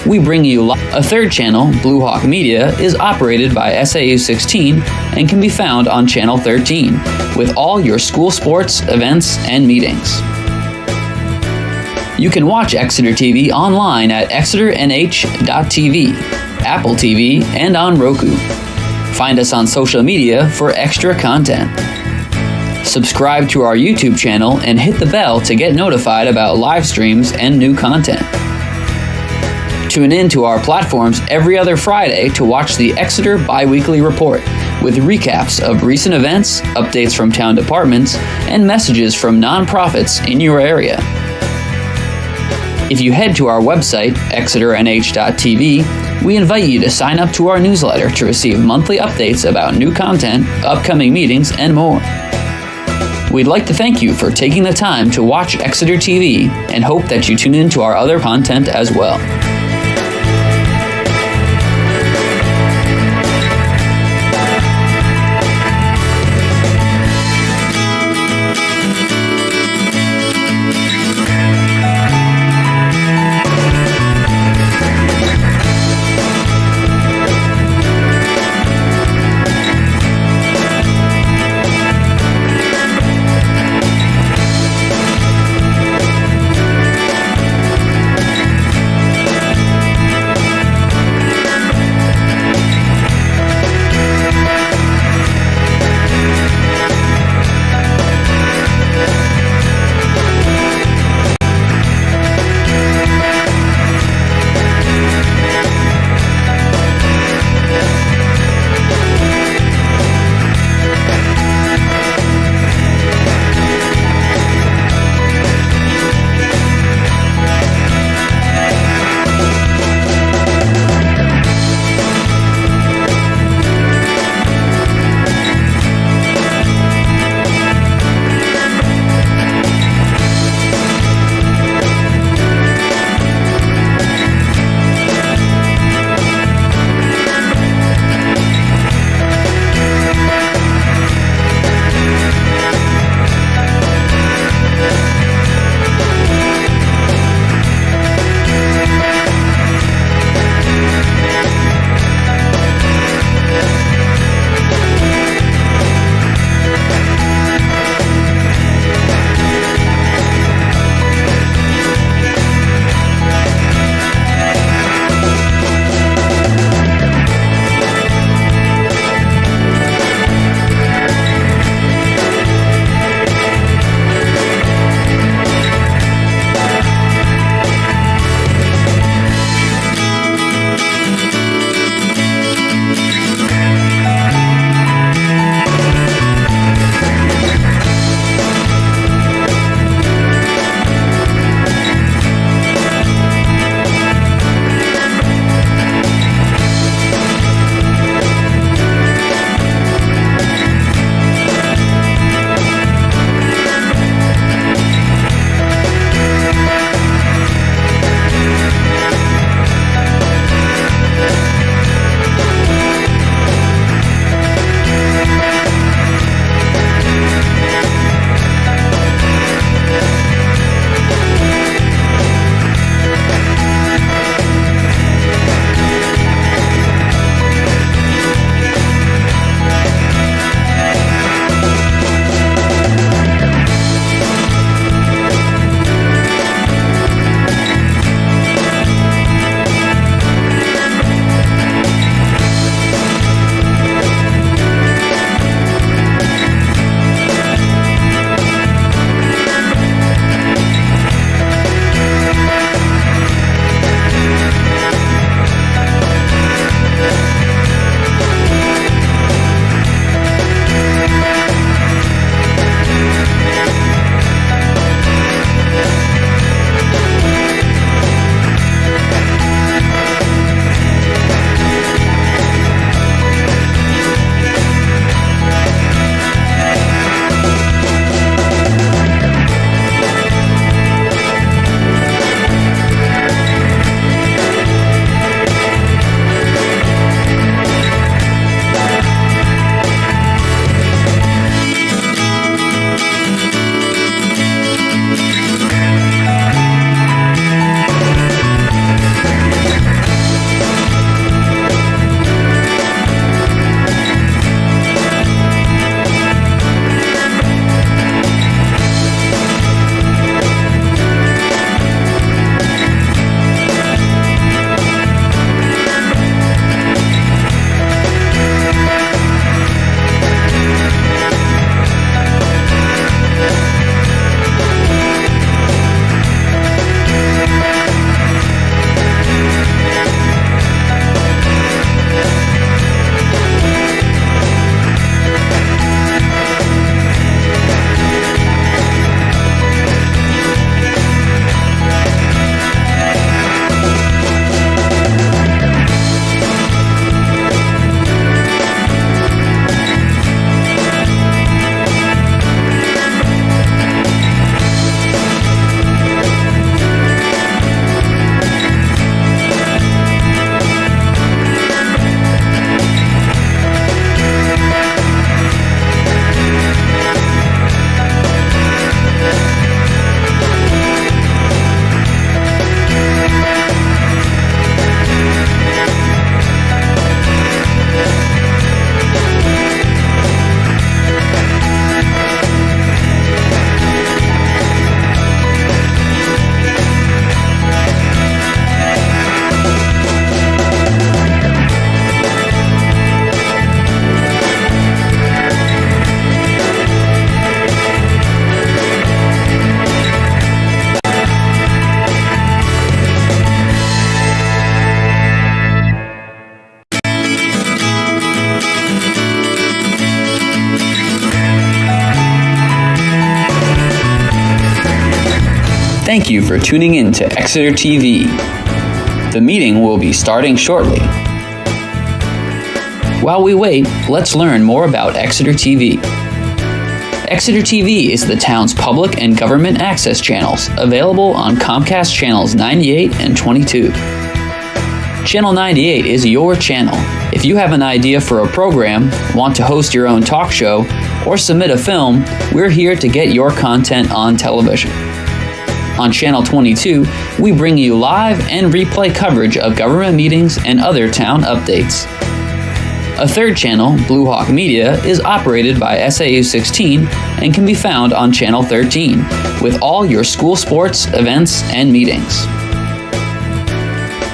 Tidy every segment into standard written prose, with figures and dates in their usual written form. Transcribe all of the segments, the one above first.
we bring you a third channel, Blue Hawk Media, is operated by SAU 16 and can be found on Channel 13 with all your school sports, events, and meetings. You can watch Exeter TV online at exeternh.tv, Apple TV, and on Roku. Find us on social media for extra content. Subscribe to our YouTube channel and hit the bell to get notified about live streams and new content. Tune in to our platforms every other Friday to watch the Exeter Bi-Weekly Report with recaps of recent events, updates from town departments, and messages from nonprofits in your area. If you head to our website, exeternh.tv, we invite you to sign up to our newsletter to receive monthly updates about new content, upcoming meetings, and more. We'd like to thank you for taking the time to watch Exeter TV and hope that you tune in to our other content as well. Thank you for tuning in to Exeter TV. The meeting will be starting shortly. While we wait, let's learn more about Exeter TV. Exeter TV is the town's public and government access channels, available on Comcast channels 98 and 22. Channel 98 is your channel. If you have an idea for a program, want to host your own talk show, or submit a film, we're here to get your content on television. On Channel 22, we bring you live and replay coverage of government meetings and other town updates. A third channel, Blue Hawk Media, is operated by SAU 16 and can be found on Channel 13, with all your school sports, events, and meetings.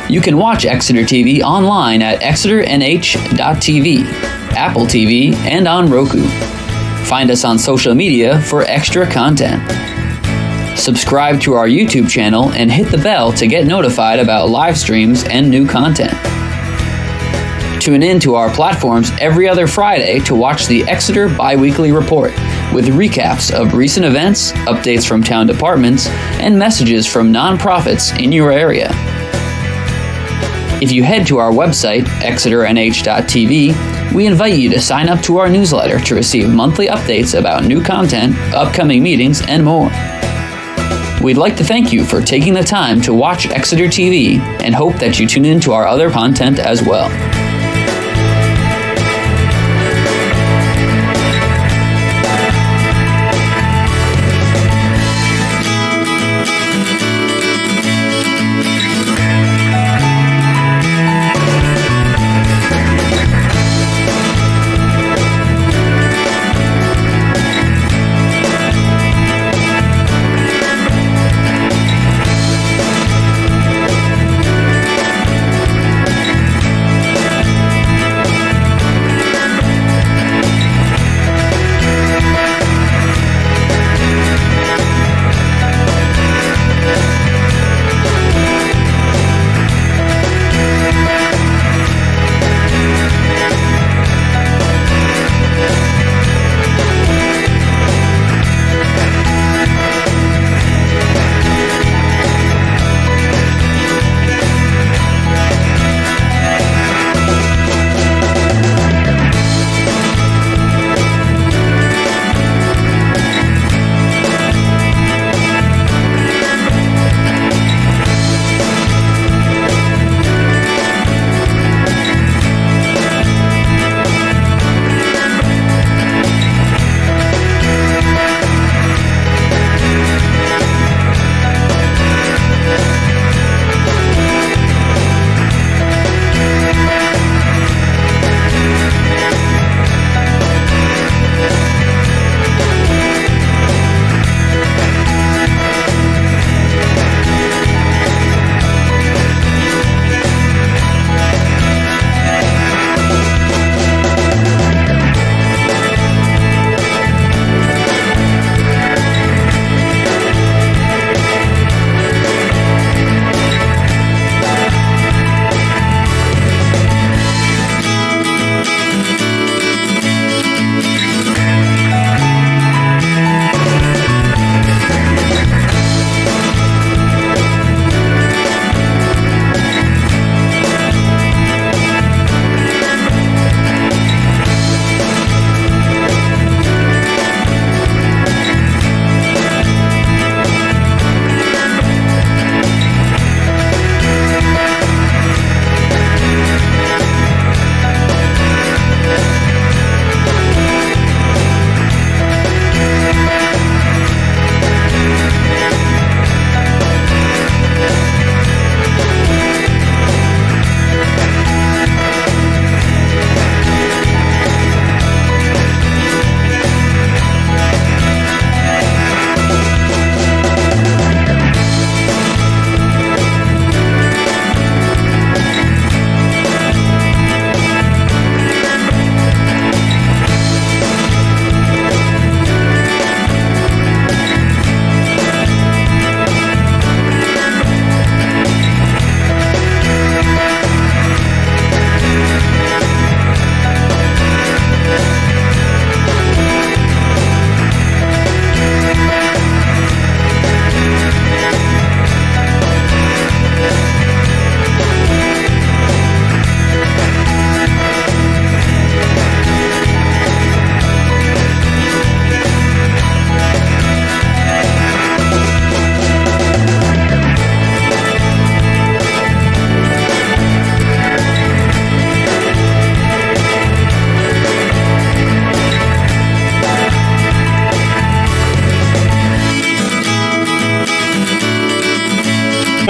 You can watch Exeter TV online at exeternh.tv, Apple TV, and on Roku. Find us on social media for extra content. Subscribe to our YouTube channel and hit the bell to get notified about live streams and new content. Tune in to our platforms every other Friday to watch the Exeter Biweekly Report, with recaps of recent events, updates from town departments, and messages from nonprofits in your area. If you head to our website, exeternh.tv, we invite you to sign up to our newsletter to receive monthly updates about new content, upcoming meetings, and more. We'd like to thank you for taking the time to watch Exeter TV and hope that you tune in to our other content as well.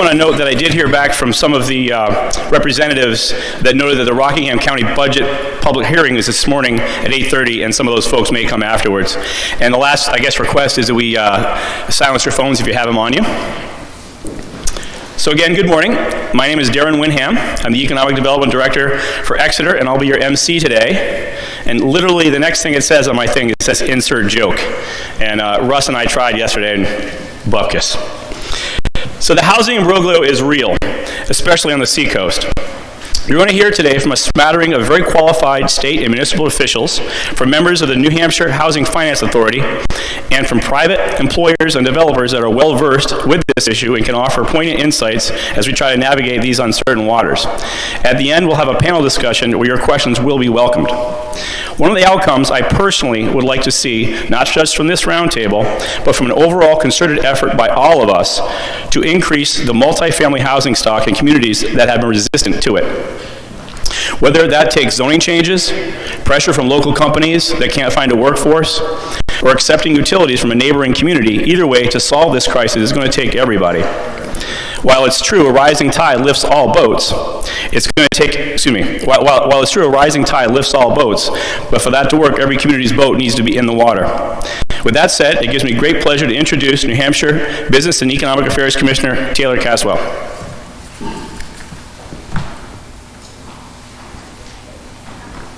want to note that I did hear back from some of the representatives that noted that the Rockingham County budget public hearing is this morning at 8:30, and some of those folks may come afterwards. And the last, I guess, request is that we silence your phones if you have them on you. So again, good morning. My name is Darren Winham. I'm the Economic Development Director for Exeter, and I'll be your MC today. And literally the next thing it says on my thing, it says insert joke. And Russ and I tried yesterday, and bupkis. So the housing in Broglio is real, especially on the seacoast. You're going to hear today from a smattering of very qualified state and municipal officials, from members of the New Hampshire Housing Finance Authority, and from private employers and developers that are well versed with this issue and can offer poignant insights as we try to navigate these uncertain waters. At the end, we'll have a panel discussion where your questions will be welcomed. One of the outcomes I personally would like to see, not just from this roundtable, but from an overall concerted effort by all of us to increase the multifamily housing stock in communities that have been resistant to it. Whether that takes zoning changes, pressure from local companies that can't find a workforce, or accepting utilities from a neighboring community, either way, to solve this crisis is going to take everybody. While it's true a rising tide lifts all boats, it's going to take, while it's true a rising tide lifts all boats, but for that to work, every community's boat needs to be in the water. With that said, it gives me great pleasure to introduce New Hampshire Business and Economic Affairs Commissioner Taylor Caswell.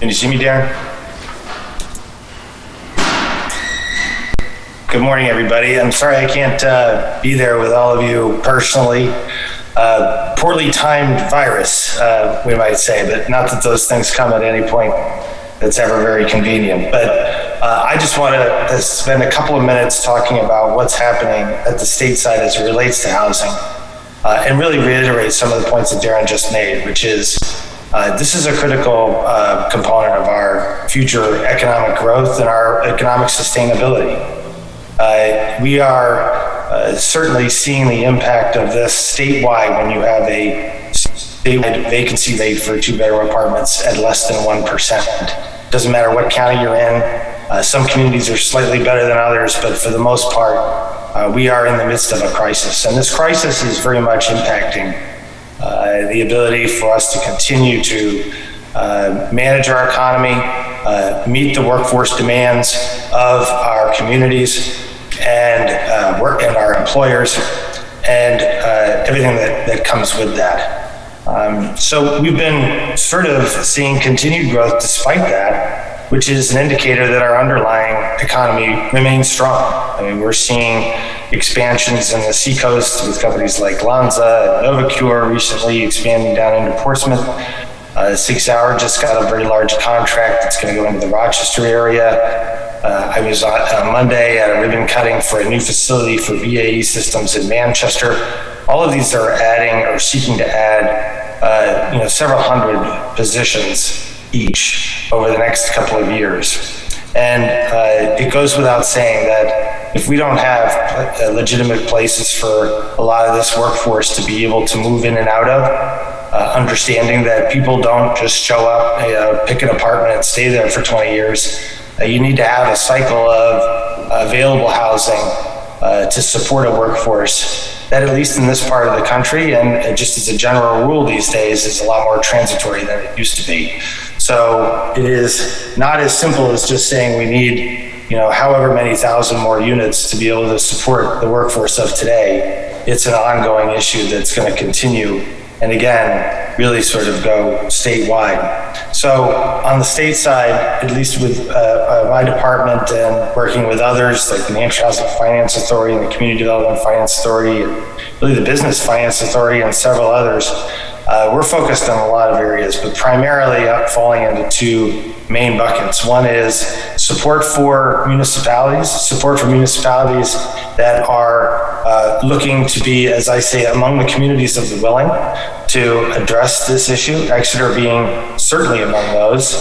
Can you see me, Darren? Good morning, everybody. I'm sorry I can't be there with all of you personally. Poorly timed virus, we might say, but not that those things come at any point that's ever very convenient. But I just want to spend a couple of minutes talking about what's happening at the state side as it relates to housing, and really reiterate some of the points that Darren just made, which is this is a critical component of our future economic growth and our economic sustainability. We are certainly seeing the impact of this statewide when you have a statewide vacancy rate for two-bedroom apartments at less than 1%. Doesn't matter what county you're in. Some communities are slightly better than others, but for the most part, we are in the midst of a crisis. And this crisis is very much impacting the ability for us to continue to manage our economy, meet the workforce demands of our communities and our employers, and everything that comes with that. So we've been sort of seeing continued growth despite that, which is an indicator that our underlying economy remains strong. I mean, we're seeing expansions in the seacoast with companies like Lanza and Novacure recently expanding down into Portsmouth. 6 Hour just got a very large contract that's going to go into the Rochester area. I was on Monday at a ribbon cutting for a new facility for BAE Systems in Manchester. All of these are adding or seeking to add several hundred positions each over the next couple of years. And it goes without saying that if we don't have legitimate places for a lot of this workforce to be able to move in and out of, understanding that people don't just show up, pick an apartment and stay there for 20 years, you need to have a cycle of available housing to support a workforce that, at least in this part of the country, and just as a general rule these days, is a lot more transitory than it used to be. So it is not as simple as just saying we need, however many thousand more units to be able to support the workforce of today. It's an ongoing issue that's going to continue, and again, really sort of go statewide. So on the state side, at least with my department and working with others like the New Hampshire Housing Finance Authority and the Community Development Finance Authority, and really the Business Finance Authority and several others, we're focused on a lot of areas, but primarily falling into two main buckets. One is support for municipalities that are looking to be, as I say, among the communities of the willing to address this issue, Exeter being certainly among those.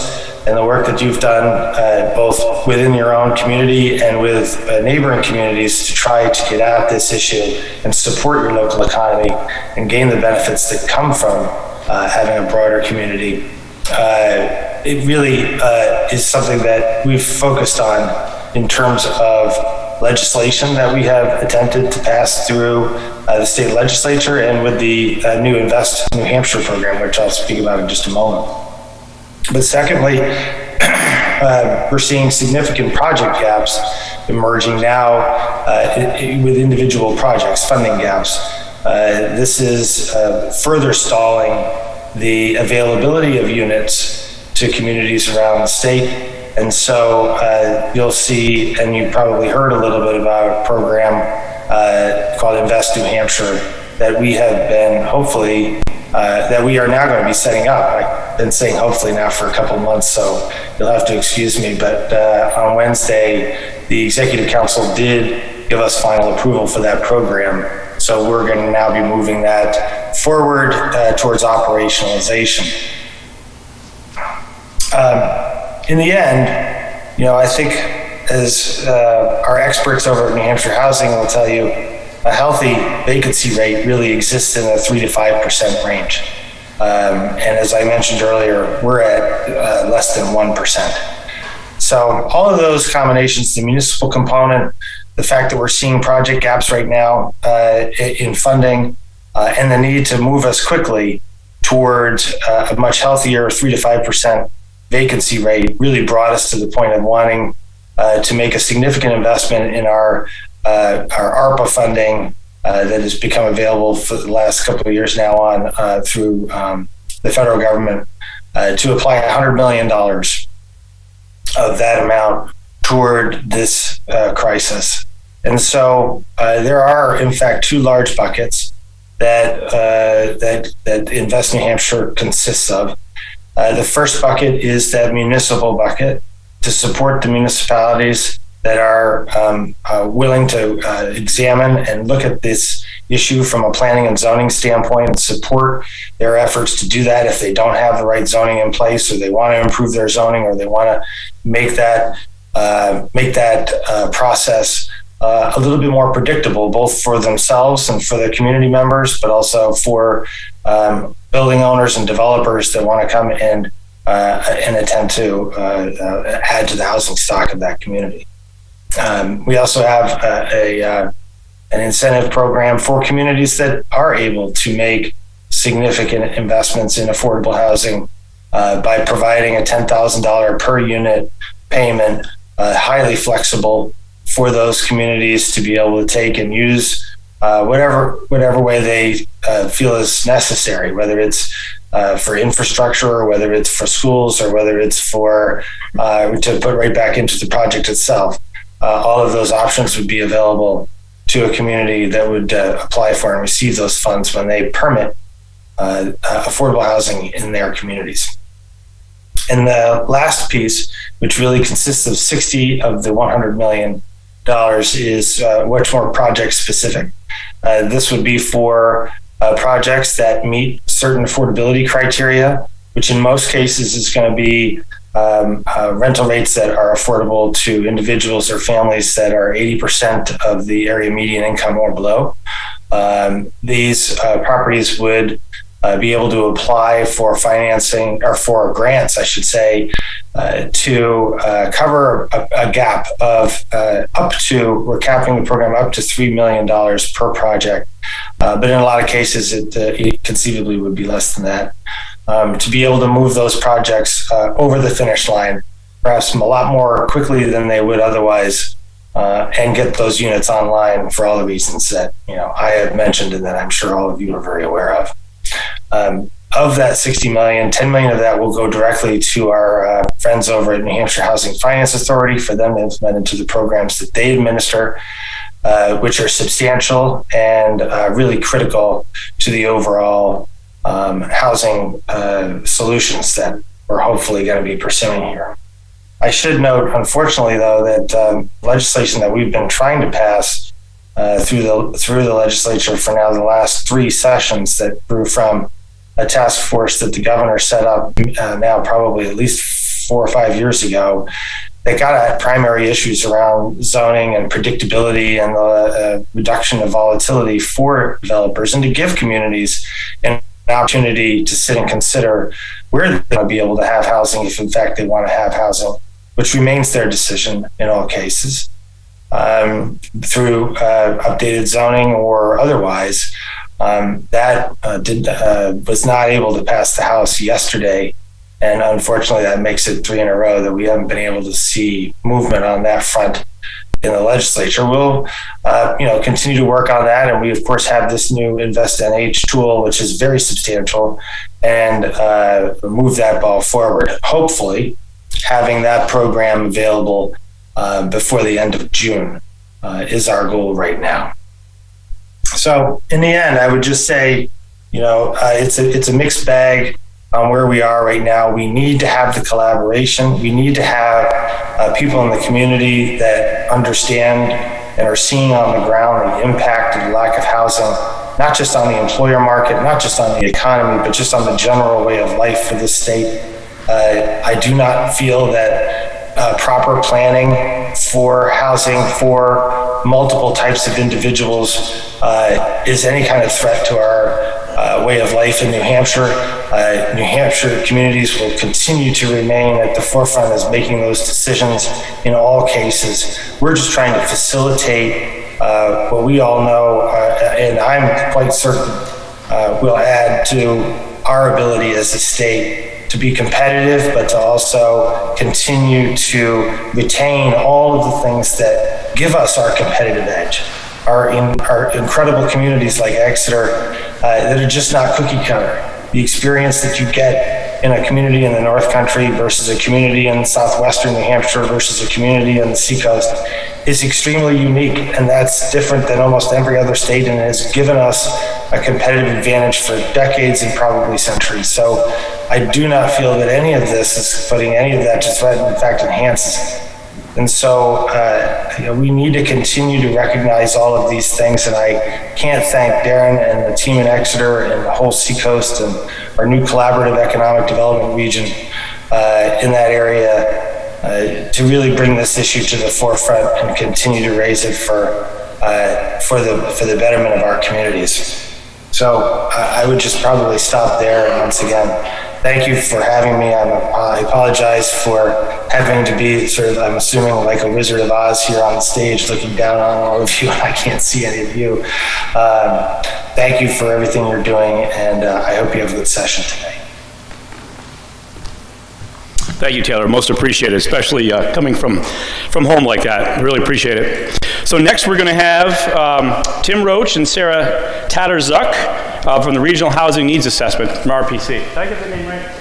And the work that you've done both within your own community and with neighboring communities to try to get at this issue and support your local economy and gain the benefits that come from having a broader community. It really is something that we've focused on in terms of legislation that we have attempted to pass through the state legislature and with the new Invest New Hampshire program, which I'll speak about in just a moment. But secondly, we're seeing significant project gaps emerging now with individual projects, funding gaps. This is further stalling the availability of units to communities around the state. And so you'll see, and you probably heard a little bit about a program called Invest New Hampshire that we have been hopefully, that we are now going to be setting up. I've been saying hopefully now for a couple of months, so you'll have to excuse me. But on Wednesday, the Executive Council did give us final approval for that program. So we're going to now be moving that forward towards operationalization. In the end, you know, I think as our experts over at New Hampshire Housing will tell you, a healthy vacancy rate really exists in the 3 to 5% range. And as I mentioned earlier, we're at less than 1%. So all of those combinations, the municipal component, the fact that we're seeing project gaps right now in funding, and the need to move us quickly towards a much healthier 3 to 5% vacancy rate really brought us to the point of wanting to make a significant investment in our ARPA funding that has become available for the last couple of years now on through the federal government to apply $100 million of that amount toward this crisis. And so there are, in fact, two large buckets that Invest New Hampshire consists of. The first bucket is that municipal bucket to support the municipalities that are willing to examine and look at this issue from a planning and zoning standpoint and support their efforts to do that if they don't have the right zoning in place, or they want to improve their zoning, or they want to make that process a little bit more predictable, both for themselves and for their community members, but also for building owners and developers that want to come and attempt to add to the housing stock of that community. We also have an incentive program for communities that are able to make significant investments in affordable housing by providing a $10,000 per unit payment, highly flexible for those communities to be able to take and use whatever way they feel is necessary, whether it's for infrastructure, or whether it's for schools, or whether it's for to put right back into the project itself. All of those options would be available to a community that would apply for and receive those funds when they permit affordable housing in their communities. And the last piece, which really consists of 60 of the $100 million, is much more project specific. This would be for projects that meet certain affordability criteria, which in most cases is going to be rental rates that are affordable to individuals or families that are 80% of the area median income or below. These properties would be able to apply for financing, or for grants, I should say, to cover a gap of we're capping the program up to $3 million per project. But in a lot of cases, it conceivably would be less than that. To be able to move those projects over the finish line, perhaps a lot more quickly than they would otherwise, and get those units online for all the reasons that I have mentioned and that I'm sure all of you are very aware of. Of that 60 million, 10 million of that will go directly to our friends over at New Hampshire Housing Finance Authority for them to implement into the programs that they administer, which are substantial and really critical to the overall housing solutions that we're hopefully going to be pursuing here. I should note, unfortunately, though, that legislation that we've been trying to pass through the legislature for now the last 3 sessions, that grew from a task force that the governor set up now probably at least 4 or 5 years ago, that got at primary issues around zoning and predictability and the reduction of volatility for developers, and to give communities an opportunity to sit and consider where they're going to be able to have housing if in fact they want to have housing, which remains their decision in all cases. through updated zoning or otherwise. That was not able to pass the House yesterday. And unfortunately, that makes it 3 in a row that we haven't been able to see movement on that front in the legislature. We'll, continue to work on that. And we, of course, have this new Invest NH tool, which is very substantial, and move that ball forward. Hopefully, having that program available before the end of June is our goal right now. So in the end, I would just say, it's a mixed bag on where we are right now. We need to have the collaboration. We need to have people in the community that understand and are seeing on the ground the impact of the lack of housing, not just on the employer market, not just on the economy, but just on the general way of life for the state. I do not feel that proper planning for housing for multiple types of individuals is any kind of threat to our way of life in New Hampshire. New Hampshire communities will continue to remain at the forefront as making those decisions in all cases. We're just trying to facilitate what we all know, and I'm quite certain will add to our ability as a state to be competitive, but to also continue to retain all of the things that give us our competitive edge. Our incredible communities like Exeter that are just not cookie cutter. The experience that you get in a community in the North Country versus a community in southwestern New Hampshire versus a community on the seacoast is extremely unique, and that's different than almost every other state, and has given us a competitive advantage for decades and probably centuries. So I do not feel that any of this is putting any of that to threat, and in fact enhances it. And so we need to continue to recognize all of these things, and I can't thank Darren and the team in Exeter and the whole Seacoast and our new collaborative economic development region in that area to really bring this issue to the forefront and continue to raise it for the betterment of our communities. So I would just probably stop there. And once again, thank you for having me. I apologize for having to be I'm assuming like a Wizard of Oz here on the stage looking down on all of you, and I can't see any of you. Thank you for everything you're doing, and I hope you have a good session today. Thank you, Taylor. Most appreciated, especially coming from home like that. Really appreciate it. So next we're going to have Tim Roach and Sarah Tattersuck from the Regional Housing Needs Assessment from RPC. Did I get the name right?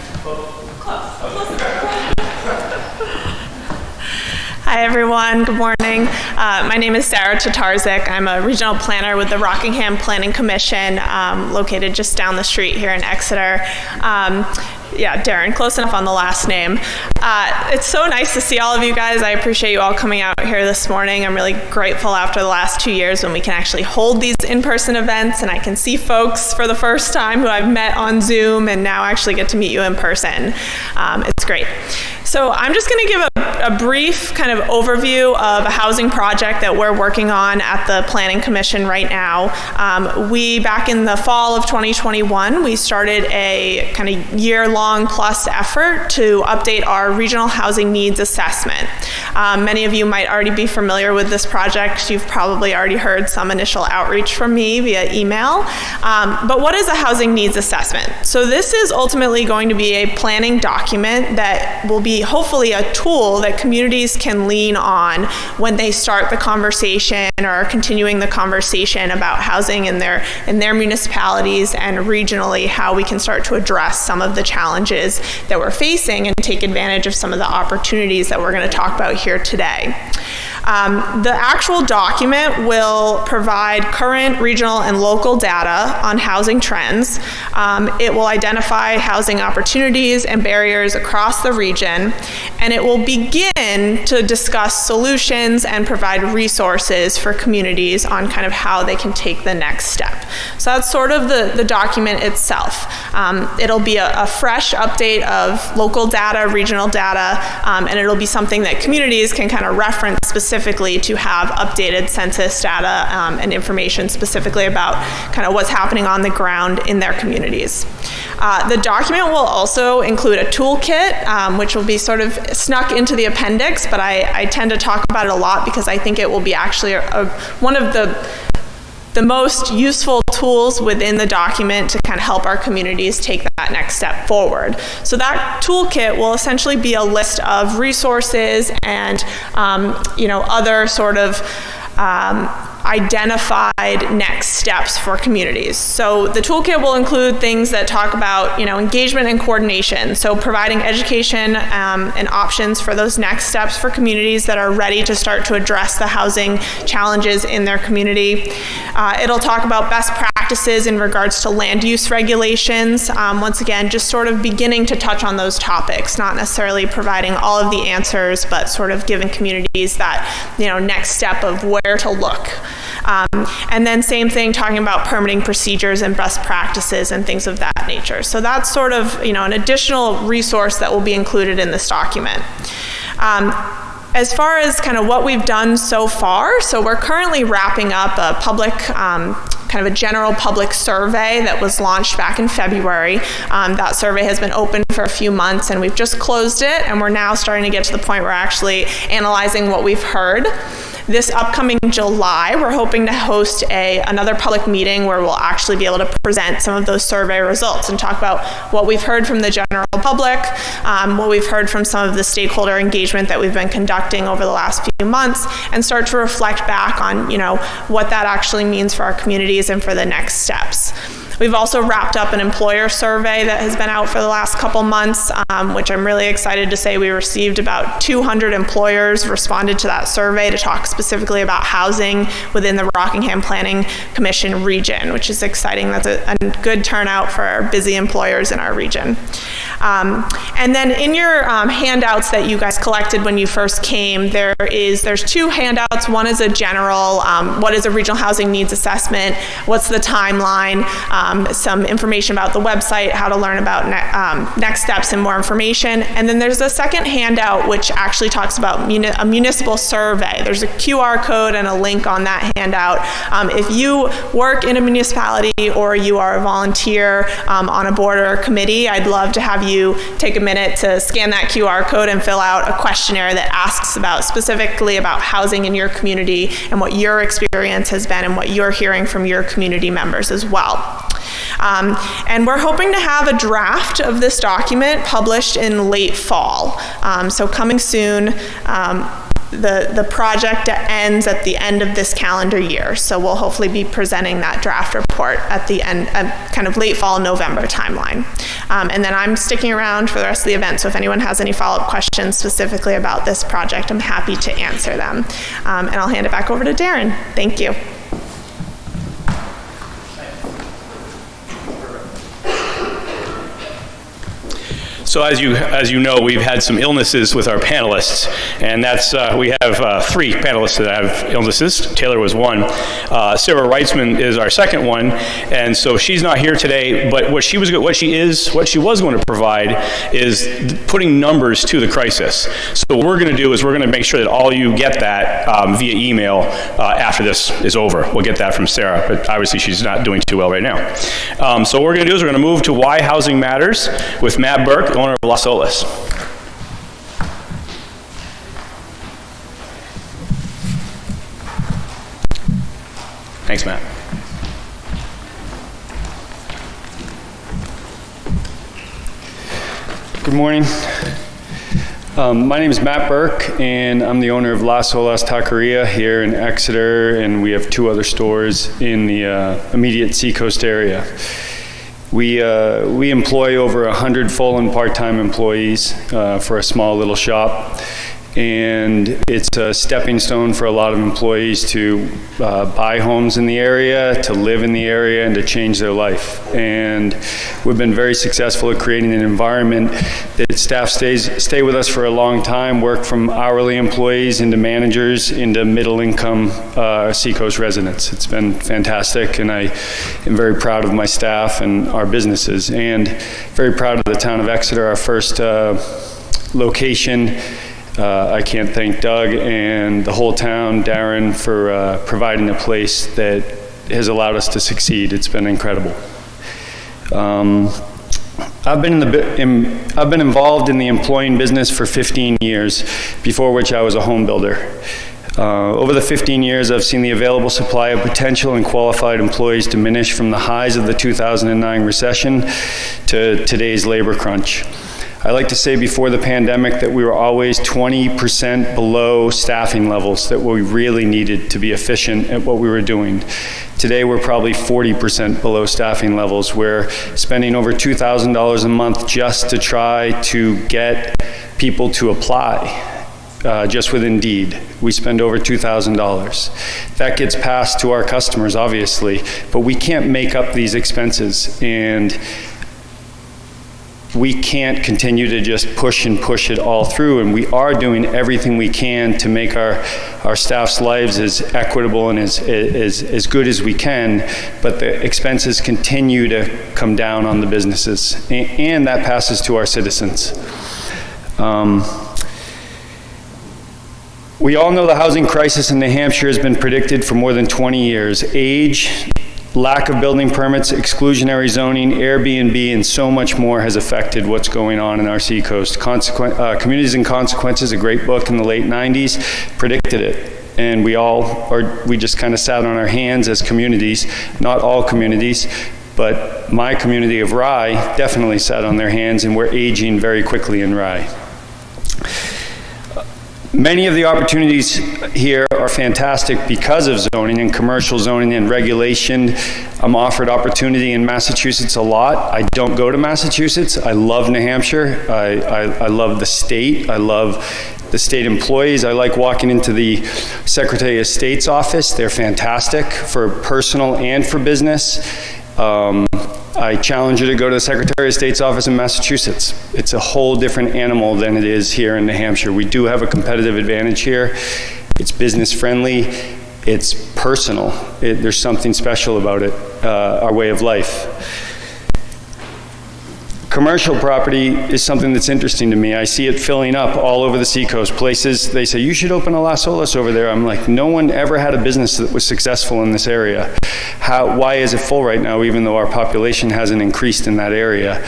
Hi everyone, good morning. My name is Sarah Tattersuck. I'm a regional planner with the Rockingham Planning Commission, located just down the street here in Exeter. Yeah, Darren, close enough on the last name. It's so nice to see all of you guys. I appreciate you all coming out here this morning. I'm really grateful after the last 2 years when we can actually hold these in-person events, and I can see folks for the first time who I've met on Zoom and now actually get to meet you in person. It's great. So I'm just going to give a brief kind of overview of a housing project that we're working on at the Planning Commission right now. Back in the fall of 2021, we started a kind of year-long plus effort to update our regional housing needs assessment. Many of you might already be familiar with this project. You've probably already heard some initial outreach from me via email. But what is a housing needs assessment? So this is ultimately going to be a planning document that will be hopefully a tool that communities can lean on when they start the conversation or are continuing the conversation about housing in their municipalities, and regionally how we can start to address some of the challenges that we're facing and take advantage of some of the opportunities that we're going to talk about here today. The actual document will provide current regional and local data on housing trends. It will identify housing opportunities and barriers across the region, and it will begin to discuss solutions and provide resources for communities on kind of how they can take the next step. So that's sort of the document itself. It'll be a fresh update of local data, regional data, and it'll be something that communities can kind of reference specifically specifically to have updated census data and information specifically about kind of what's happening on the ground in their communities. The document will also include a toolkit, which will be sort of snuck into the appendix, but I tend to talk about it a lot because I think it will be actually one of the most useful tools within the document to kind of help our communities take that next step forward. So that toolkit will essentially be a list of resources and other sort of identified next steps for communities. So the toolkit will include things that talk about, engagement and coordination. So providing education and options for those next steps for communities that are ready to start to address the housing challenges in their community. It'll talk about best practices in regards to land use regulations. Once again, just sort of beginning to touch on those topics, not necessarily providing all of the answers, but sort of giving communities that, next step of where to look. And then same thing, talking about permitting procedures and best practices and things of that nature. So that's sort of, an additional resource that will be included in this document. As far as kind of what we've done so far, so we're currently wrapping up a public, kind of a general public survey that was launched back in February. That survey has been open for a few months and we've just closed it, and we're now starting to get to the point where we're actually analyzing what we've heard. This upcoming July, we're hoping to host another public meeting where we'll actually be able to present some of those survey results and talk about what we've heard from the general public, what we've heard from some of the stakeholder engagement that we've been conducting over the last few months, and start to reflect back on, what that actually means for our communities and for the next steps. We've also wrapped up an employer survey that has been out for the last couple months, which I'm really excited to say we received about 200 employers responded to that survey to talk specifically about housing within the Rockingham Planning Commission region, which is exciting. That's a good turnout for our busy employers in our region. And then in your handouts that you guys collected when you first came, there's two handouts. One is a general, what is a regional housing needs assessment, what's the timeline, some information about the website, how to learn about next steps and more information. And then there's a second handout which actually talks about a municipal survey. There's a QR code and a link on that handout. If you work in a municipality or you are a volunteer on a board or a committee, I'd love to have you take a minute to scan that QR code and fill out a questionnaire that asks specifically about housing in your community and what your experience has been and what you're hearing from your community members as well. And we're hoping to have a draft of this document published in late fall. So coming soon. The project ends at the end of this calendar year, so we'll hopefully be presenting that draft report at the end, kind of late fall, November timeline. And then I'm sticking around for the rest of the event, so if anyone has any follow-up questions specifically about this project, I'm happy to answer them. And I'll hand it back over to Darren. Thank you. So as you know, we've had some illnesses with our panelists, and that's we have three panelists that have illnesses. Taylor was one. Sarah Reitzman is our second one, and so she's not here today. But what she was going to provide is putting numbers to the crisis. So what we're going to do is we're going to make sure that all you get that via email after this is over. We'll get that from Sarah, but obviously she's not doing too well right now. So what we're going to do is we're going to move to Why Housing Matters with Matt Burke, owner of Las Olas. Thanks, Matt. Good morning. My name is Matt Burke, and I'm the owner of Las Olas Taqueria here in Exeter, and we have two other stores in the immediate Seacoast area. We employ over 100 full and part-time employees for a small little shop, and it's a stepping stone for a lot of employees to buy homes in the area, to live in the area, and to change their life. And we've been very successful at creating an environment that staff stay with us for a long time, work from hourly employees into managers, into middle-income Seacoast residents. It's been fantastic, and I am very proud of my staff and our businesses, and very proud of the town of Exeter, our first location I can't thank Doug and the whole town, Darren, for providing a place that has allowed us to succeed. It's been incredible. I've been involved in the employing business for 15 years, before which I was a home builder. Over the 15 years, I've seen the available supply of potential and qualified employees diminish from the highs of the 2009 recession to today's labor crunch. I like to say before the pandemic that we were always 20% below staffing levels that we really needed to be efficient at what we were doing. Today, we're probably 40% below staffing levels. We're spending over $2,000 a month just to try to get people to apply. Just with Indeed, we spend over $2,000. That gets passed to our customers, obviously, but we can't make up these expenses, and we can't continue to just push it all through, and we are doing everything we can to make our staff's lives as equitable and as good as we can, but the expenses continue to come down on the businesses, and that passes to our citizens. We all know the housing crisis in New Hampshire has been predicted for more than 20 years. Age, lack of building permits, exclusionary zoning, Airbnb, and so much more has affected what's going on in our seacoast. Communities and Consequences, a great book in the late 90s, predicted it. And we just kind of sat on our hands as communities, not all communities, but my community of Rye definitely sat on their hands, and we're aging very quickly in Rye. Many of the opportunities here are fantastic because of zoning and commercial zoning and regulation. I'm offered opportunity in Massachusetts a lot. I don't go to Massachusetts. I love New Hampshire. I love the state. I love the state employees. I like walking into the Secretary of State's office. They're fantastic for personal and for business. I challenge you to go to the Secretary of State's office in Massachusetts. It's a whole different animal than it is here in New Hampshire. We do have a competitive advantage here. It's business friendly. It's personal. There's something special about it, our way of life. Commercial property is something that's interesting to me. I see it filling up all over the seacoast. Places, they say, you should open a Las Olas over there. I'm like, no one ever had a business that was successful in this area. Why is it full right now, even though our population hasn't increased in that area?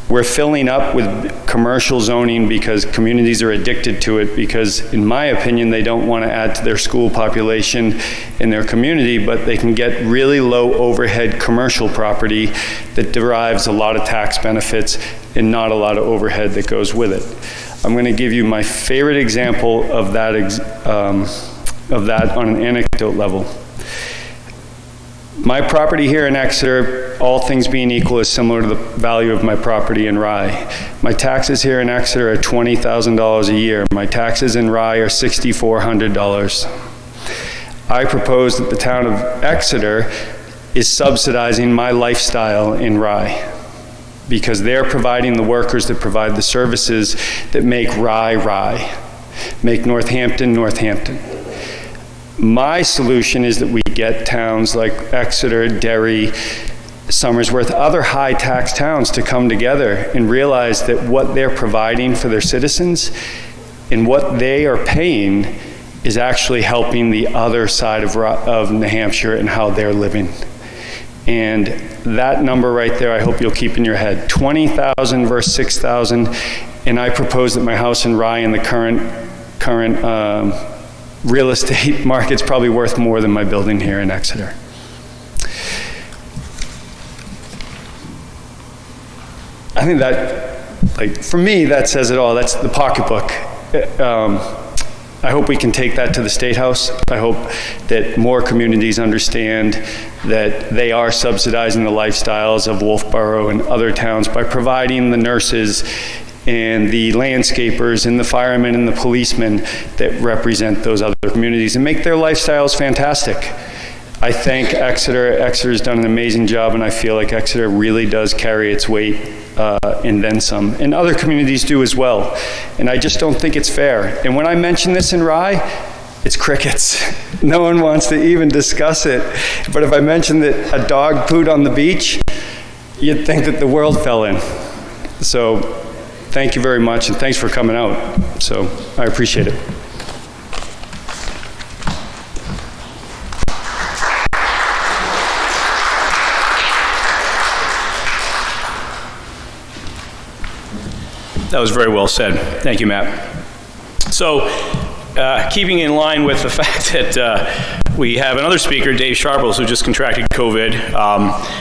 We're filling up with commercial zoning because communities are addicted to it, because in my opinion, they don't want to add to their school population in their community, but they can get really low overhead commercial property that derives a lot of tax benefits and not a lot of overhead that goes with it. I'm going to give you my favorite example of that on an anecdote level. My property here in Exeter, all things being equal, is similar to the value of my property in Rye. My taxes here in Exeter are $20,000 a year. My taxes in Rye are $6,400. I propose that the town of Exeter is subsidizing my lifestyle in Rye because they're providing the workers that provide the services that make Rye, Rye, make Northampton, Northampton. My solution is that we get towns like Exeter, Derry, Somersworth, other high tax towns to come together and realize that what they're providing for their citizens and what they are paying is actually helping the other side of New Hampshire and how they're living. And that number right there, I hope you'll keep in your head, 20,000 versus 6,000. And I propose that my house in Rye in the current real estate market's probably worth more than my building here in Exeter. I think that, for me, that says it all. That's the pocketbook. I hope we can take that to the State House. I hope that more communities understand that they are subsidizing the lifestyles of Wolfboro and other towns by providing the nurses and the landscapers and the firemen and the policemen that represent those other communities and make their lifestyles fantastic. I thank Exeter. Exeter's done an amazing job, and I feel like Exeter really does carry its weight and then some. And other communities do as well. And I just don't think it's fair. And when I mention this in Rye, it's crickets. No one wants to even discuss it. But if I mention that a dog pooed on the beach, you'd think that the world fell in. So thank you very much, and thanks for coming out. So I appreciate it. That was very well said. Thank you, Matt. So, keeping in line with the fact that we have another speaker, Dave Sharples, who just contracted COVID,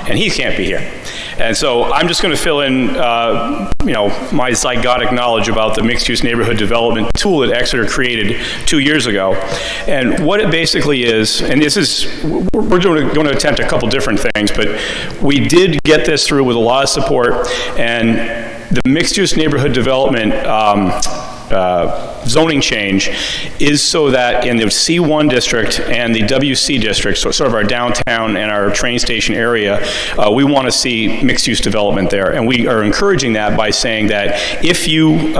and he can't be here. And so I'm just going to fill in, my zygotic knowledge about the mixed-use neighborhood development tool that Exeter created 2 years ago. And what it basically is, and this is, we're going to attempt a couple different things, but we did get this through with a lot of support, and the mixed-use neighborhood development zoning change is so that in the C1 district and the WC district, so sort of our downtown and our train station area, we want to see mixed-use development there. And we are encouraging that by saying that if you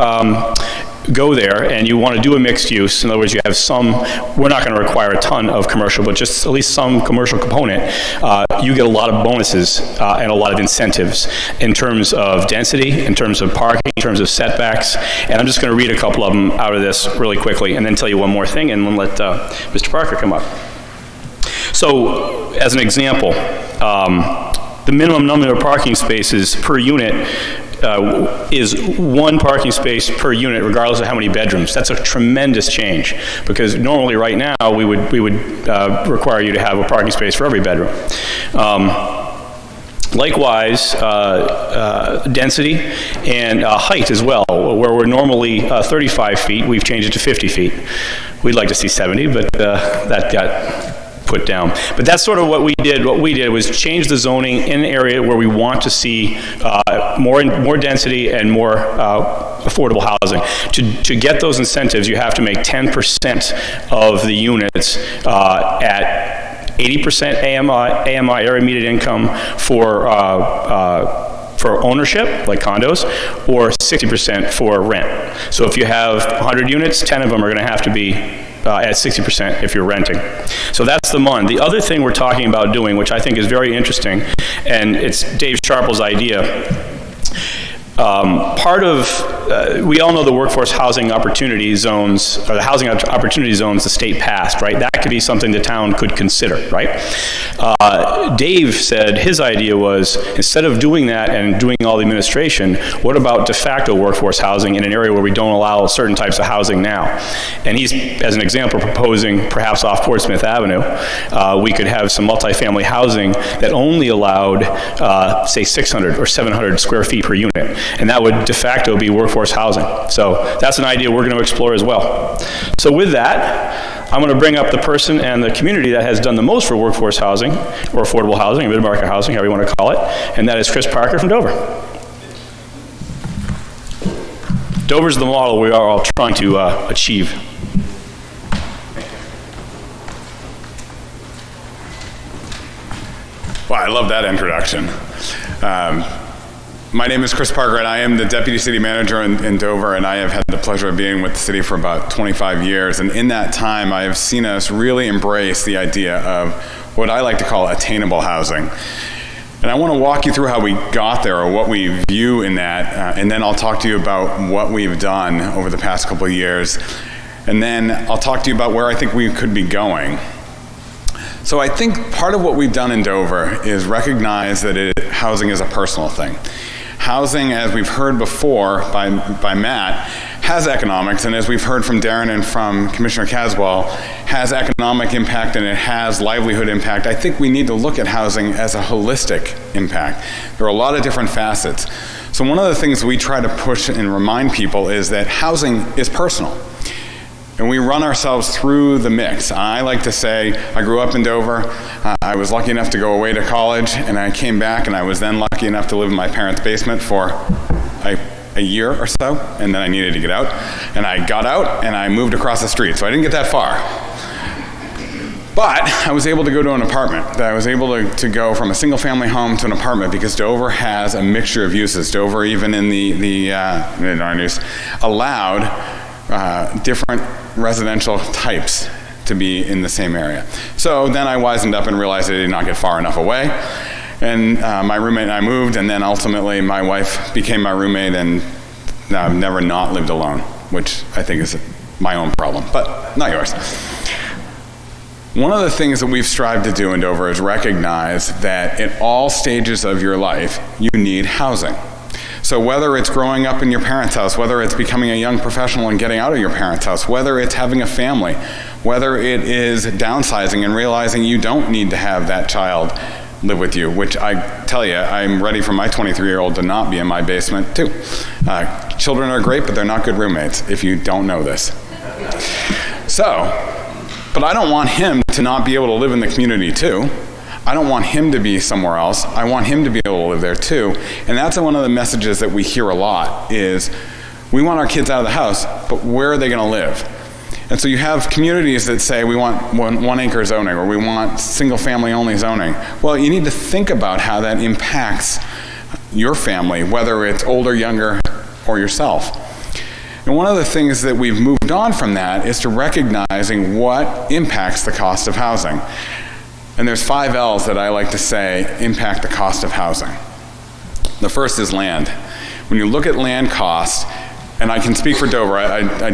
go there and you want to do a mixed use, in other words, you have some, we're not going to require a ton of commercial, but just at least some commercial component, you get a lot of bonuses and a lot of incentives in terms of density, in terms of parking, in terms of setbacks. And I'm just going to read a couple of them out of this really quickly and then tell you one more thing, and then let Mr. Parker come up. So, as an example, the minimum number of parking spaces per unit is 1 parking space per unit, regardless of how many bedrooms. That's a tremendous change, because normally right now we would require you to have a parking space for every bedroom. Likewise, density and height as well, where we're normally 35 feet, we've changed it to 50 feet. We'd like to see 70, but that got put down. But that's sort of what we did. What we did was change the zoning in an area where we want to see more density and more affordable housing. To get those incentives, you have to make 10% of the units at 80% AMI, area median income for ownership, like condos, or 60% for rent. So if you have 100 units, 10 of them are going to have to be at 60% if you're renting. So that's the MUN. The other thing we're talking about doing, which I think is very interesting, and it's Dave Sharple's idea, part of, we all know the workforce housing opportunity zones, or the housing opportunity zones the state passed, right? That could be something the town could consider, right? Dave said his idea was, instead of doing that and doing all the administration, what about de facto workforce housing in an area where we don't allow certain types of housing now? And he's, as an example, proposing perhaps off Portsmouth Avenue, we could have some multifamily housing that only allowed, say, 600 or 700 square feet per unit. And that would de facto be workforce housing. So that's an idea we're going to explore as well. So with that, I'm going to bring up the person and the community that has done the most for workforce housing, or affordable housing, or mid-market housing, however you want to call it, and that is Chris Parker from Dover. Dover's the model we are all trying to achieve. Well, I love that introduction. My name is Chris Parker, and I am the Deputy City Manager in Dover, and I have had the pleasure of being with the city for about 25 years. And in that time, I have seen us really embrace the idea of what I like to call attainable housing. And I want to walk you through how we got there, or what we view in that, and then I'll talk to you about what we've done over the past couple of years. And then I'll talk to you about where I think we could be going. So I think part of what we've done in Dover is recognize that housing is a personal thing. Housing, as we've heard before by Matt, has economics, and as we've heard from Darren and from Commissioner Caswell, has economic impact and it has livelihood impact. I think we need to look at housing as a holistic impact. There are a lot of different facets. So one of the things we try to push and remind people is that housing is personal. And we run ourselves through the mix. I like to say, I grew up in Dover. I was lucky enough to go away to college, and I came back, and I was then lucky enough to live in my parents' basement for a year or so, and then I needed to get out. And I got out, and I moved across the street, so I didn't get that far. But I was able to go to an apartment. I was able to go from a single-family home to an apartment, because Dover has a mixture of uses. Dover, even in our news, allowed different residential types to be in the same area. So then I wisened up and realized I did not get far enough away. And my roommate and I moved, and then ultimately my wife became my roommate, and Now, I've never not lived alone, which I think is my own problem, but not yours. One of the things that we've strived to do in Dover is recognize that in all stages of your life, you need housing. So whether it's growing up in your parents' house, whether it's becoming a young professional and getting out of your parents' house, whether it's having a family, whether it is downsizing and realizing you don't need to have that child live with you, which I tell you, I'm ready for my 23-year-old to not be in my basement too. Children are great, but they're not good roommates, if you don't know this. But I don't want him to not be able to live in the community too. I don't want him to be somewhere else. I want him to be able to live there too. And that's one of the messages that we hear a lot is we want our kids out of the house, but where are they going to live? And so you have communities that say we want one acre zoning or we want single family only zoning. Well, you need to think about how that impacts your family, whether it's older, younger, or yourself. And one of the things that we've moved on from that is to recognizing what impacts the cost of housing. And there's 5 L's that I like to say impact the cost of housing. The first is land. When you look at land costs, and I can speak for Dover, I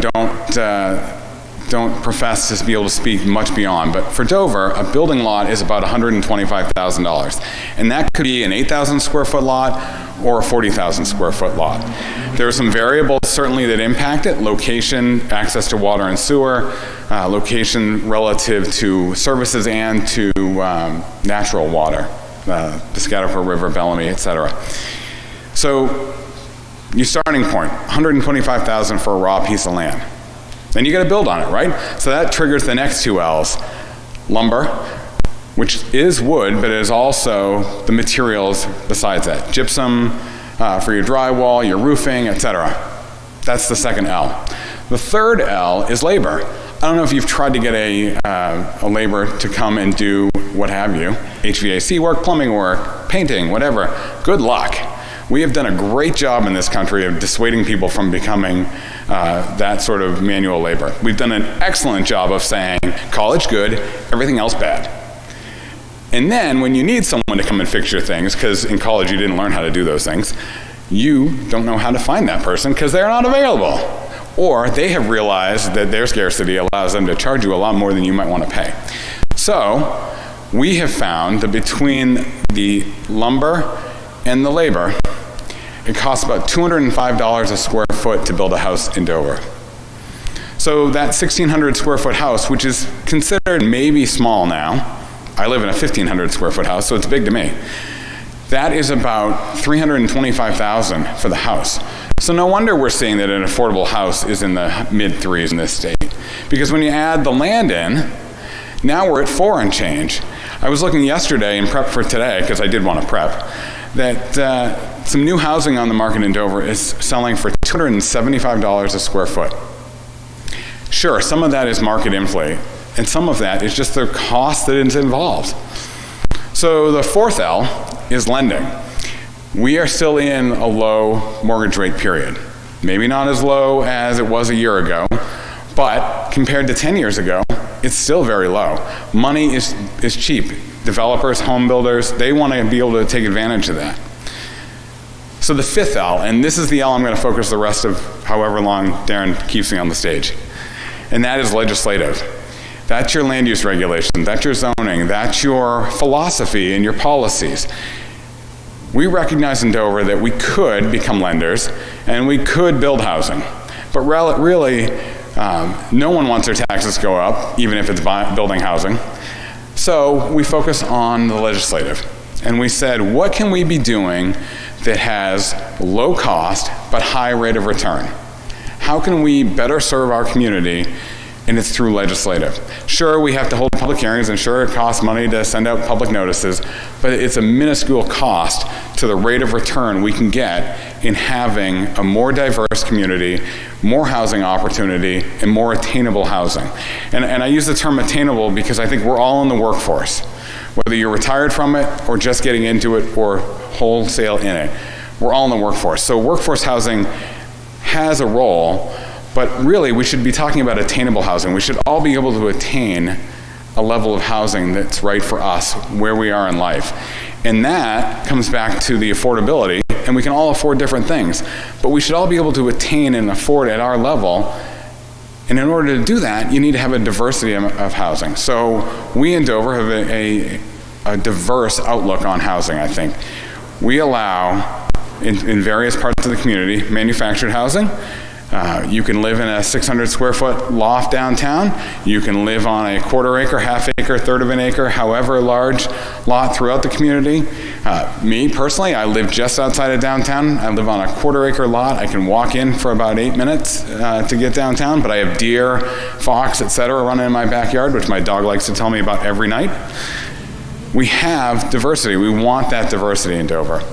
don't profess to be able to speak much beyond, but for Dover, a building lot is about $125,000. And that could be an 8,000 square foot lot or a 40,000 square foot lot. There are some variables certainly that impact it: location, access to water and sewer, location relative to services and to natural water, Piscataqua River, Bellamy, etc. So your starting point, $125,000 for a raw piece of land. Then you got to build on it, right? So that triggers the next 2 L's. Lumber, which is wood, but it is also the materials besides that. Gypsum for your drywall, your roofing, etc. That's the second L. The third L is labor. I don't know if you've tried to get a labor to come and do what have you, HVAC work, plumbing work, painting, whatever. Good luck. We have done a great job in this country of dissuading people from becoming that sort of manual labor. We've done an excellent job of saying, college good, everything else bad. And then when you need someone to come and fix your things, because in college you didn't learn how to do those things, you don't know how to find that person because they're not available. Or they have realized that their scarcity allows them to charge you a lot more than you might want to pay. So we have found that between the lumber and the labor, it costs about $205 a square foot to build a house in Dover. So that 1,600 square foot house, which is considered maybe small now, I live in a 1,500 square foot house, so it's big to me. That is about $325,000 for the house. So no wonder we're seeing that an affordable house is in the mid-3s in this state. Because when you add the land in, now we're at 4 and change. I was looking yesterday in prep for today, because I did want to prep, that some new housing on the market in Dover is selling for $275 a square foot. Sure, some of that is market inflate, and some of that is just the cost that is involved. So the fourth L is lending. We are still in a low mortgage rate period. Maybe not as low as it was a year ago, but compared to 10 years ago, it's still very low. Money is cheap. Developers, home builders, they want to be able to take advantage of that. So the fifth L, and this is the L I'm going to focus the rest of however long Darren keeps me on the stage, and that is legislative. That's your land use regulation, that's your zoning, that's your philosophy and your policies. We recognize in Dover that we could become lenders and we could build housing, but really no one wants their taxes to go up, even if it's building housing. So we focus on the legislative, and we said, what can we be doing that has low cost but high rate of return? How can we better serve our community? And it's through legislative. Sure, we have to hold public hearings, and sure, it costs money to send out public notices, but it's a minuscule cost to the rate of return we can get in having a more diverse community, more housing opportunity, and more attainable housing. And I use the term attainable because I think we're all in the workforce, whether you're retired from it or just getting into it or wholesale in it. We're all in the workforce. So workforce housing has a role, but really we should be talking about attainable housing. We should all be able to attain a level of housing that's right for us, where we are in life. And that comes back to the affordability, and we can all afford different things, but we should all be able to attain and afford at our level. And in order to do that, you need to have a diversity of housing. So we in Dover have a diverse outlook on housing, I think. We allow, in various parts of the community, manufactured housing. You can live in a 600 square foot loft downtown. You can live on a quarter acre, half acre, third of an acre, however large lot throughout the community. Me personally, I live just outside of downtown. I live on a quarter acre lot. I can walk in for about 8 minutes to get downtown, but I have deer, fox, etc. running in my backyard, which my dog likes to tell me about every night. We have diversity. We want that diversity in Dover.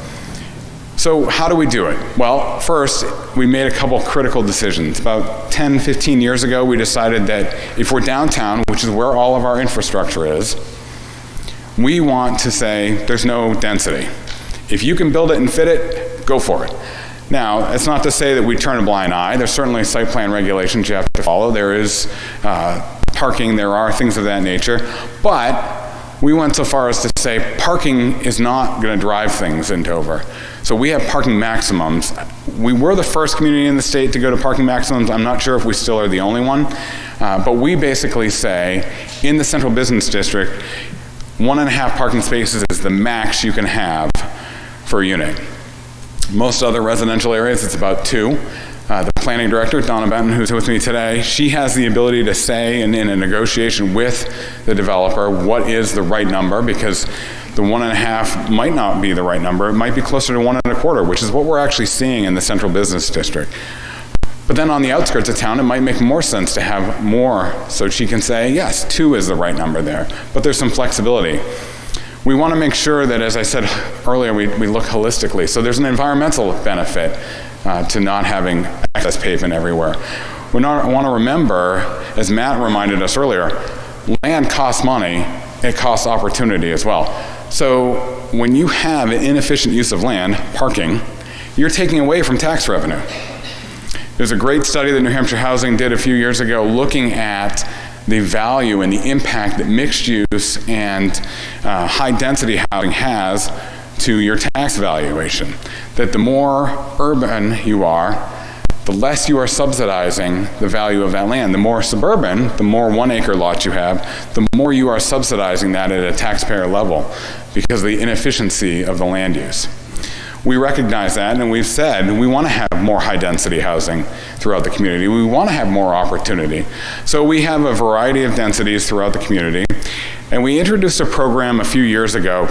So how do we do it? Well, first, we made a couple critical decisions. About 10, 15 years ago, we decided that if we're downtown, which is where all of our infrastructure is, we want to say there's no density. If you can build it and fit it, go for it. Now, it's not to say that we turn a blind eye. There's certainly site plan regulations you have to follow. There is parking, there are things of that nature, but we went so far as to say parking is not going to drive things in Dover. So we have parking maximums. We were the first community in the state to go to parking maximums. I'm not sure if we still are the only one, but we basically say in the central business district, 1.5 parking spaces is the max you can have for a unit. Most other residential areas, it's about 2. The planning director, Donna Benton, who's with me today, she has the ability to say in a negotiation with the developer what is the right number, because the 1.5 might not be the right number. It might be closer to 1.25, which is what we're actually seeing in the central business district. But then on the outskirts of town, it might make more sense to have more, so she can say, yes, 2 is the right number there, but there's some flexibility. We want to make sure that, as I said earlier, we look holistically. So there's an environmental benefit to not having excess pavement everywhere. We want to remember, as Matt reminded us earlier, land costs money, it costs opportunity as well. So when you have an inefficient use of land, parking, you're taking away from tax revenue. There's a great study that New Hampshire Housing did a few years ago looking at the value and the impact that mixed use and high density housing has to your tax valuation. That the more urban you are, the less you are subsidizing the value of that land. The more suburban, the more 1 acre lots you have, the more you are subsidizing that at a taxpayer level because of the inefficiency of the land use. We recognize that, and we've said we want to have more high density housing throughout the community. We want to have more opportunity. So we have a variety of densities throughout the community, and we introduced a program a few years ago.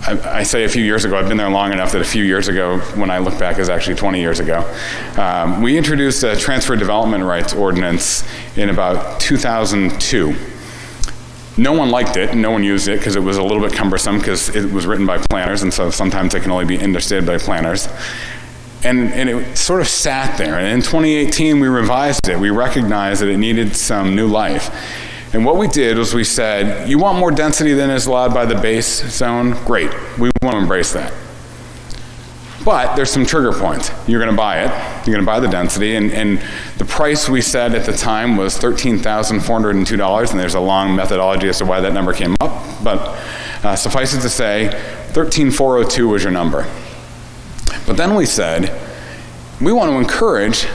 I say a few years ago, I've been there long enough that a few years ago, when I look back, is actually 20 years ago. We introduced a transfer development rights ordinance in about 2002. No one liked it, and no one used it because it was a little bit cumbersome because it was written by planners, and so sometimes it can only be understood by planners. And it sort of sat there, and in 2018 we revised it. We recognized that it needed some new life. And what we did was we said, you want more density than is allowed by the base zone? Great, we want to embrace that. But there's some trigger points. You're going to buy it, you're going to buy the density, and the price we said at the time was $13,402, and there's a long methodology as to why that number came up, but suffice it to say, $13,402 was your number. But then we said, we want to encourage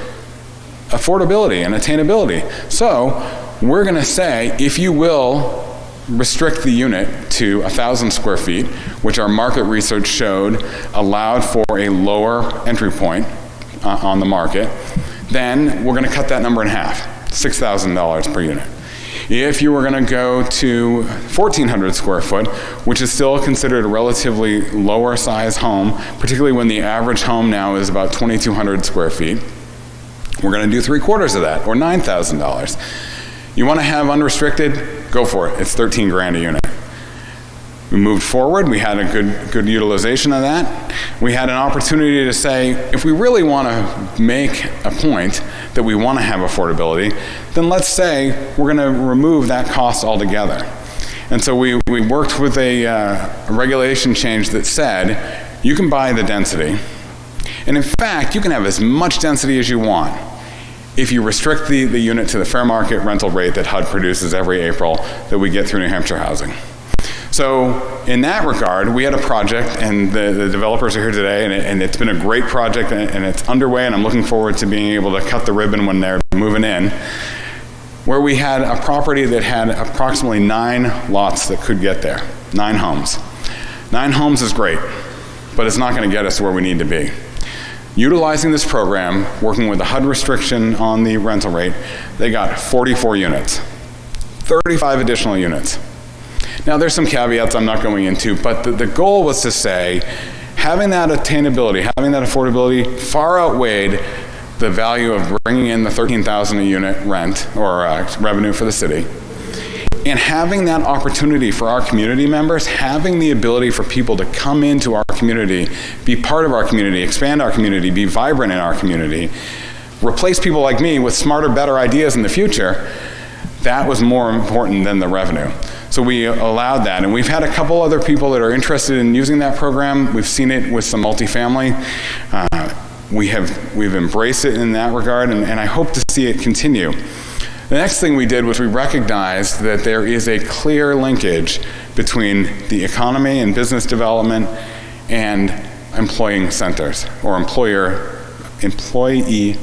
affordability and attainability. So we're going to say, if you will restrict the unit to 1,000 square feet, which our market research showed allowed for a lower entry point on the market, then we're going to cut that number in half, $6,000 per unit. If you were going to go to 1,400 square foot, which is still considered a relatively lower size home, particularly when the average home now is about 2,200 square feet, we're going to do 3/4 of that, or $9,000. You want to have unrestricted? Go for it. It's $13,000 a unit. We moved forward. We had a good utilization of that. We had an opportunity to say, if we really want to make a point that we want to have affordability, then let's say we're going to remove that cost altogether. And so we worked with a regulation change that said, you can buy the density. And in fact, you can have as much density as you want if you restrict the unit to the fair market rental rate that HUD produces every April that we get through New Hampshire Housing. So in that regard, we had a project, and the developers are here today, and it's been a great project, and it's underway, and I'm looking forward to being able to cut the ribbon when they're moving in, where we had a property that had approximately 9 lots that could get there, 9 homes. 9 homes is great, but it's not going to get us where we need to be. Utilizing this program, working with the HUD restriction on the rental rate, they got 44 units, 35 additional units. Now, there's some caveats I'm not going into, but the goal was to say, having that attainability, having that affordability far outweighed the value of bringing in the $13,000 a unit rent or revenue for the city, and having that opportunity for our community members, having the ability for people to come into our community, be part of our community, expand our community, be vibrant in our community, replace people like me with smarter, better ideas in the future, that was more important than the revenue. So we allowed that, and we've had a couple other people that are interested in using that program. We've seen it with some multifamily. We've embraced it in that regard, and I hope to see it continue. The next thing we did was we recognized that there is a clear linkage between the economy and business development and employing centers, or employee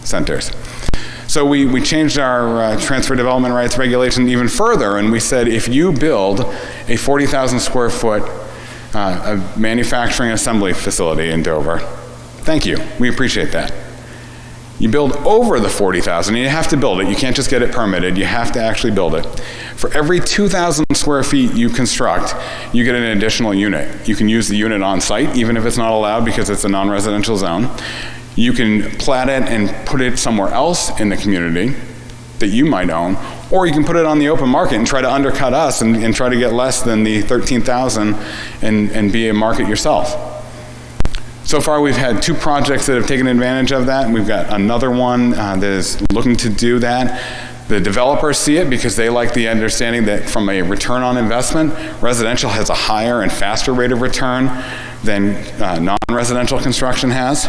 centers. So we changed our transfer development rights regulation even further, and we said if you build a 40,000 square foot manufacturing assembly facility in Dover, thank you, we appreciate that. You build over the 40,000, and you have to build it. You can't just get it permitted, you have to actually build it. For every 2,000 square feet you construct, you get an additional unit. You can use the unit on site, even if it's not allowed because it's a non-residential zone. You can plat it and put it somewhere else in the community that you might own, or you can put it on the open market and try to undercut us and try to get less than the 13,000 and be a market yourself. So far we've had 2 projects that have taken advantage of that, and we've got another one that is looking to do that. The developers see it because they like the understanding that from a return on investment, residential has a higher and faster rate of return than non-residential construction has.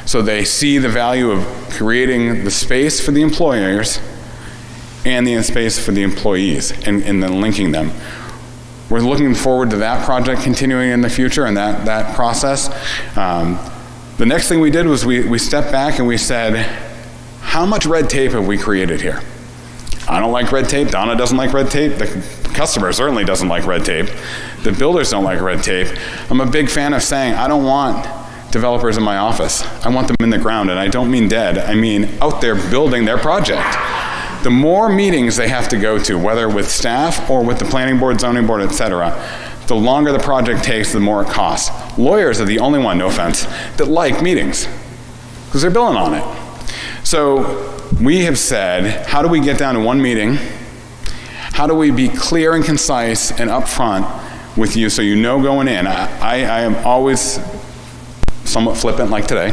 So they see the value of creating the space for the employers and the space for the employees, and then linking them. We're looking forward to that project continuing in the future and that process. The next thing we did was we stepped back and we said, how much red tape have we created here? I don't like red tape. Donna doesn't like red tape. The customer certainly doesn't like red tape. The builders don't like red tape. I'm a big fan of saying, I don't want developers in my office. I want them in the ground, and I don't mean dead. I mean out there building their project. The more meetings they have to go to, whether with staff or with the planning board, zoning board, etc., the longer the project takes, the more it costs. Lawyers are the only one, no offense, that like meetings because they're billing on it. So we have said, how do we get down to 1 meeting? How do we be clear and concise and upfront with you so you know going in? I am always somewhat flippant like today,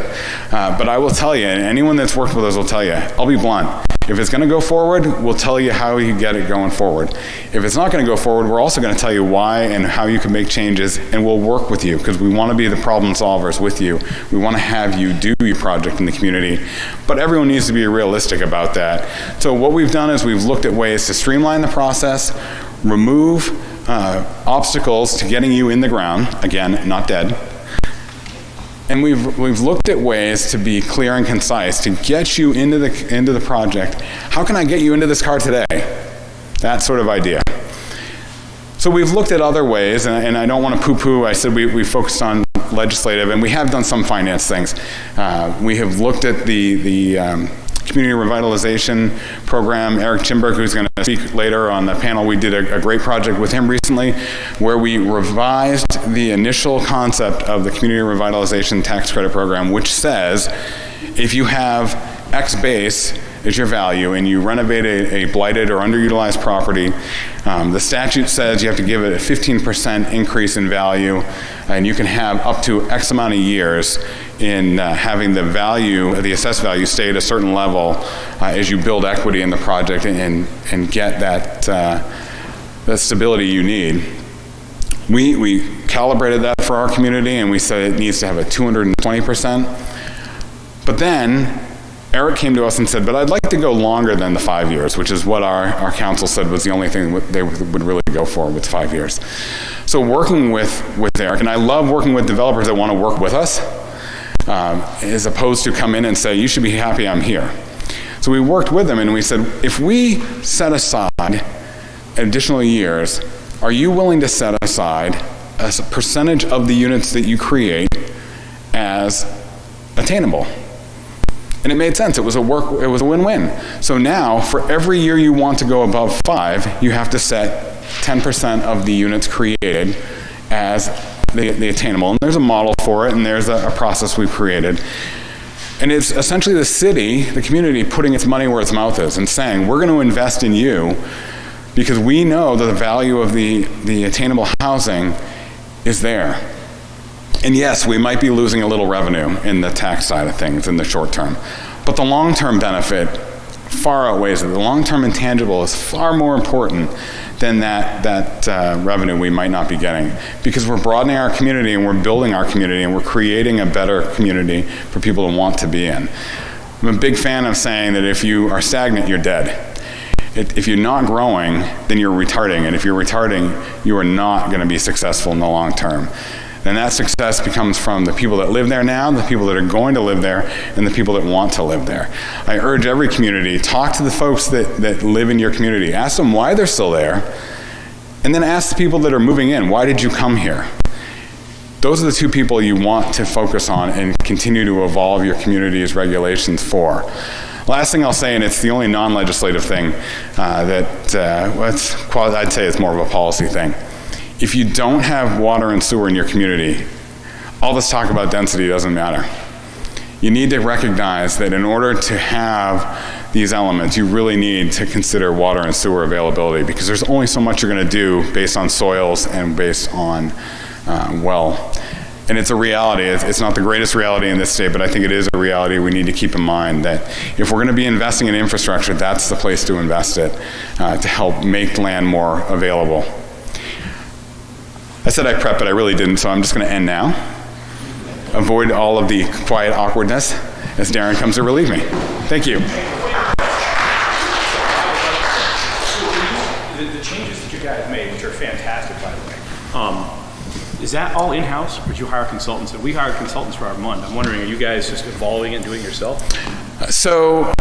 but I will tell you, and anyone that's worked with us will tell you, I'll be blunt. If it's going to go forward, we'll tell you how you get it going forward. If it's not going to go forward, we're also going to tell you why and how you can make changes, and we'll work with you because we want to be the problem solvers with you. We want to have you do your project in the community, but everyone needs to be realistic about that. So what we've done is we've looked at ways to streamline the process, remove obstacles to getting you in the ground, again, not dead. And we've looked at ways to be clear and concise, to get you into the project. How can I get you into this car today? That sort of idea. So we've looked at other ways, and I don't want to poo-poo. I said we focused on legislative, and we have done some finance things. We have looked at the Community Revitalization Program. Eric Chimberg, who's going to speak later on the panel, we did a great project with him recently where we revised the initial concept of the Community Revitalization Tax Credit Program, which says if you have X base is your value and you renovate a blighted or underutilized property, the statute says you have to give it a 15% increase in value, and you can have up to X amount of years in having the value, the assessed value, stay at a certain level as you build equity in the project and get that stability you need. We calibrated that for our community, and we said it needs to have a 220%. But then Eric came to us and said, but I'd like to go longer than the 5 years, which is what our council said was the only thing they would really go for with 5 years. So working with Eric, and I love working with developers that want to work with us, as opposed to come in and say, you should be happy I'm here. So we worked with them and we said, if we set aside additional years, are you willing to set aside a percentage of the units that you create as attainable? And it made sense. It was a win-win. So now, for every year you want to go above 5, you have to set 10% of the units created as the attainable. And there's a model for it, and there's a process we've created. And it's essentially the city, the community, putting its money where its mouth is and saying, we're going to invest in you because we know that the value of the attainable housing is there. And yes, we might be losing a little revenue in the tax side of things in the short term, but the long-term benefit far outweighs it. The long-term intangible is far more important than that revenue we might not be getting, because we're broadening our community and we're building our community and we're creating a better community for people to want to be in. I'm a big fan of saying that if you are stagnant, you're dead. If you're not growing, then you're retarding, and if you're retarding, you are not going to be successful in the long term. And that success becomes from the people that live there now, the people that are going to live there, and the people that want to live there. I urge every community, talk to the folks that live in your community. Ask them why they're still there, and then ask the people that are moving in, why did you come here? Those are the two people you want to focus on and continue to evolve your community's regulations for. Last thing I'll say, and it's the only non-legislative thing I'd say it's more of a policy thing. If you don't have water and sewer in your community, all this talk about density doesn't matter. You need to recognize that in order to have these elements, you really need to consider water and sewer availability, because there's only so much you're going to do based on soils and based on well. And it's a reality. It's not the greatest reality in this state, but I think it is a reality we need to keep in mind, that if we're going to be investing in infrastructure, that's the place to invest it, to help make land more available. I said I prepped, but I really didn't, so I'm just going to end now. Avoid all of the quiet awkwardness as Darren comes to relieve me. Thank you. The changes that you guys made, which are fantastic, by the way, is that all in-house, or do you hire consultants? And we hire consultants for our MUND. I'm wondering, are you guys just evolving and doing it yourself? So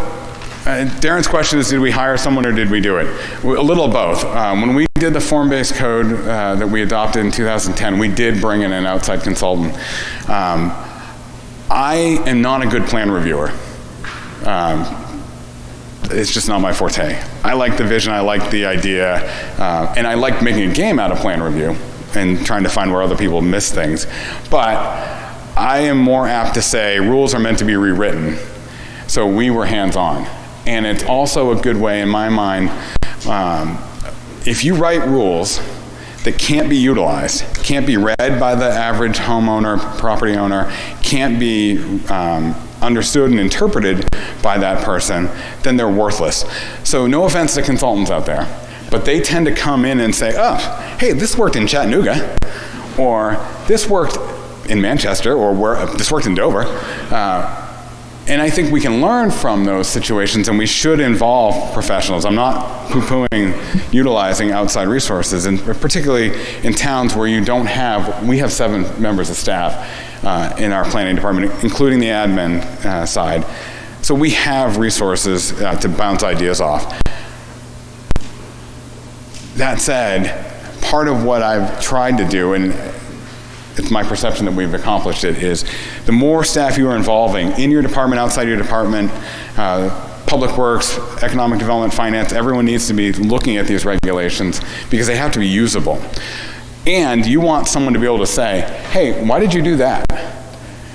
Darren's question is, did we hire someone or did we do it? A little of both. When we did the form-based code that we adopted in 2010, we did bring in an outside consultant. I am not a good plan reviewer. It's just not my forte. I like the vision, I like the idea, and I like making a game out of plan review and trying to find where other people miss things. But I am more apt to say rules are meant to be rewritten. So we were hands-on. And it's also a good way, in my mind, if you write rules that can't be utilized, can't be read by the average homeowner, property owner, can't be understood and interpreted by that person, then they're worthless. So no offense to consultants out there, but they tend to come in and say, oh, hey, this worked in Chattanooga, or this worked in Manchester, or this worked in Dover. And I think we can learn from those situations, and we should involve professionals. I'm not poo-pooing utilizing outside resources, and particularly in towns where you don't have, we have 7 members of staff in our planning department, including the admin side. So we have resources to bounce ideas off. That said, part of what I've tried to do, and it's my perception that we've accomplished it, is the more staff you are involving in your department, outside your department, public works, economic development, finance, everyone needs to be looking at these regulations because they have to be usable. And you want someone to be able to say, hey, why did you do that?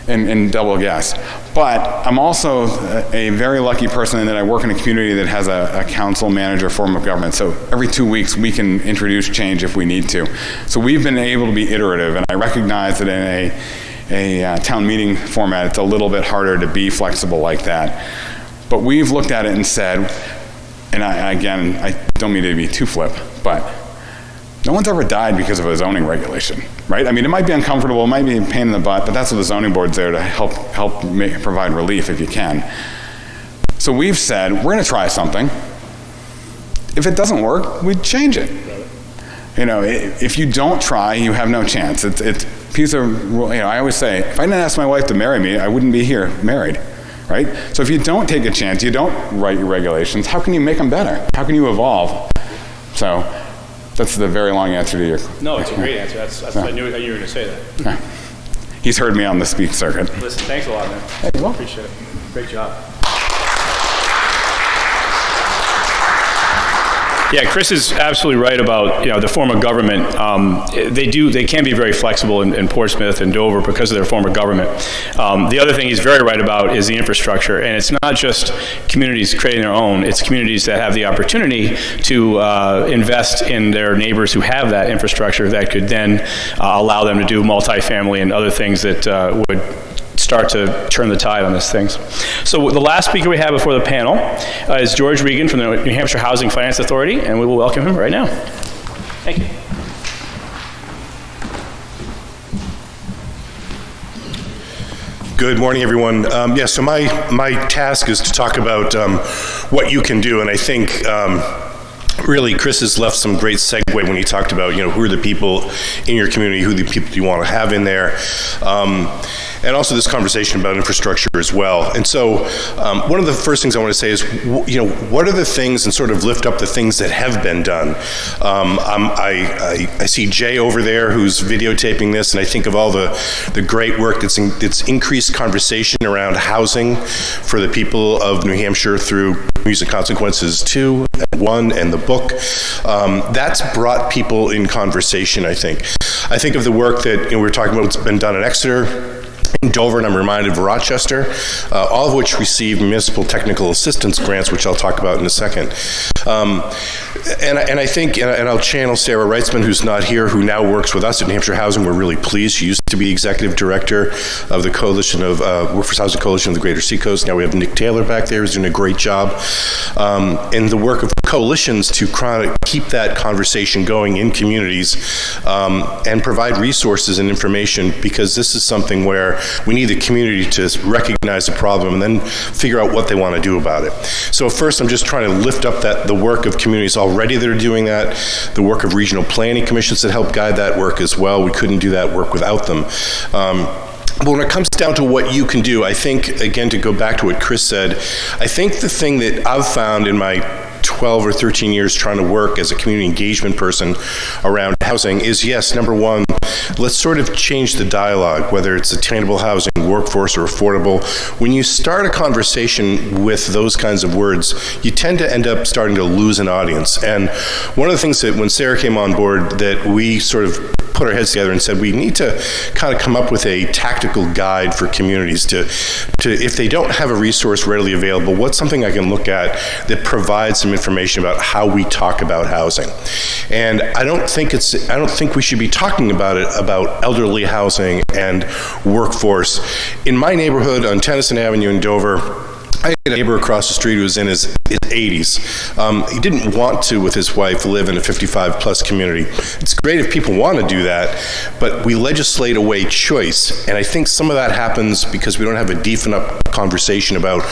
And double guess. But I'm also a very lucky person in that I work in a community that has a council manager form of government. So every 2 weeks we can introduce change if we need to. So we've been able to be iterative, and I recognize that in a town meeting format it's a little bit harder to be flexible like that. But we've looked at it and said, and I don't mean to be too flip, but no one's ever died because of a zoning regulation, right? I mean, it might be uncomfortable, it might be a pain in the butt, but that's what the zoning board's there to help provide relief if you can. So we've said, we're going to try something. If it doesn't work, we change it. You know, if you don't try, you have no chance. It's piece of, you know, I always say, if I didn't ask my wife to marry me, I wouldn't be here married, right? So if you don't take a chance, you don't write your regulations, how can you make them better? How can you evolve? So that's the very long answer to your question. No, it's a great answer. That's I knew you were going to say that. Okay. He's heard me on the speech circuit. Listen, thanks a lot, man. Hey, you're welcome. Appreciate it. Great job. Yeah, Chris is absolutely right about, you know, the form of government. They can be very flexible in Portsmouth and Dover because of their form of government. The other thing he's very right about is the infrastructure, and it's not just communities creating their own, it's communities that have the opportunity to invest in their neighbors who have that infrastructure that could then allow them to do multifamily and other things that would start to turn the tide on these things. So the last speaker we have before the panel is George Regan from the New Hampshire Housing Finance Authority, and we will welcome him right now. Thank you. Good morning, everyone. So my task is to talk about what you can do, and I think really, Chris has left some great segue when he talked about, you know, who are the people in your community, who are the people you want to have in there, and also this conversation about infrastructure as well. And so one of the first things I want to say is, you know, what are the things, and sort of lift up the things that have been done. I see Jay over there who's videotaping this, and I think of all the great work that's increased conversation around housing for the people of New Hampshire through Music Consequences 2 and 1 and the book. That's brought people in conversation, I think. I think of the work that, you know, we were talking about what's been done in Exeter, in Dover, and I'm reminded of Rochester, all of which received municipal technical assistance grants, which I'll talk about in a second. And I think, and I'll channel Sarah Reitzman, who's not here, who now works with us at New Hampshire Housing. We're really pleased. She used to be executive director of the coalition of Workforce Housing Coalition of the Greater Seacoast. Now we have Nick Taylor back there, who's doing a great job in the work of coalitions to keep that conversation going in communities and provide resources and information, because this is something where we need the community to recognize the problem and then figure out what they want to do about it. So first, I'm just trying to lift up the work of communities already that are doing that, the work of regional planning commissions that help guide that work as well. We couldn't do that work without them. But when it comes down to what you can do, I think, again, to go back to what Chris said, I think the thing that I've found in my 12 or 13 years trying to work as a community engagement person around housing is, yes, number one, let's sort of change the dialogue, whether it's attainable housing, workforce, or affordable. When you start a conversation with those kinds of words, you tend to end up starting to lose an audience. And one of the things that when Sarah came on board that we sort of put our heads together and said we need to kind of come up with a tactical guide for communities to if they don't have a resource readily available, what's something I can look at that provides some information about how we talk about housing. And I don't think we should be talking about it about elderly housing and workforce. In my neighborhood on Tennyson Avenue in Dover, I had a neighbor across the street who was in his 80s. He didn't want to, with his wife, live in a 55-plus community. It's great if people want to do that, but we legislate away choice. And I think some of that happens because we don't have a deep enough conversation about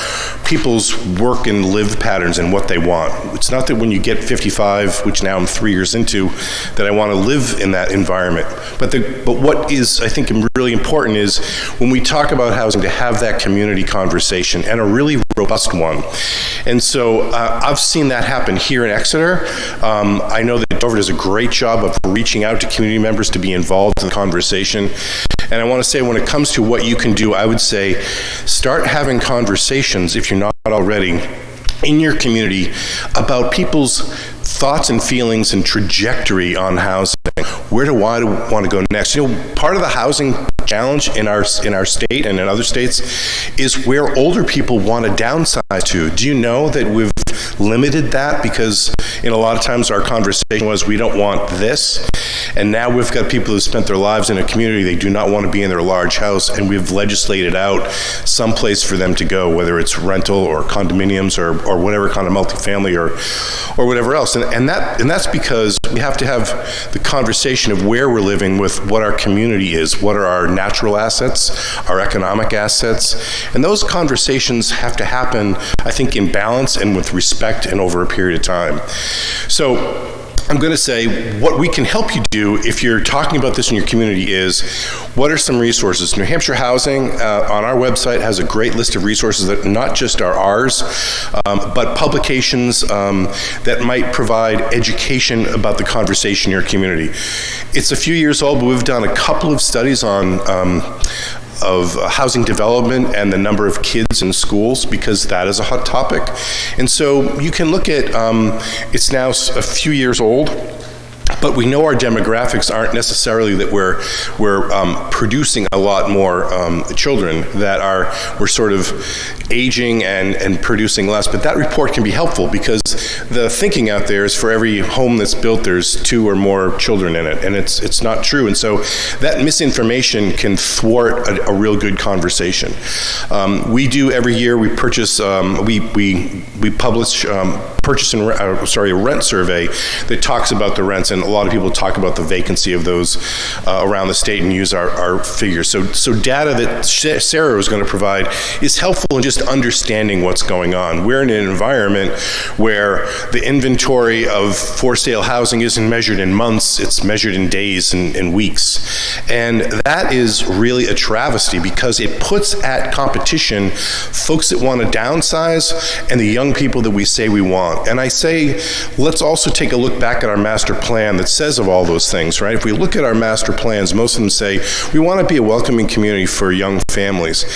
people's work and live patterns and what they want. It's not that when you get 55, which now I'm 3 years into, that I want to live in that environment. But what is, I think, really important is when we talk about housing, to have that community conversation, and a really robust one. And so I've seen that happen here in Exeter. I know that Dover does a great job of reaching out to community members to be involved in the conversation. And I want to say, when it comes to what you can do, I would say start having conversations, if you're not already, in your community about people's thoughts and feelings and trajectory on housing. Where do I want to go next? You know, part of the housing challenge in our state and in other states is where older people want to downsize to. Do you know that we've limited that? Because And a lot of times our conversation was, we don't want this. And now we've got people who spent their lives in a community, they do not want to be in their large house, and we've legislated out some place for them to go, whether it's rental or condominiums or whatever kind of multifamily or whatever else. And that's because we have to have the conversation of where we're living with what our community is, what are our natural assets, our economic assets, and those conversations have to happen, I think, in balance and with respect and over a period of time. So I'm going to say what we can help you do if you're talking about this in your community is, what are some resources? New Hampshire Housing on our website has a great list of resources that not just are ours, but publications that might provide education about the conversation in your community. It's a few years old, but we've done a couple of studies on of housing development and the number of kids in schools, because that is a hot topic. And so you can look at, it's now a few years old, but we know our demographics aren't necessarily that we're producing a lot more children, that we're sort of aging and producing less. But that report can be helpful because the thinking out there is for every home that's built, there's 2 or more children in it, and it's not true. And so that misinformation can thwart a real good conversation. We do every year. We purchase. We publish. A rent survey that talks about the rents, and a lot of people talk about the vacancy of those around the state and use our figures. So data that Sarah was going to provide is helpful in just understanding what's going on. We're in an environment where the inventory of for sale housing isn't measured in months, it's measured in days and weeks. And that is really a travesty because it puts at competition folks that want to downsize and the young people that we say we want. And I say, let's also take a look back at our master plan that says of all those things, right? If we look at our master plans, most of them say, we want to be a welcoming community for young families.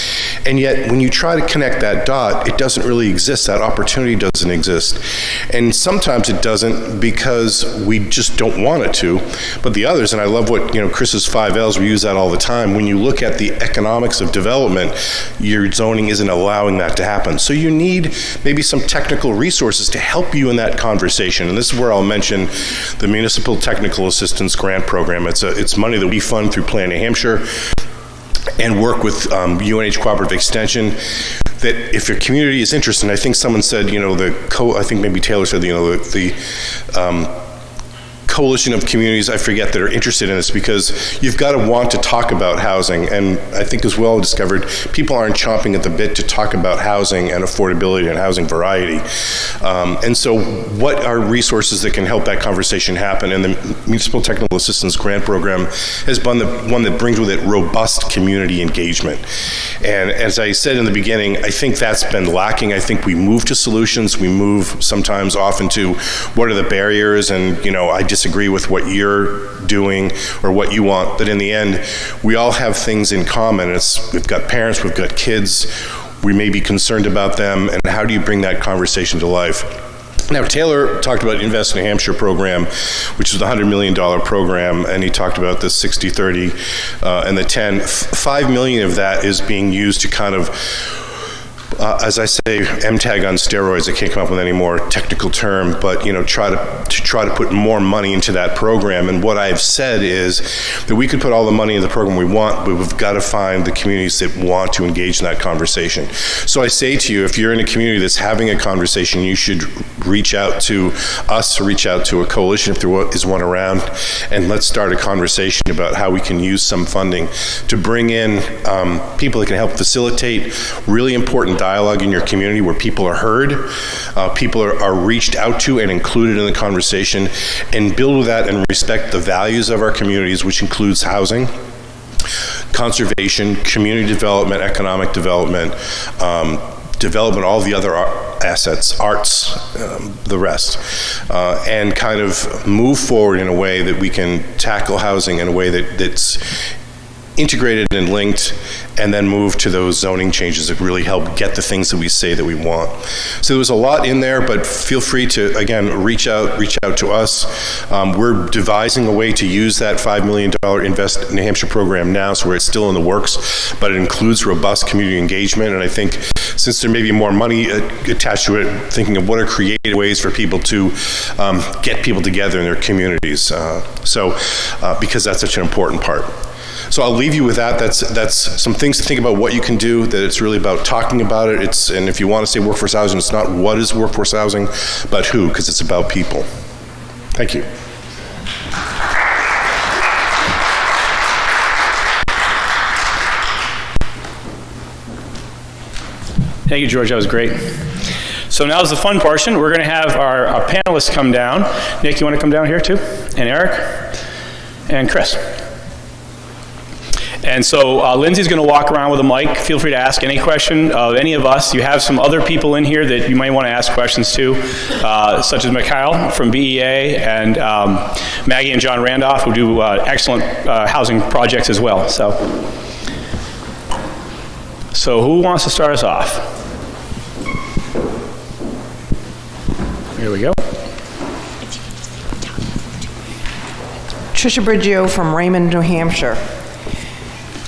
And yet, when you try to connect that dot, it doesn't really exist. That opportunity doesn't exist. And sometimes it doesn't because we just don't want it to. But the others, and I love what, Chris's 5 L's, we use that all the time. When you look at the economics of development, your zoning isn't allowing that to happen. So you need maybe some technical resources to help you in that conversation. And this is where I'll mention the Municipal Technical Assistance Grant Program. It's money that we fund through Plan New Hampshire and work with UNH Cooperative Extension, that if your community is interested, and I think someone said, I think maybe Taylor said, the coalition of communities, I forget, that are interested in this, because you've got to want to talk about housing. And I think as well discovered, people aren't chomping at the bit to talk about housing and affordability and housing variety. And so what are resources that can help that conversation happen? And the Municipal Technical Assistance Grant Program has been the one that brings with it robust community engagement. And as I said in the beginning, I think that's been lacking. I think we move to solutions. We move sometimes often to what are the barriers, and I disagree with what you're doing or what you want, but in the end, we all have things in common. We've got parents, we've got kids, we may be concerned about them, and how do you bring that conversation to life? Now, Taylor talked about Invest New Hampshire program, which is the $100 million program, and he talked about the 60-30 and the 10. $5 million of that is being used to kind of, as I say, MTAG on steroids. I can't come up with any more technical term, but try to put more money into that program. And what I've said is that we could put all the money in the program we want, but we've got to find the communities that want to engage in that conversation. So I say to you, if you're in a community that's having a conversation, you should reach out to us, or reach out to a coalition if there is one around, and let's start a conversation about how we can use some funding to bring in people that can help facilitate really important dialogue in your community where people are heard, people are reached out to and included in the conversation, and build with that and respect the values of our communities, which includes housing, conservation, community development, economic development, all the other assets, arts, the rest, and kind of move forward in a way that we can tackle housing in a way that's integrated and linked, and then move to those zoning changes that really help get the things that we say that we want. So there's a lot in there, but feel free to, again, reach out to us. We're devising a way to use that $5 million Invest in New Hampshire program now, so it's still in the works, but it includes robust community engagement, and I think since there may be more money attached to it, thinking of what are creative ways for people to get people together in their communities. Because that's such an important part. So I'll leave you with that. That's some things to think about what you can do, that it's really about talking about it. And if you want to say workforce housing, it's not what is workforce housing, but who, because it's about people. Thank you. Thank you, George. That was great. So now is the fun portion. We're going to have our panelists come down. Nick, you want to come down here too? And Eric? And Chris. And so Lindsay's going to walk around with a mic. Feel free to ask any question of any of us. You have some other people in here that you might want to ask questions to, such as Mikhail from BEA and Maggie and John Randolph, who do excellent housing projects as well. So who wants to start us off? Here we go. Tricia Briggio from Raymond, New Hampshire.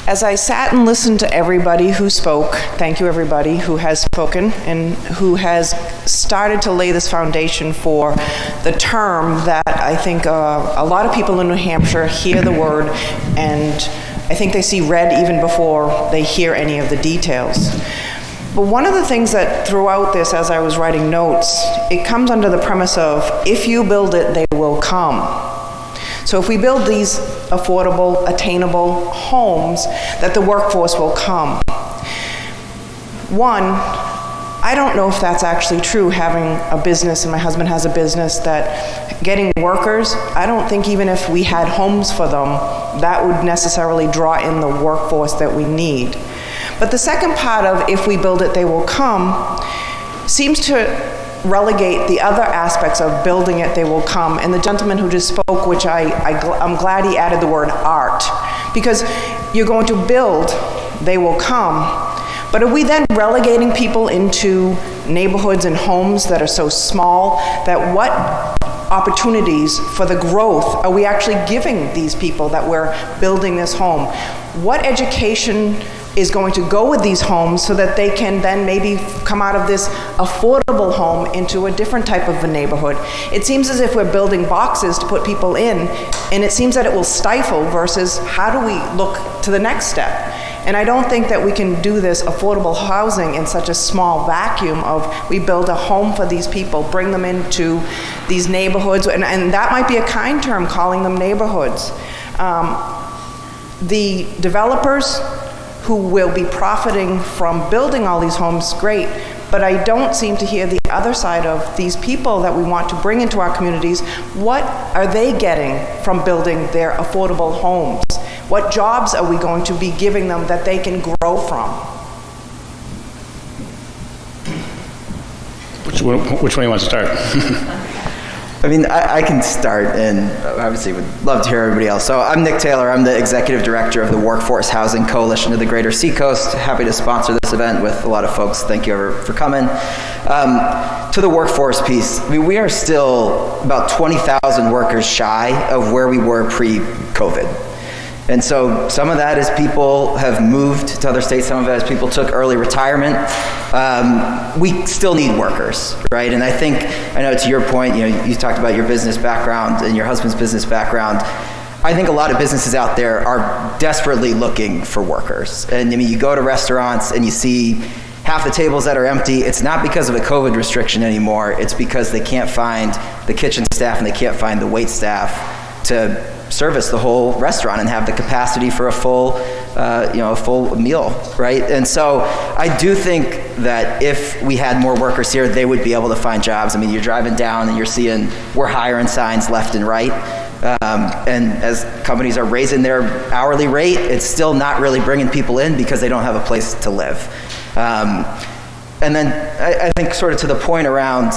As I sat and listened to everybody who spoke, thank you everybody who has spoken and who has started to lay this foundation for the term that I think a lot of people in New Hampshire hear the word, and I think they see red even before they hear any of the details. But one of the things that throughout this, as I was writing notes, it comes under the premise of, if you build it, they will come. So if we build these affordable, attainable homes, that the workforce will come. One, I don't know if that's actually true, having a business, and my husband has a business, that getting workers, I don't think even if we had homes for them, that would necessarily draw in the workforce that we need. But the second part of, if we build it, they will come, seems to relegate the other aspects of building it, they will come. And the gentleman who just spoke, which I'm glad he added the word art, because you're going to build, they will come. But are we then relegating people into neighborhoods and homes that are so small that what opportunities for the growth are we actually giving these people that we're building this home? What education is going to go with these homes so that they can then maybe come out of this affordable home into a different type of a neighborhood? It seems as if we're building boxes to put people in, and it seems that it will stifle versus how do we look to the next step? And I don't think that we can do this affordable housing in such a small vacuum of, we build a home for these people, bring them into these neighborhoods, and that might be a kind term, calling them neighborhoods. The developers who will be profiting from building all these homes, great, but I don't seem to hear the other side of these people that we want to bring into our communities. What are they getting from building their affordable homes? What jobs are we going to be giving them that they can grow from? Which one you want to start? I mean, I can start, and obviously would love to hear everybody else. So I'm Nick Taylor. I'm the Executive Director of the Workforce Housing Coalition of the Greater Seacoast. Happy to sponsor this event with a lot of folks. Thank you for coming. To the workforce piece, I mean, we are still about 20,000 workers shy of where we were pre-COVID. And so some of that is people have moved to other states, some of it is people took early retirement. We still need workers, right? And I know to your point, you talked about your business background and your husband's business background. I think a lot of businesses out there are desperately looking for workers. And I mean, you go to restaurants and you see half the tables that are empty. It's not because of a COVID restriction anymore. It's because they can't find the kitchen staff and they can't find the wait staff to service the whole restaurant and have the capacity for a full meal, right? And so I do think that if we had more workers here, they would be able to find jobs. I mean, you're driving down and you're seeing we're hiring signs left and right. And as companies are raising their hourly rate, it's still not really bringing people in because they don't have a place to live. And then I think sort of to the point around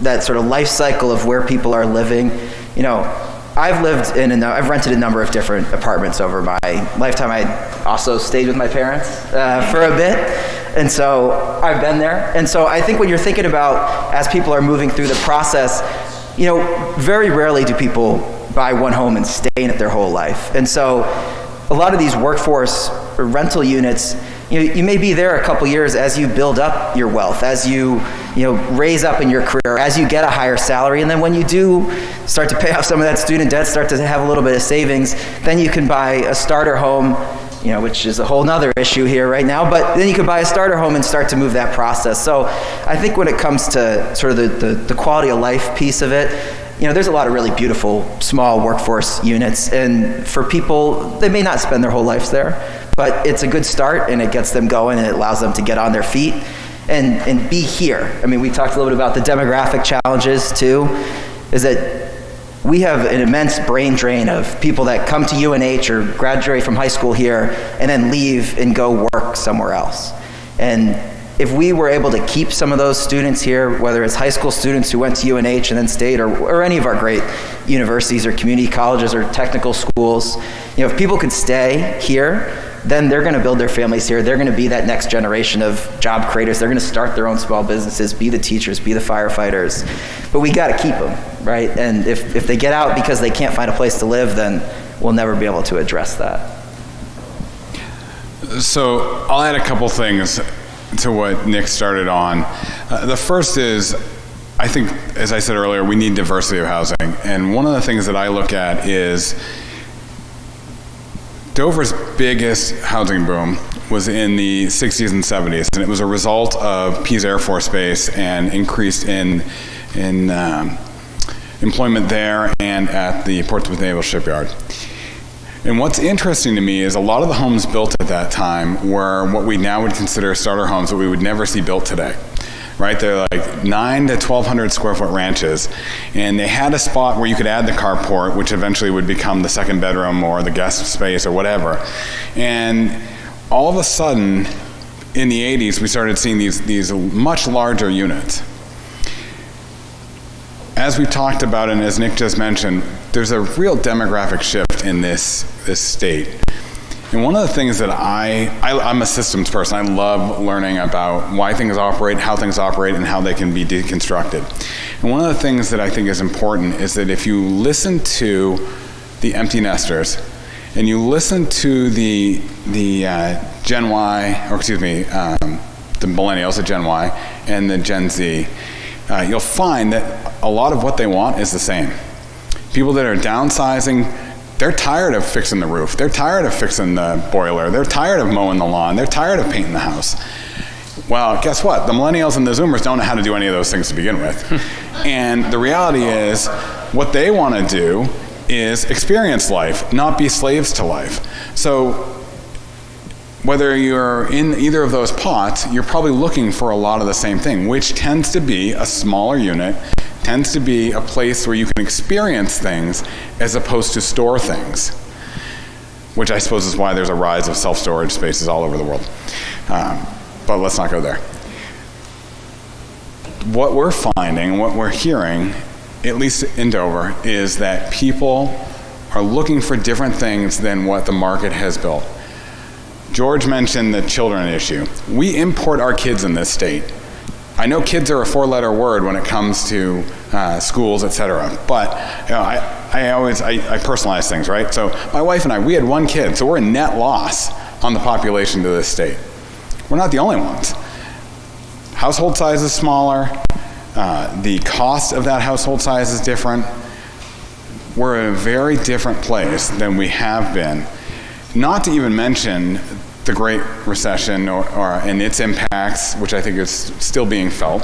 that sort of life cycle of where people are living, I've rented a number of different apartments over my lifetime. I also stayed with my parents for a bit, and so I've been there. And so I think when you're thinking about, as people are moving through the process, very rarely do people buy one home and stay in it their whole life. And so a lot of these workforce rental units, you may be there a couple years as you build up your wealth, as you raise up in your career, as you get a higher salary, and then when you do start to pay off some of that student debt, start to have a little bit of savings, then you can buy a starter home, which is a whole nother issue here right now, but then you can buy a starter home and start to move that process. So I think when it comes to sort of the quality of life piece of it, there's a lot of really beautiful small workforce units, and for people, they may not spend their whole lives there, but it's a good start, and it gets them going, and it allows them to get on their feet and be here. I mean, we talked a little bit about the demographic challenges too, is that we have an immense brain drain of people that come to UNH or graduate from high school here and then leave and go work somewhere else. And if we were able to keep some of those students here, whether it's high school students who went to UNH and then stayed, or any of our great universities or community colleges or technical schools, if people could stay here, then they're going to build their families here. They're going to be that next generation of job creators. They're going to start their own small businesses, be the teachers, be the firefighters. But we got to keep them, right? And if they get out because they can't find a place to live, then we'll never be able to address that. So I'll add a couple things to what Nick started on. The first is, I think, as I said earlier, we need diversity of housing. And one of the things that I look at is Dover's biggest housing boom was in the 60s and 70s, and it was a result of Pease Air Force Base and increase in employment there and at the Portsmouth Naval Shipyard. And what's interesting to me is a lot of the homes built at that time were what we now would consider starter homes that we would never see built today. Right? They're like 9 to 1,200 square foot ranches, and they had a spot where you could add the carport, which eventually would become the second bedroom or the guest space or whatever. And all of a sudden, in the 80s, we started seeing these much larger units. As we talked about, and as Nick just mentioned, there's a real demographic shift in this state. And one of the things that I'm a systems person. I love learning about why things operate, how things operate, and how they can be deconstructed. And one of the things that I think is important is that if you listen to the empty nesters, and you listen to the Gen Y, or excuse me, the millennials, the Gen Y, and the Gen Z, you'll find that a lot of what they want is the same. People that are downsizing, they're tired of fixing the roof. They're tired of fixing the boiler. They're tired of mowing the lawn. They're tired of painting the house. Well, guess what? The millennials and the Zoomers don't know how to do any of those things to begin with. And the reality is, what they want to do is experience life, not be slaves to life. So whether you're in either of those pots, you're probably looking for a lot of the same thing, which tends to be a smaller unit, tends to be a place where you can experience things as opposed to store things, which I suppose is why there's a rise of self-storage spaces all over the world. But let's not go there. What we're finding, what we're hearing, at least in Dover, is that people are looking for different things than what the market has built. George mentioned the children issue. We import our kids in this state. I know kids are a four-letter word when it comes to schools, etc. But I personalize things, right? So my wife and I, we had one kid, so we're a net loss on the population to this state. We're not the only ones. Household size is smaller. The cost of that household size is different. We're in a very different place than we have been. Not to even mention the Great Recession and its impacts, which I think is still being felt.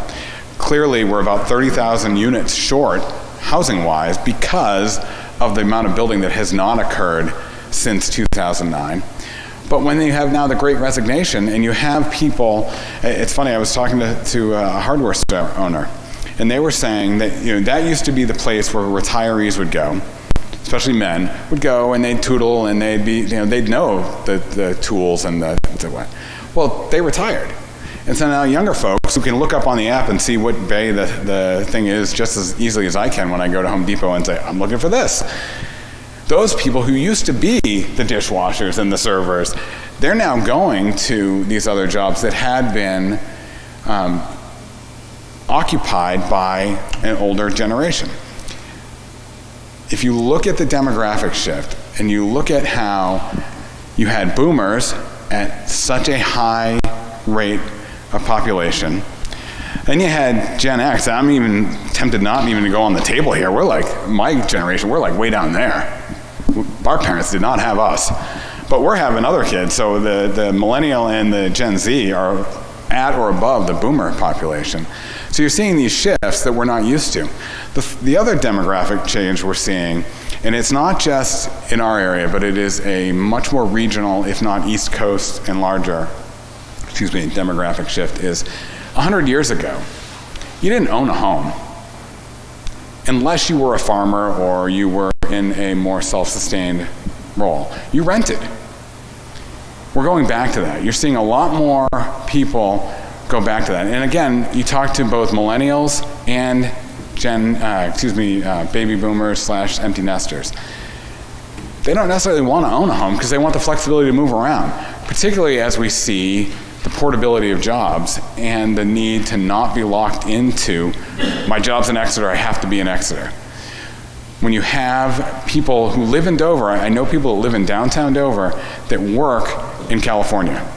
Clearly, we're about 30,000 units short, housing-wise, because of the amount of building that has not occurred since 2009. But when you have now the Great Resignation, and you have people, it's funny, I was talking to a hardware store owner, and they were saying that that used to be the place where retirees would go, especially men, would go and they'd tootle and they'd be, they'd know the tools and the what. Well, they retired. And so now younger folks who can look up on the app and see what bay the thing is just as easily as I can when I go to Home Depot and say, I'm looking for this. Those people who used to be the dishwashers and the servers, they're now going to these other jobs that had been occupied by an older generation. If you look at the demographic shift and you look at how you had boomers at such a high rate of population, then you had Gen X. I'm even tempted not even to go on the table here. We're like, my generation, we're like way down there. Our parents did not have us, but we're having other kids. So the millennial and the Gen Z are at or above the boomer population. So you're seeing these shifts that we're not used to. The other demographic change we're seeing, and it's not just in our area, but it is a much more regional, if not East Coast and larger, demographic shift, is 100 years ago, you didn't own a home unless you were a farmer or you were in a more self-sustained role. You rented. We're going back to that. You're seeing a lot more people go back to that. And again, you talk to both millennials and baby boomers / empty nesters. They don't necessarily want to own a home because they want the flexibility to move around, particularly as we see the portability of jobs and the need to not be locked into, my job's in Exeter, I have to be in Exeter. When you have people who live in Dover, I know people that live in downtown Dover that work in California.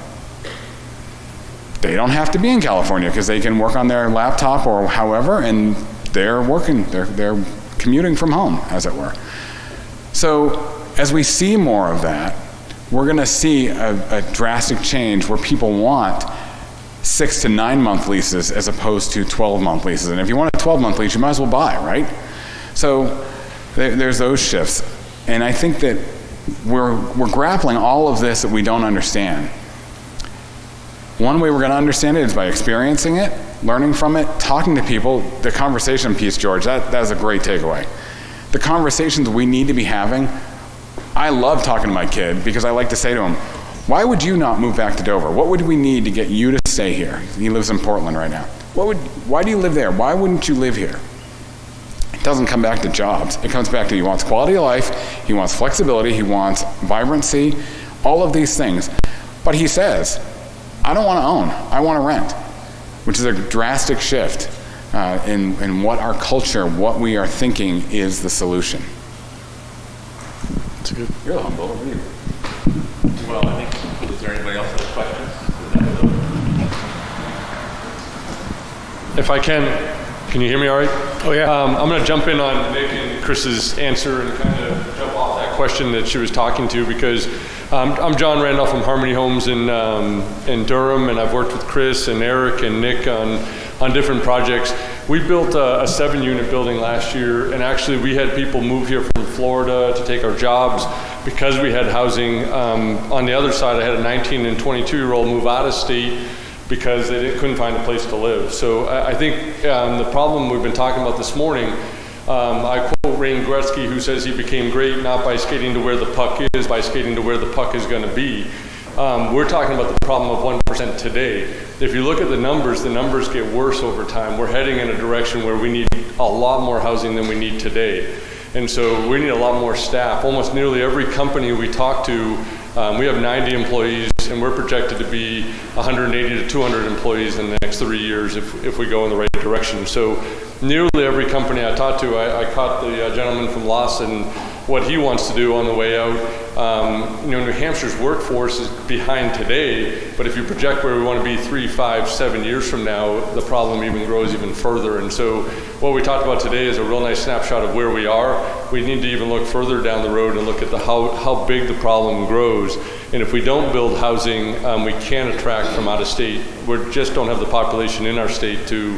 They don't have to be in California because they can work on their laptop or however, and they're working, they're commuting from home, as it were. So as we see more of that, we're going to see a drastic change where people want 6 to 9 month leases as opposed to 12-month leases. And if you want a 12-month lease, you might as well buy, right? So there's those shifts. And I think that we're grappling all of this that we don't understand. One way we're going to understand it is by experiencing it, learning from it, talking to people. The conversation piece, George, that is a great takeaway. The conversations we need to be having, I love talking to my kid because I like to say to him, why would you not move back to Dover? What would we need to get you to stay here? He lives in Portland right now. Why do you live there? Why wouldn't you live here? It doesn't come back to jobs. It comes back to he wants quality of life, he wants flexibility, he wants vibrancy, all of these things. But he says, I don't want to own, I want to rent, which is a drastic shift in what our culture, what we are thinking is the solution. That's good. You're humble, what are you? Well, I think, is there anybody else that has questions? If I can you hear me all right? Oh, yeah. I'm going to jump in on Nick and Chris's answer and kind of jump off that question that she was talking to, because I'm John Randolph from Harmony Homes in Durham, and I've worked with Chris and Eric and Nick on different projects. We built a 7-unit building last year, and actually we had people move here from Florida to take our jobs because we had housing. On the other side, I had a 19 and 22-year-old move out of state because they couldn't find a place to live. So I think the problem we've been talking about this morning, I quote Wayne Gretzky, who says he became great not by skating to where the puck is, by skating to where the puck is going to be. We're talking about the problem of 1% today. If you look at the numbers get worse over time. We're heading in a direction where we need a lot more housing than we need today. And so we need a lot more staff. Almost nearly every company we talk to, we have 90 employees, and we're projected to be 180 to 200 employees in the next 3 years if we go in the right direction. So nearly every company I talked to, I caught the gentleman from Lawson, what he wants to do on the way out. New Hampshire's workforce is behind today, but if you project where we want to be 3, 5, 7 years from now, the problem even grows even further. And so what we talked about today is a real nice snapshot of where we are. We need to even look further down the road and look at how big the problem grows. And if we don't build housing, we can't attract from out of state. We just don't have the population in our state to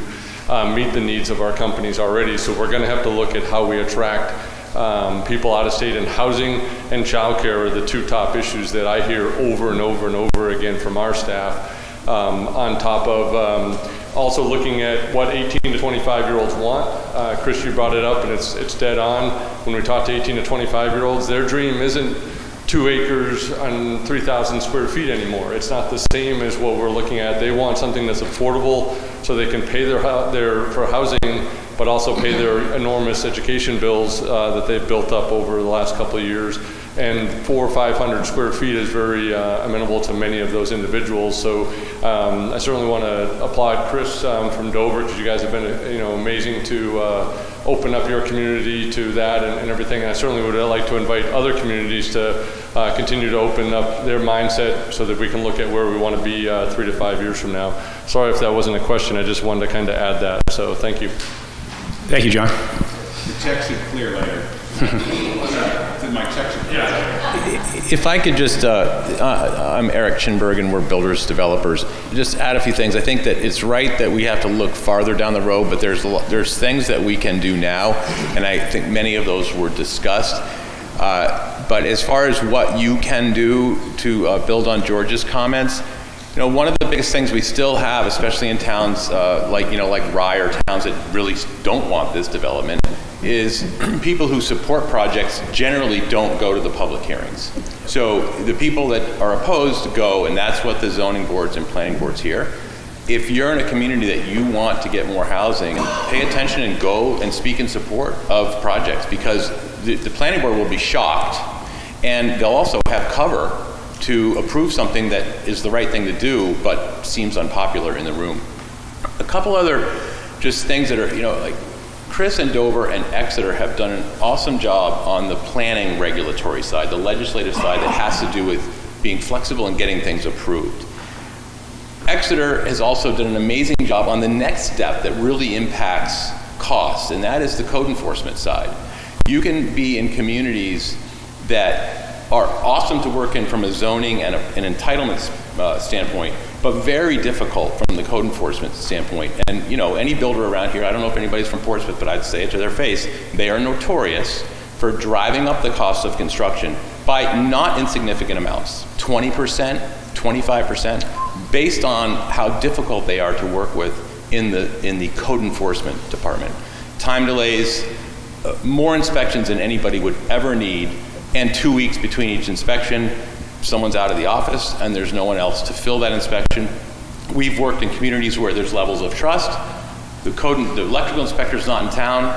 meet the needs of our companies already. So we're going to have to look at how we attract people out of state, and housing and childcare are the 2 top issues that I hear over and over and over again from our staff, on top of also looking at what 18 to 25-year-olds want. Chris, you brought it up, and it's dead on. When we talk to 18 to 25-year-olds, their dream isn't 2 acres on 3,000 square feet anymore. It's not the same as what we're looking at. They want something that's affordable so they can pay for housing, but also pay their enormous education bills that they've built up over the last couple of years. And 400 or 500 square feet is very amenable to many of those individuals. So I certainly want to applaud Chris from Dover, because you guys have been amazing to open up your community to that and everything. And I certainly would like to invite other communities to continue to open up their mindset so that we can look at where we want to be 3 to 5 years from now. Sorry if that wasn't a question. I just wanted to kind of add that. So thank you. Thank you, John. The checks are clear later. My checks are clear. If I could just, I'm Eric Chinberg, and we're builders, developers. Just add a few things. I think that it's right that we have to look farther down the road, but there's things that we can do now, and I think many of those were discussed. But as far as what you can do to build on George's comments, one of the biggest things we still have, especially in towns like Rye, or towns that really don't want this development, is people who support projects generally don't go to the public hearings. So the people that are opposed go, and that's what the zoning boards and planning boards hear. If you're in a community that you want to get more housing, pay attention and go and speak in support of projects, because the planning board will be shocked, and they'll also have cover to approve something that is the right thing to do but seems unpopular in the room. A couple other just things that are, like Chris and Dover and Exeter have done an awesome job on the planning regulatory side, the legislative side that has to do with being flexible and getting things approved. Exeter has also done an amazing job on the next step that really impacts costs, and that is the code enforcement side. You can be in communities that are awesome to work in from a zoning and an entitlement standpoint, but very difficult from the code enforcement standpoint. And any builder around here, I don't know if anybody's from Portsmouth, but I'd say it to their face, they are notorious for driving up the cost of construction by not insignificant amounts, 20%, 25%, based on how difficult they are to work with in the code enforcement department. Time delays, more inspections than anybody would ever need, and 2 weeks between each inspection. Someone's out of the office and there's no one else to fill that inspection. We've worked in communities where there's levels of trust. The electrical inspector's not in town.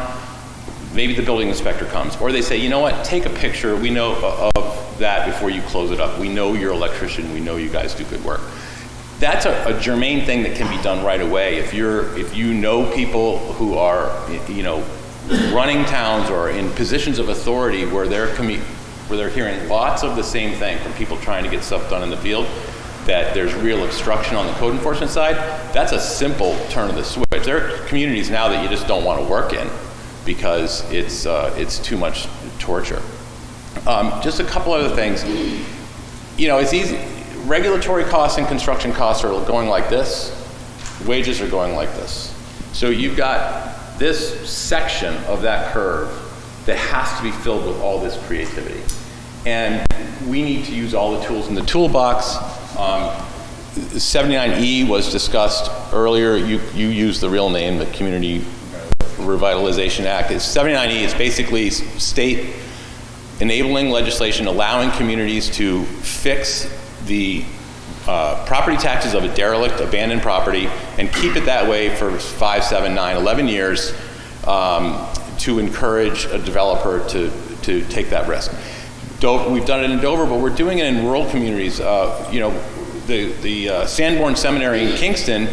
Maybe the building inspector comes, or they say, you know what, take a picture. We know of that before you close it up. We know you're an electrician. We know you guys do good work. That's a germane thing that can be done right away. If you know people who are, running towns or in positions of authority where they're hearing lots of the same thing from people trying to get stuff done in the field, that there's real obstruction on the code enforcement side, that's a simple turn of the switch. There are communities now that you just don't want to work in because it's too much torture. Just a couple other things. It's easy. Regulatory costs and construction costs are going like this. Wages are going like this. So you've got this section of that curve that has to be filled with all this creativity. And we need to use all the tools in the toolbox. 79E was discussed earlier. You used the real name, the Community Revitalization Act. 79E is basically state enabling legislation allowing communities to fix the property taxes of a derelict, abandoned property, and keep it that way for 5, 7, 9, 11 years to encourage a developer to take that risk. We've done it in Dover, but we're doing it in rural communities. The Sanborn Seminary in Kingston,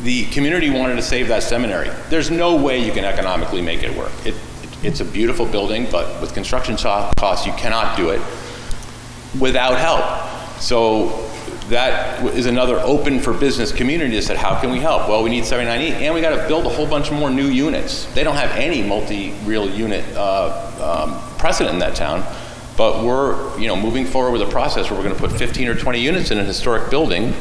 the community wanted to save that seminary. There's no way you can economically make it work. It's a beautiful building, but with construction costs, you cannot do it without help. So that is another open for business community that said, how can we help? Well, we need 79E, and we got to build a whole bunch more new units. They don't have any multi-real unit precedent in that town, but we're moving forward with a process where we're going to put 15 or 20 units in a historic building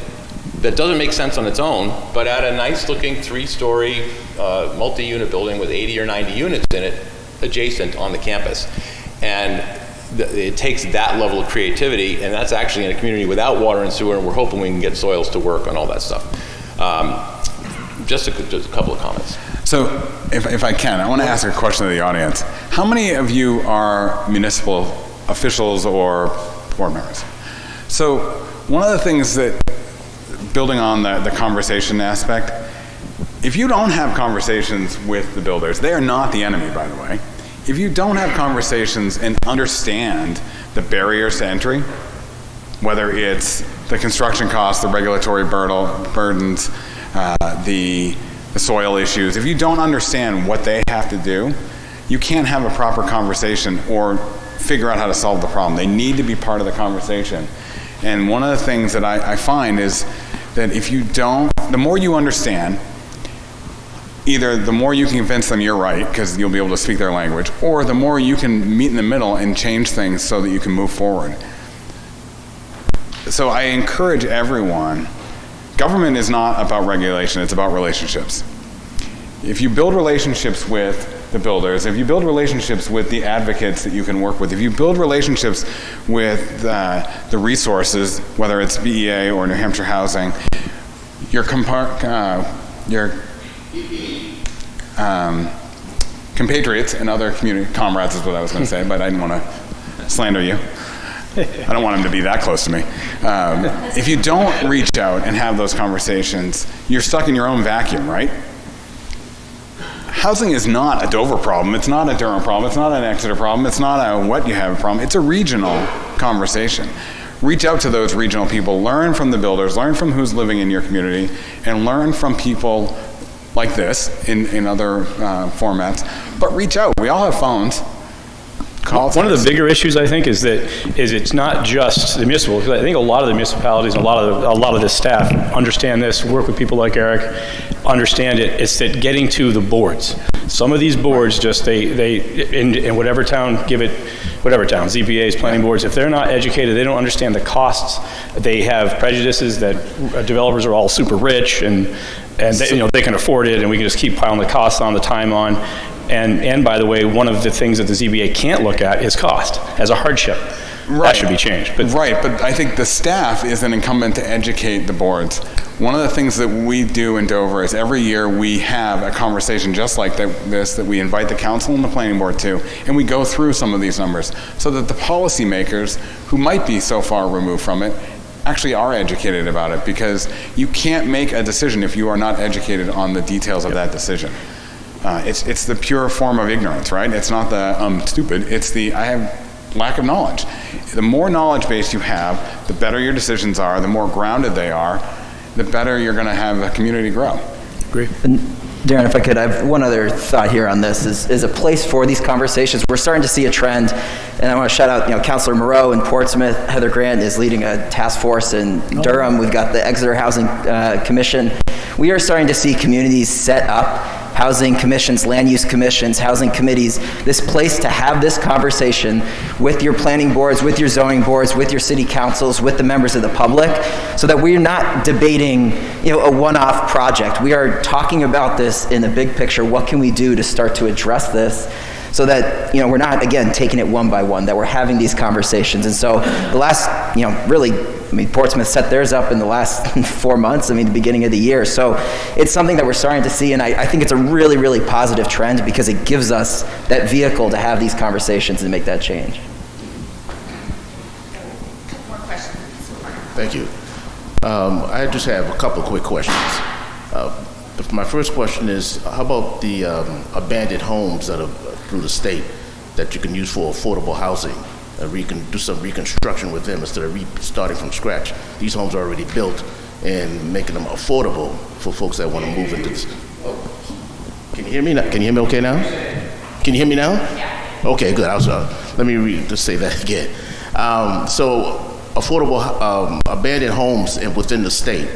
that doesn't make sense on its own, but at a nice-looking 3-story multi-unit building with 80 or 90 units in it adjacent on the campus. And it takes that level of creativity, and that's actually in a community without water and sewer, and we're hoping we can get soils to work on all that stuff. Just a couple of comments. So if I can, I want to ask a question to the audience. How many of you are municipal officials or board members. So one of the things that, building on the conversation aspect, if you don't have conversations with the builders, they are not the enemy, by the way. If you don't have conversations and understand the barriers to entry, whether it's the construction costs, the regulatory burdens, the soil issues, if you don't understand what they have to do, you can't have a proper conversation or figure out how to solve the problem. They need to be part of the conversation. And one of the things that I find is that if you don't, the more you understand, either the more you can convince them you're right, because you'll be able to speak their language, or the more you can meet in the middle and change things so that you can move forward. So I encourage everyone, government is not about regulation, it's about relationships. If you build relationships with the builders, if you build relationships with the advocates that you can work with, if you build relationships with the resources, whether it's BEA or New Hampshire Housing, your compatriots and other community comrades is what I was going to say, but I didn't want to slander you. I don't want them to be that close to me. If you don't reach out and have those conversations, you're stuck in your own vacuum, right? Housing is not a Dover problem, it's not a Durham problem, it's not an Exeter problem, it's not a what you have problem, it's a regional conversation. Reach out to those regional people, learn from the builders, learn from who's living in your community, and learn from people like this in other formats, but reach out. We all have phones. One of the bigger issues, I think, is it's not just the municipal. I think a lot of the municipalities, a lot of the staff understand this, work with people like Eric, understand it. It's that getting to the boards. Some of these boards just, in whatever town, give it, whatever town, ZBAs, planning boards, if they're not educated, they don't understand the costs. They have prejudices that developers are all super rich and they, they can afford it and we can just keep piling the costs on, the time on. And by the way, one of the things that the ZBA can't look at is cost as a hardship. Right. That should be changed. But I think the staff is an incumbent to educate the boards. One of the things that we do in Dover is every year we have a conversation just like this that we invite the council and the planning board to, and we go through some of these numbers so that the policymakers who might be so far removed from it actually are educated about it, because you can't make a decision if you are not educated on the details of that decision. It's the pure form of ignorance, right? It's not the I'm stupid, it's the I have lack of knowledge. The more knowledge base you have, the better your decisions are, the more grounded they are, the better you're going to have a community grow. Agree. And Darren, if I could, I have one other thought here on this, is a place for these conversations. We're starting to see a trend, and I want to shout out, Councilor Moreau in Portsmouth. Heather Grant is leading a task force in Durham. We've got the Exeter Housing Commission. We are starting to see communities set up housing commissions, land use commissions, housing committees, this place to have this conversation with your planning boards, with your zoning boards, with your city councils, with the members of the public, so that we're not debating, a one-off project. We are talking about this in the big picture. What can we do to start to address this so that, we're not, again, taking it one by one, that we're having these conversations. And so the last, Portsmouth set theirs up in the last 4 months, the beginning of the year. So it's something that we're starting to see, and I think it's a really, really positive trend because it gives us that vehicle to have these conversations and make that change. More questions? Thank you. I just have a couple of quick questions. My first question is, how about the abandoned homes that are through the state that you can use for affordable housing? We can do some reconstruction with them instead of starting from scratch. These homes are already built and making them affordable for folks that want to move into this. Can you hear me now? Can you hear me okay now? Can you hear me now? Yeah. Okay, good. Let me just say that again. So affordable abandoned homes within the state.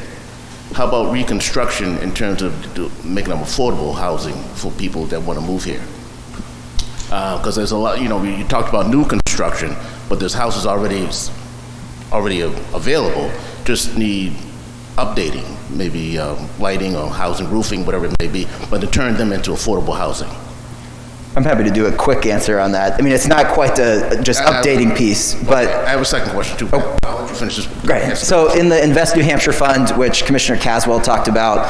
How about reconstruction in terms of making them affordable housing for people that want to move here? Because there's a lot, you talked about new construction, but there's houses already available, just need updating, maybe lighting or housing, roofing, whatever it may be, but to turn them into affordable housing. I'm happy to do a quick answer on that. It's not quite just updating piece, but... I have a second question too. Oh. I'll let you finish this. Great. So in the Invest New Hampshire Fund, which Commissioner Caswell talked about,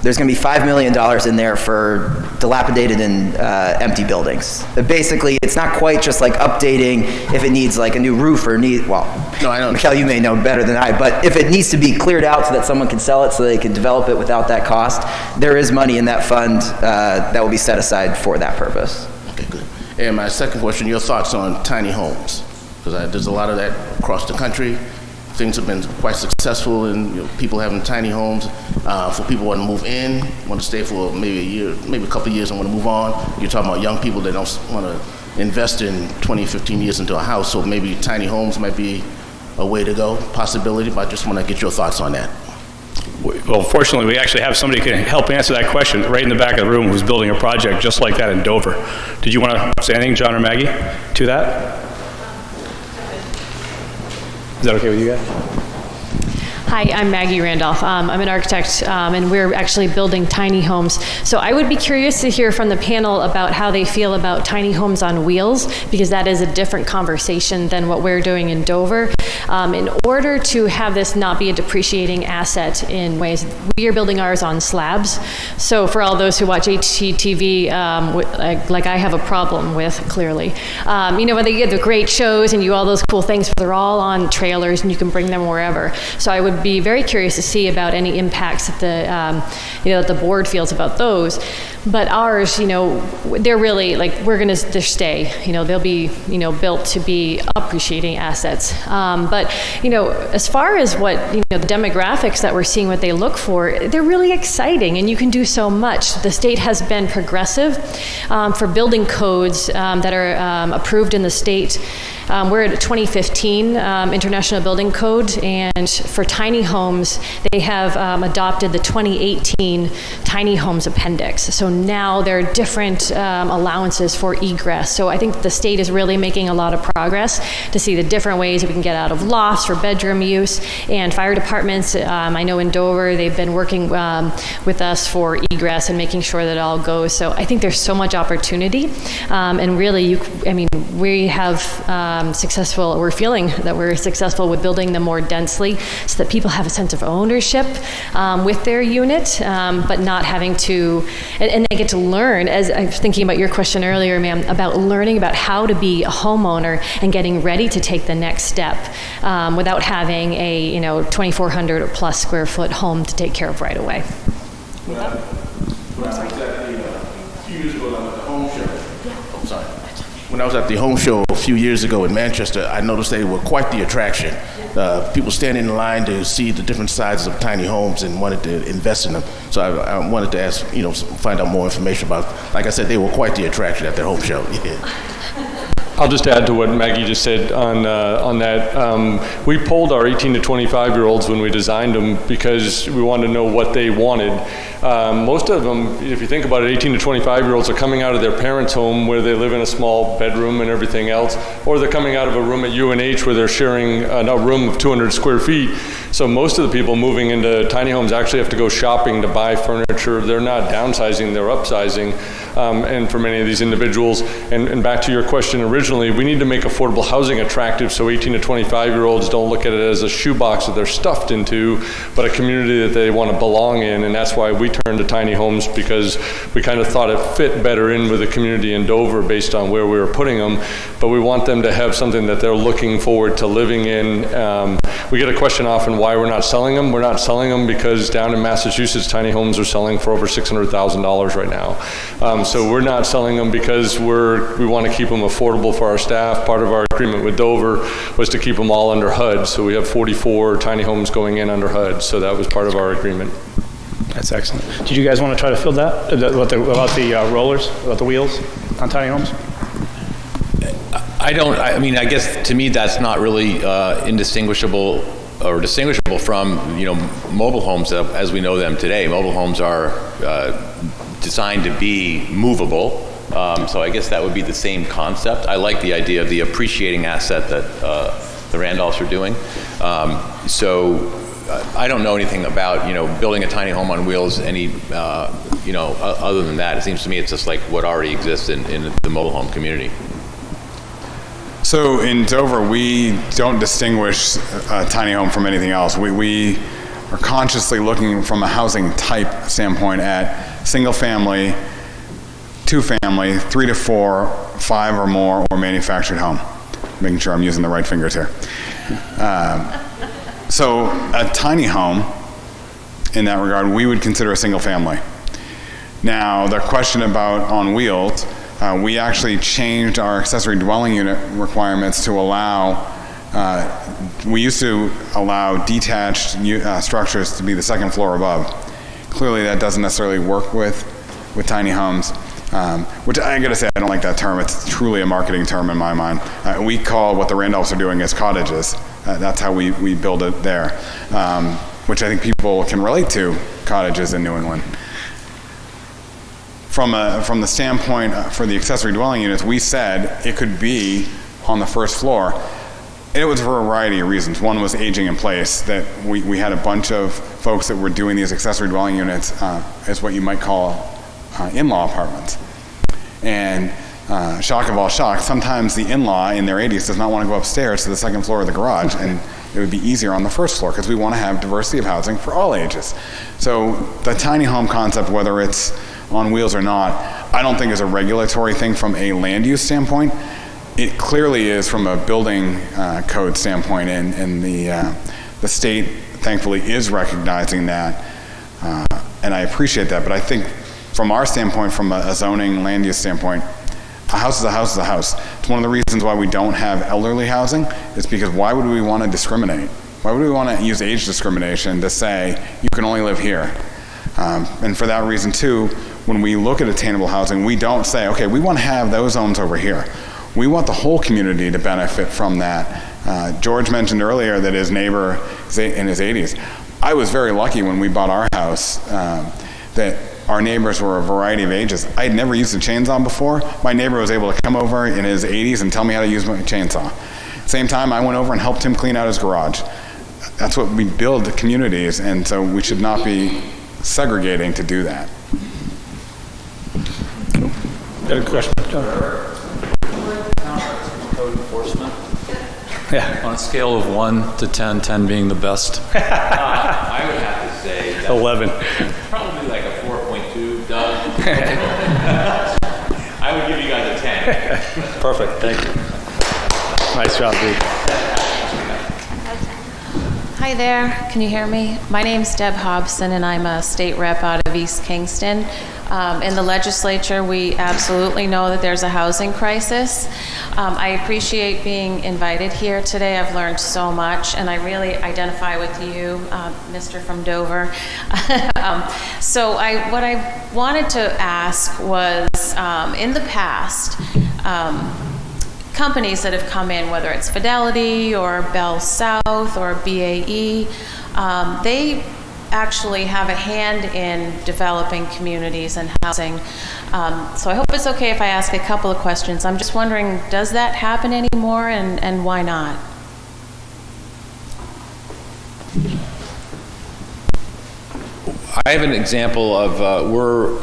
there's going to be $5 million in there for dilapidated and empty buildings. Basically, it's not quite just like updating if it needs like a new roof or well, no, I don't. Mikhail, you may know better than I, but if it needs to be cleared out so that someone can sell it so they can develop it without that cost, there is money in that fund that will be set aside for that purpose. Okay, good. And my second question, your thoughts on tiny homes, because there's a lot of that across the country. Things have been quite successful in people having tiny homes. For people who want to move in, want to stay for maybe a year, maybe a couple of years and want to move on. You're talking about young people that don't want to invest in 20, 15 years into a house, so maybe tiny homes might be a way to go, possibility, but I just want to get your thoughts on that. Well, fortunately, we actually have somebody who can help answer that question right in the back of the room who's building a project just like that in Dover. Did you want to say anything, John or Maggie, to that? Is that okay with you guys? Hi, I'm Maggie Randolph. I'm an architect, and we're actually building tiny homes. So I would be curious to hear from the panel about how they feel about tiny homes on wheels, because that is a different conversation than what we're doing in Dover. In order to have this not be a depreciating asset in ways, we are building ours on slabs. So for all those who watch HGTV, like I have a problem with, clearly, when they get the great shows and you all those cool things, but they're all on trailers and you can bring them wherever. So I would be very curious to see about any impacts that that the board feels about those. But ours, they're really they're stay. They'll be built to be appreciating assets. But as far as what the demographics that we're seeing, what they look for, they're really exciting, and you can do so much. The state has been progressive for building codes that are approved in the state. We're at a 2015 International Building Code, and for tiny homes, they have adopted the 2018 Tiny Homes Appendix. So now there are different allowances for egress. So I think the state is really making a lot of progress to see the different ways that we can get out of lofts for bedroom use. And fire departments, I know in Dover, they've been working with us for egress and making sure that it all goes. So I think there's so much opportunity. And really, we have we're feeling that we're successful with building them more densely so that people have a sense of ownership with their unit, but not having to, and they get to learn, as I was thinking about your question earlier, ma'am, about learning about how to be a homeowner and getting ready to take the next step without having a 2,400 or plus square foot home to take care of right away. When I was at a few years ago, I was at the home show. I'm sorry. When I was at the home show a few years ago in Manchester, I noticed they were quite the attraction. People standing in line to see the different sizes of tiny homes and wanted to invest in them. So I wanted to ask, find out more information about. Like I said, they were quite the attraction at their home show. Yeah. I'll just add to what Maggie just said on that. We polled our 18 to 25-year-olds when we designed them because we wanted to know what they wanted. Most of them, if you think about it, 18 to 25-year-olds are coming out of their parents' home where they live in a small bedroom and everything else, or they're coming out of a room at UNH where they're sharing a room of 200 square feet. So most of the people moving into tiny homes actually have to go shopping to buy furniture. They're not downsizing, they're upsizing. And for many of these individuals, and back to your question originally, we need to make affordable housing attractive so 18 to 25-year-olds don't look at it as a shoebox that they're stuffed into, but a community that they want to belong in. And that's why we turned to tiny homes, because we kind of thought it fit better in with the community in Dover based on where we were putting them. But we want them to have something that they're looking forward to living in. We get a question often why we're not selling them. We're not selling them because down in Massachusetts, tiny homes are selling for over $600,000 right now. So we're not selling them because we want to keep them affordable for our staff. Part of our agreement with Dover was to keep them all under HUD. So we have 44 tiny homes going in under HUD. So that was part of our agreement. That's excellent. Did you guys want to try to fill that about the rollers, about the wheels on tiny homes? I guess to me that's not really indistinguishable or distinguishable from mobile homes as we know them today. Mobile homes are designed to be movable, so I guess that would be the same concept. I like the idea of the appreciating asset that the Randolphs are doing. So I don't know anything about building a tiny home on wheels. Other than that, it seems to me it's just like what already exists in the mobile home community. So in Dover, we don't distinguish a tiny home from anything else. We are consciously looking from a housing type standpoint at single family, 2-family, 3 to 4, 5 or more, or manufactured home. Making sure I'm using the right fingers here. So a tiny home, in that regard, we would consider a single family. Now, the question about on wheels, we actually changed our accessory dwelling unit requirements to allow, we used to allow detached structures to be the second floor above. Clearly that doesn't necessarily work with tiny homes, which I gotta say, I don't like that term. It's truly a marketing term in my mind. We call what the Randolphs are doing as cottages. That's how we build it there, which I think people can relate to cottages in New England. From the standpoint for the accessory dwelling units, we said it could be on the first floor. It was for a variety of reasons. One was aging in place, that we had a bunch of folks that were doing these accessory dwelling units as what you might call in-law apartments. And shock of all shocks, sometimes the in-law in their 80s does not want to go upstairs to the second floor of the garage, and it would be easier on the first floor because we want to have diversity of housing for all ages. So the tiny home concept, whether it's on wheels or not, I don't think is a regulatory thing from a land use standpoint. It clearly is from a building code standpoint, and the state thankfully is recognizing that, and I appreciate that. But I think from our standpoint, from a zoning land use standpoint, a house is a house is a house. It's one of the reasons why we don't have elderly housing, is because why would we want to discriminate? Why would we want to use age discrimination to say you can only live here? And for that reason too, when we look at attainable housing, we don't say, okay, we want to have those homes over here. We want the whole community to benefit from that. George mentioned earlier that his neighbor is in his 80s. I was very lucky when we bought our house that our neighbors were a variety of ages. I had never used a chainsaw before. My neighbor was able to come over in his 80s and tell me how to use my chainsaw. Same time, I went over and helped him clean out his garage. That's what we build the communities, and so we should not be segregating to do that. Got a question? Code enforcement? Yeah. On a scale of 1 to 10, 10 being the best. I would have to say that 11. Probably like a 4.2, Doug. I would give you guys a 10. Perfect, thank you. Nice job, Dee. Hi there, can you hear me? My name's Deb Hobson, and I'm a state rep out of East Kingston. In the legislature, we absolutely know that there's a housing crisis. I appreciate being invited here today. I've learned so much, and I really identify with you, Mr. from Dover. So what I wanted to ask was, in the past, companies that have come in, whether it's Fidelity or Bell South or BAE, they actually have a hand in developing communities and housing. So I hope it's okay if I ask a couple of questions. I'm just wondering, does that happen anymore, and why not? I have an example of, we're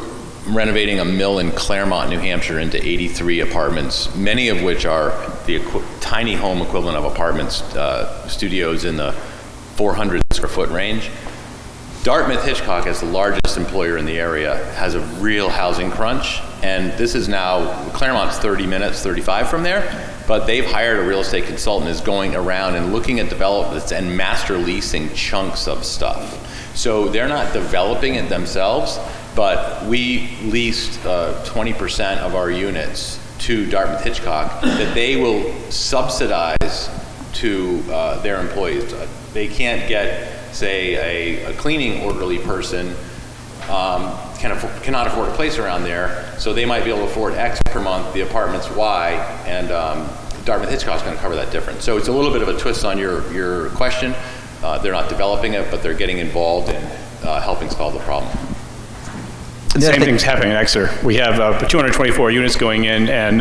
renovating a mill in Claremont, New Hampshire into 83 apartments, many of which are the tiny home equivalent of apartments, studios in the 400 square foot range. Dartmouth Hitchcock, as the largest employer in the area, has a real housing crunch, and this is now, Claremont's 30 minutes, 35 from there, but they've hired a real estate consultant who's going around and looking at developments and master leasing chunks of stuff. So they're not developing it themselves, but we leased 20% of our units to Dartmouth Hitchcock that they will subsidize to their employees. They can't get, say, a cleaning orderly person cannot afford a place around there, so they might be able to afford X per month, the apartment's Y, and Dartmouth Hitchcock's going to cover that difference. So it's a little bit of a twist on your question. They're not developing it, but they're getting involved in helping solve the problem. Same thing's happening in Exeter. We have 224 units going in, and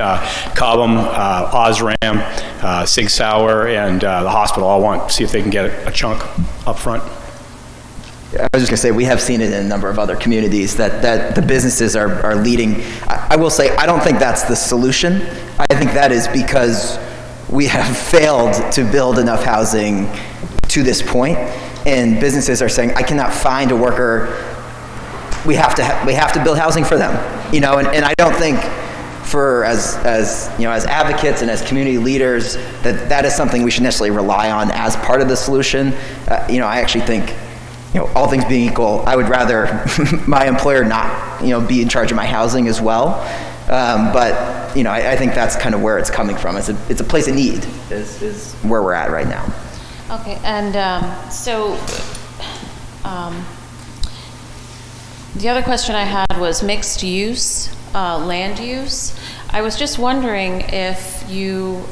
Cobham, Osram, Sig Sauer, and the hospital all want to see if they can get a chunk up front. I was just going to say, we have seen it in a number of other communities that the businesses are leading. I will say, I don't think that's the solution. I think that is because we have failed to build enough housing to this point. and businesses are saying, I cannot find a worker. We have to build housing for them, and I don't think as advocates and as community leaders that is something we should necessarily rely on as part of the solution. I actually think, all things being equal, I would rather my employer not, be in charge of my housing as well. But I think that's kind of where it's coming from. It's a place of need is where we're at right now. Okay, and the other question I had was mixed use, land use. I was just wondering if you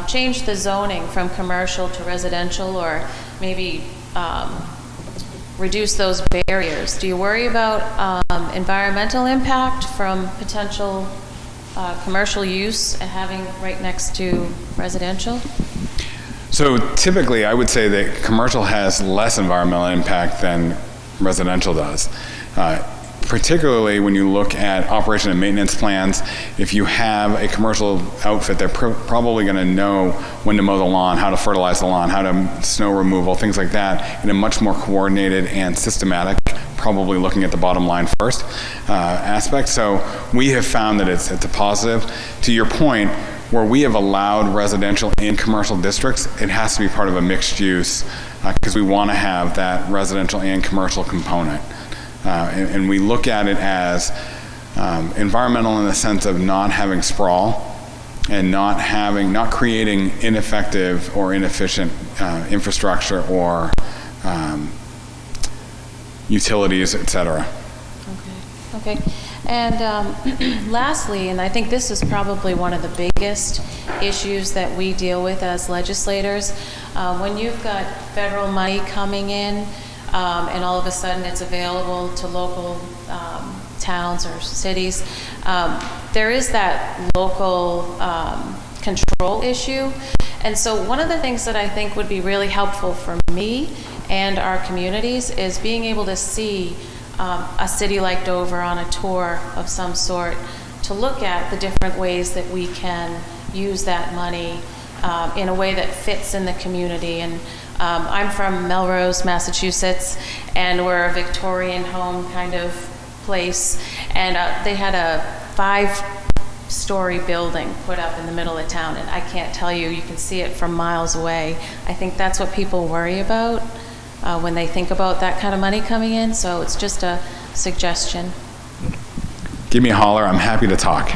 changed the zoning from commercial to residential, or maybe reduce those barriers. Do you worry about environmental impact from potential commercial use and having right next to residential? So typically, I would say that commercial has less environmental impact than residential does. Particularly when you look at operation and maintenance plans, if you have a commercial outfit, they're probably going to know when to mow the lawn, how to fertilize the lawn, how to snow removal, things like that, in a much more coordinated and systematic, probably looking at the bottom line first aspect. So we have found that it's a positive. To your point, where we have allowed residential in commercial districts, it has to be part of a mixed use because we want to have that residential and commercial component. And we look at it as environmental in the sense of not having sprawl and not creating ineffective or inefficient infrastructure or utilities, et cetera. Okay. And lastly, and I think this is probably one of the biggest issues that we deal with as legislators, when you've got federal money coming in, and all of a sudden it's available to local towns or cities, there is that local control issue. And so one of the things that I think would be really helpful for me and our communities is being able to see a city like Dover on a tour of some sort to look at the different ways that we can use that money in a way that fits in the community. And I'm from Melrose, Massachusetts, and we're a Victorian home kind of place. And they had a 5-story building put up in the middle of town, and I can't tell you, you can see it from miles away. I think that's what people worry about when they think about that kind of money coming in, so it's just a suggestion. Give me a holler, I'm happy to talk.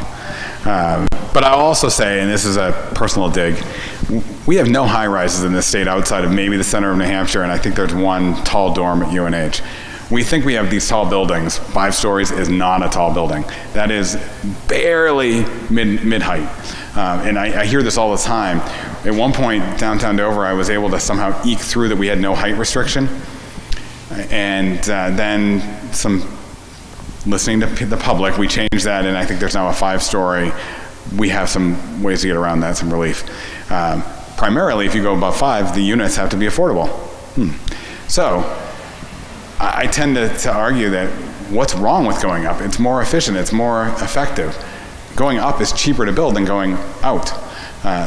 But I'll also say, and this is a personal dig, we have no high-rises in this state outside of maybe the center of New Hampshire, and I think there's one tall dorm at UNH. We think we have these tall buildings. 5 stories is not a tall building. That is barely mid-height. And I hear this all the time. At one point, downtown Dover, I was able to somehow eke through that we had no height restriction. And then listening to the public, we changed that, and I think there's now a 5-story. We have some ways to get around that, some relief. Primarily, if you go above 5, the units have to be affordable. So I tend to argue that what's wrong with going up? It's more efficient, it's more effective. Going up is cheaper to build than going out.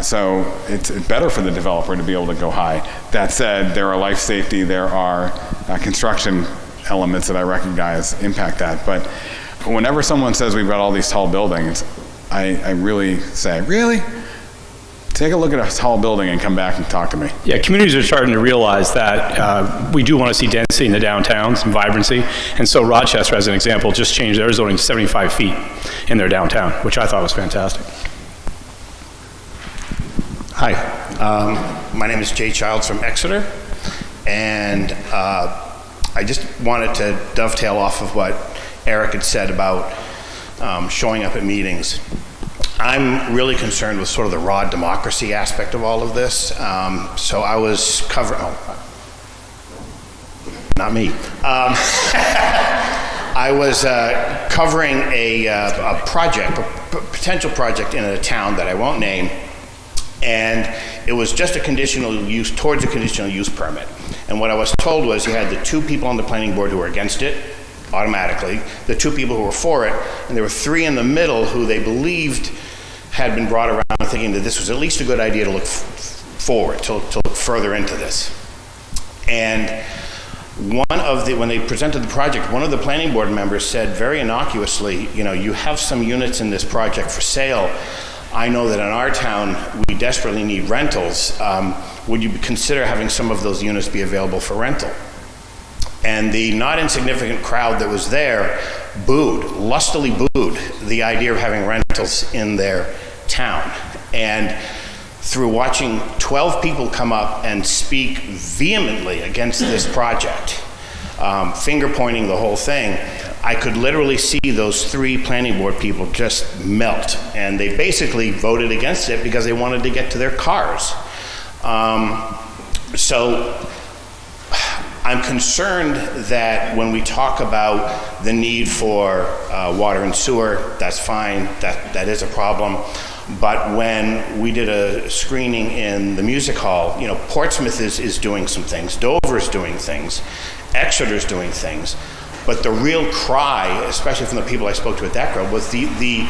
So it's better for the developer to be able to go high. That said, there are life safety, there are construction elements that I recognize impact that. But whenever someone says we've got all these tall buildings, I really say, really? Take a look at a tall building and come back and talk to me. Yeah, communities are starting to realize that we do want to see density in the downtowns and vibrancy. And so Rochester, as an example, just changed their zoning to 75 feet in their downtown, which I thought was fantastic. Hi, my name is Jay Childs from Exeter, and I just wanted to dovetail off of what Eric had said about showing up at meetings. I'm really concerned with sort of the raw democracy aspect of all of this. So I was covering, not me. I was covering a project, a potential project in a town that I won't name, and it was just a conditional use, towards a conditional use permit. And what I was told was you had the 2 people on the planning board who were against it, automatically, the 2 people who were for it, and there were 3 in the middle who they believed had been brought around thinking that this was at least a good idea to look forward, to look further into this. And when they presented the project, one of the planning board members said very innocuously, you have some units in this project for sale. I know that in our town, we desperately need rentals. Would you consider having some of those units be available for rental? And the not insignificant crowd that was there lustily booed the idea of having rentals in their town. And through watching 12 people come up and speak vehemently against this project, finger pointing the whole thing, I could literally see those 3 planning board people just melt. And they basically voted against it because they wanted to get to their cars. So I'm concerned that when we talk about the need for water and sewer, that's fine, that is a problem. But when we did a screening in the music hall, Portsmouth is doing some things, Dover's doing things, Exeter's doing things. But the real cry, especially from the people I spoke to at that group, was the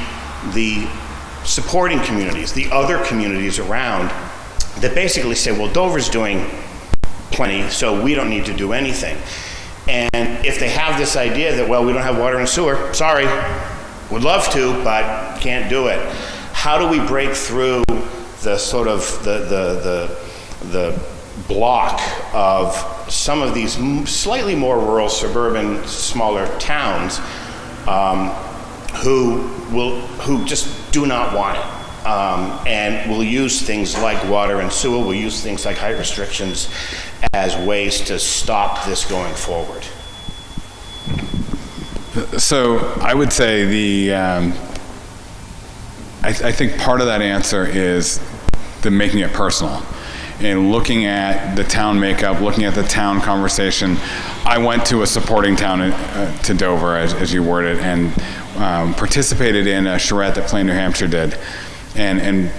supporting communities, the other communities around that basically say, well, Dover's doing plenty, so we don't need to do anything. And if they have this idea that, well, we don't have water and sewer, sorry, would love to, but can't do it. How do we break through the sort of the block of some of these slightly more rural, suburban, smaller towns who just do not want it? And will use things like water and sewer, will use things like height restrictions as ways to stop this going forward. So I would say I think part of that answer is the making it personal and looking at the town makeup, looking at the town conversation. I went to a supporting town to Dover, as you worded, and participated in a charrette that Plan New Hampshire did. And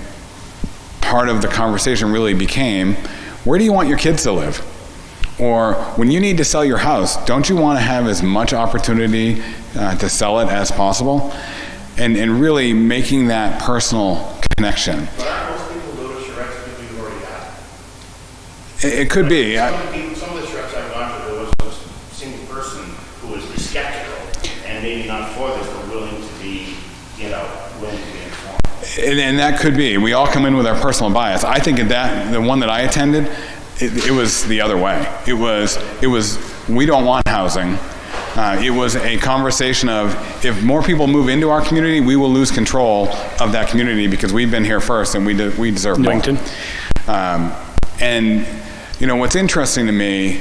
part of the conversation really became, where do you want your kids to live? Or when you need to sell your house, don't you want to have as much opportunity to sell it as possible? And really making that personal connection. But aren't most people go to charrettes because you've already have? It could be. Some of the charrettes I've gone to, there was a single person who was skeptical and maybe not for this, but willing to be informed. And that could be. We all come in with our personal bias. I think that the one that I attended, it was the other way. It was we don't want housing. It was a conversation of, if more people move into our community, we will lose control of that community because we've been here first and we deserve more. Newington. And what's interesting to me,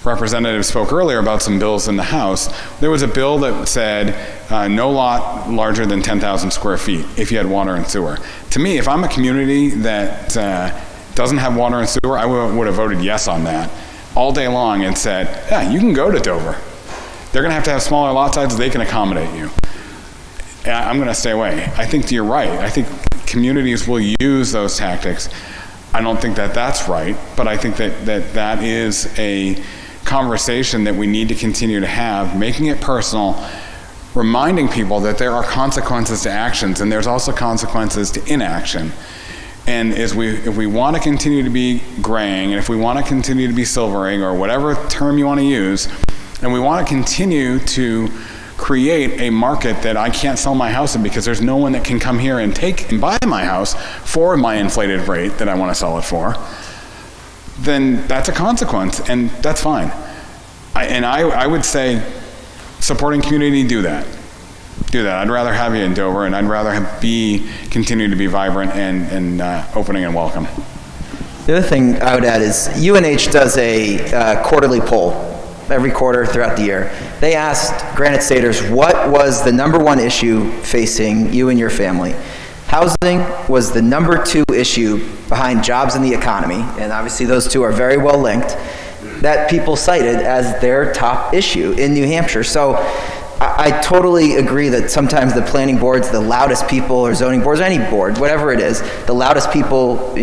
Representative spoke earlier about some bills in the House. There was a bill that said no lot larger than 10,000 square feet if you had water and sewer. To me, if I'm a community that doesn't have water and sewer, I would have voted yes on that all day long and said, yeah, you can go to Dover. They're going to have smaller lot sizes. They can accommodate you. I'm going to stay away. I think you're right. I think communities will use those tactics. I don't think that that's right, but I think that is a conversation that we need to continue to have, making it personal, reminding people that there are consequences to actions and there's also consequences to inaction. And if we want to continue to be graying, and if we want to continue to be silvering, or whatever term you want to use, and we want to continue to create a market that I can't sell my house in because there's no one that can come here and take and buy my house for my inflated rate that I want to sell it for, then that's a consequence, and that's fine. I would say, supporting community, do that. I'd rather have you in Dover, and I'd rather continue to be vibrant and opening and welcome. The other thing I would add is UNH does a quarterly poll every quarter throughout the year. They asked Granite Staters, what was the #1 issue facing you and your family? Housing was the #2 issue behind jobs and the economy, and obviously those two are very well linked, that people cited as their top issue in New Hampshire. So I totally agree that sometimes the planning board's the loudest people, or zoning boards, or any board, whatever it is, the loudest people,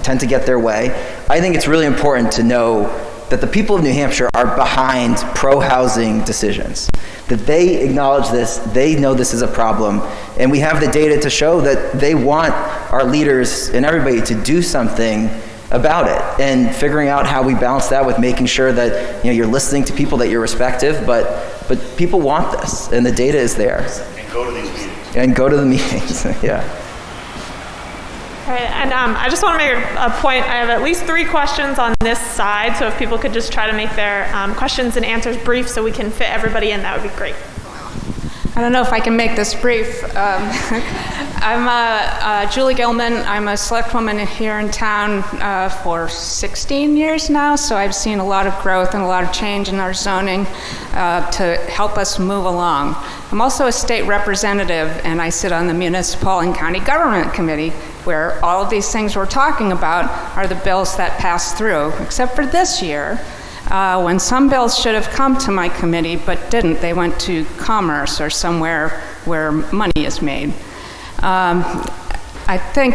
tend to get their way. I think it's really important to know that the people of New Hampshire are behind pro-housing decisions, that they acknowledge this, they know this is a problem, and we have the data to show that they want our leaders and everybody to do something about it, and figuring out how we balance that with making sure that you're listening to people that you're respective, but people want this, and the data is there. And go to these meetings. And go to the meetings, yeah. All right, and I just want to make a point. I have at least 3 questions on this side, so if people could just try to make their questions and answers brief so we can fit everybody in, that would be great. I don't know if I can make this brief. I'm Julie Gilman. I'm a select woman here in town for 16 years now, so I've seen a lot of growth and a lot of change in our zoning to help us move along. I'm also a state representative, and I sit on the Municipal and County Government Committee, where all of these things we're talking about are the bills that pass through, except for this year, when some bills should have come to my committee but didn't. They went to Commerce or somewhere where money is made. I think,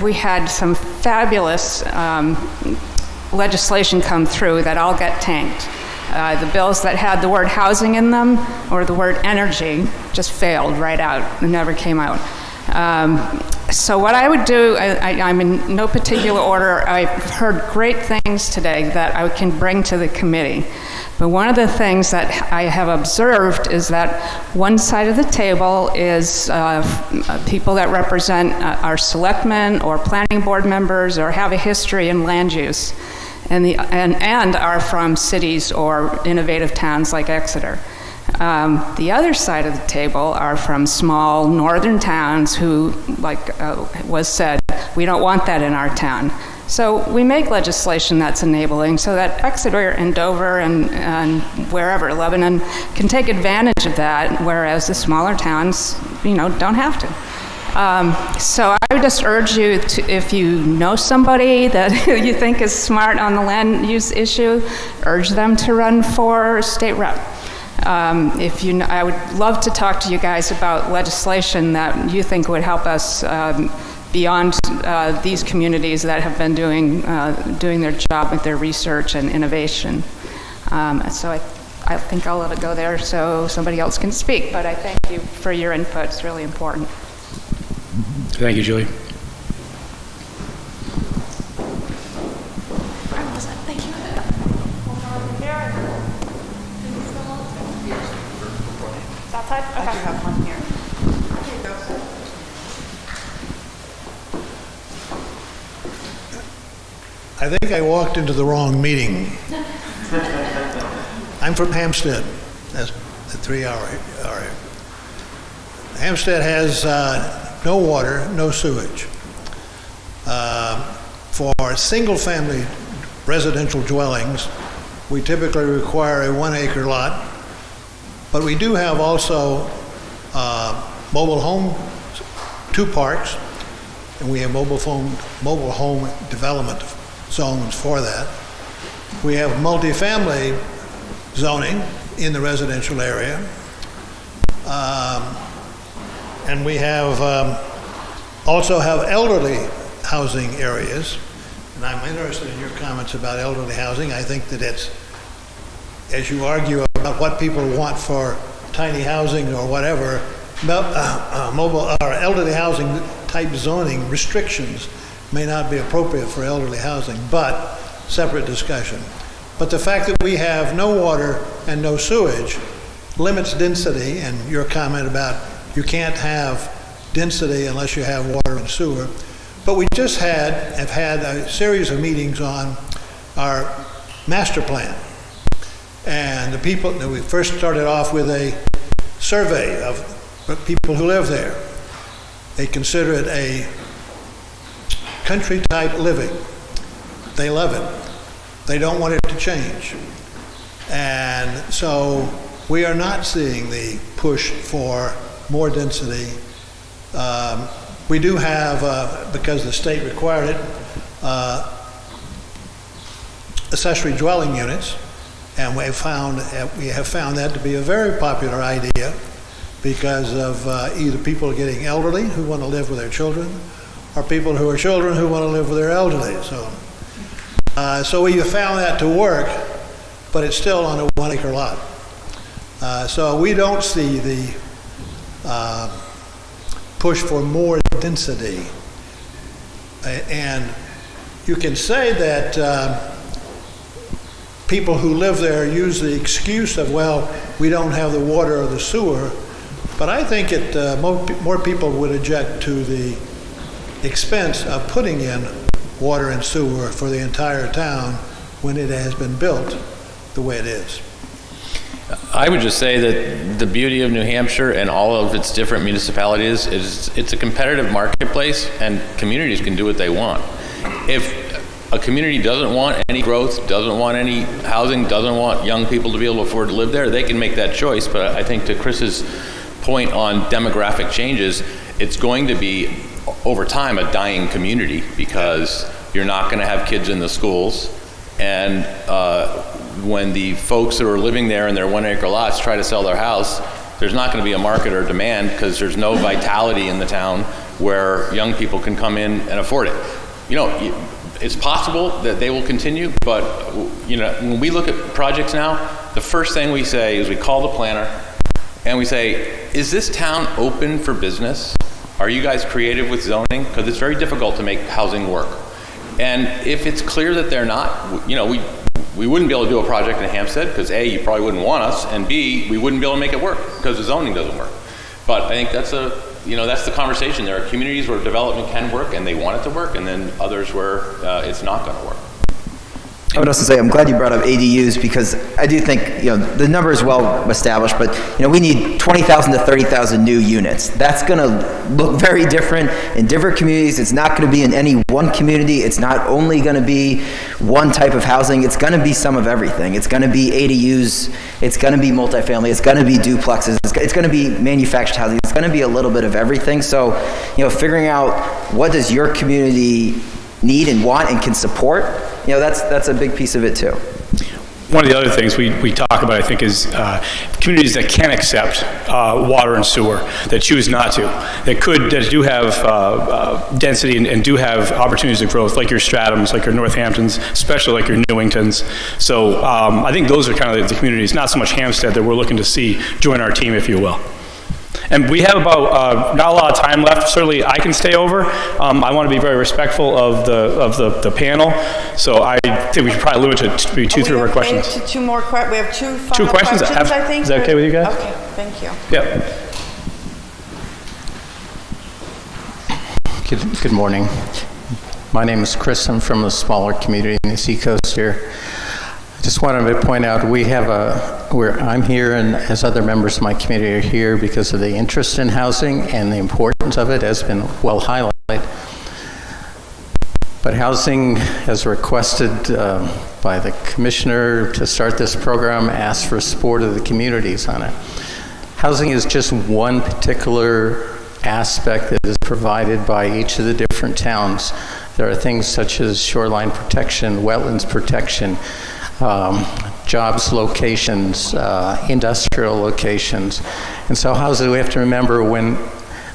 we had some fabulous legislation come through that all got tanked. The bills that had the word housing in them or the word energy just failed right out and never came out. So what I would do, I'm in no particular order. I've heard great things today that I can bring to the committee. But one of the things that I have observed is that one side of the table is people that represent our selectmen or planning board members or have a history in land use and are from cities or innovative towns like Exeter. The other side of the table are from small northern towns who, like was said, we don't want that in our town. So we make legislation that's enabling so that Exeter and Dover and wherever, Lebanon, can take advantage of that, whereas the smaller towns, don't have to. So I would just urge you to, if you know somebody that you think is smart on the land use issue, urge them to run for state rep. I would love to talk to you guys about legislation that you think would help us beyond these communities that have been doing their job with their research and innovation. So I think I'll let it go there so somebody else can speak, but I thank you for your input. It's really important. Thank you, Julie. Outside? Okay. I do have one here. I think I walked into the wrong meeting. I'm from Hampstead. That's the 3-hour area. Hampstead has no water, no sewage. For single-family residential dwellings, we typically require a 1-acre lot, but we do have also mobile home, 2 parks, and we have mobile home development zones for that. We have multifamily zoning in the residential area, and we have also have elderly housing areas. And I'm interested in your comments about elderly housing. I think that it's, as you argue about what people want for tiny housing or whatever, mobile or elderly housing type zoning restrictions may not be appropriate for elderly housing, but separate discussion. But the fact that we have no water and no sewage limits density, and your comment about you can't have density unless you have water and sewer. But we just have had a series of meetings on our master plan. And the people, we first started off with a survey of people who live there. They consider it a country type living. They love it. They don't want it to change. And so we are not seeing the push for more density. We do have, because the state required it, accessory dwelling units, and we have found that to be a very popular idea because of either people getting elderly who want to live with their children, or people who are children who want to live with their elderly. So we have found that to work, but it's still on a 1-acre lot. So we don't see the push for more density. And you can say that people who live there use the excuse of, well, we don't have the water or the sewer, but I think more people would object to the expense of putting in water and sewer for the entire town when it has been built the way it is. I would just say that the beauty of New Hampshire and all of its different municipalities is it's a competitive marketplace, and communities can do what they want. If a community doesn't want any growth, doesn't want any housing, doesn't want young people to be able to afford to live there, they can make that choice. But I think to Chris's point on demographic changes, it's going to be, over time, a dying community, because you're not going to have kids in the schools. And when the folks that are living there in their 1 acre lots try to sell their house, there's not going to be a market or demand, because there's no vitality in the town where young people can come in and afford it. You know, it's possible that they will continue, but you know, when we look at projects now, the first thing we say is we call the planner and we say, is this town open for business? Are you guys creative with zoning? Because it's very difficult to make housing work. And if it's clear that they're not, you know, we wouldn't be able to do a project in Hampstead, because A, you probably wouldn't want us, and B, we wouldn't be able to make it work because the zoning doesn't work. But I think that's that's the conversation. There are communities where development can work and they want it to work, and then others where it's not going to work. I would also say I'm glad you brought up ADUs, because I do think, you know, the number is well established, but you know, we need 20,000 to 30,000 new units. That's going to look very different in different communities. It's not going to be in any one community. It's not only going to be one type of housing. It's going to be some of everything. It's going to be ADUs. It's going to be multifamily. It's going to be duplexes. It's going to be manufactured housing. It's going to be a little bit of everything. So, you know, figuring out what does your community need and want and can support, you know, that's a big piece of it too. One of the other things we talk about, I think, is communities that can accept water and sewer, that choose not to, that do have density and do have opportunities of growth, like your Stratums, like your Northamptons, especially like your Newingtons. So I think those are kind of the communities, not so much Hampstead, that we're looking to see join our team, if you will. And we have about not a lot of time left. Certainly, I can stay over. I want to be very respectful of the panel, so I think we should probably limit it to maybe two, 3 more questions. Two more questions. We have two final questions, I think. Is that okay with you guys? Okay, thank you. Yep. Good morning. My name is Chris. I'm from a smaller community in the Seacoast here. I just wanted to point out I'm here, and as other members of my community are here, because of the interest in housing and the importance of it has been well highlighted. But housing, as requested by the commissioner to start this program, asks for support of the communities on it. Housing is just one particular aspect that is provided by each of the different towns. There are things such as shoreline protection, wetlands protection, jobs locations, industrial locations. And so housing, we have to remember, when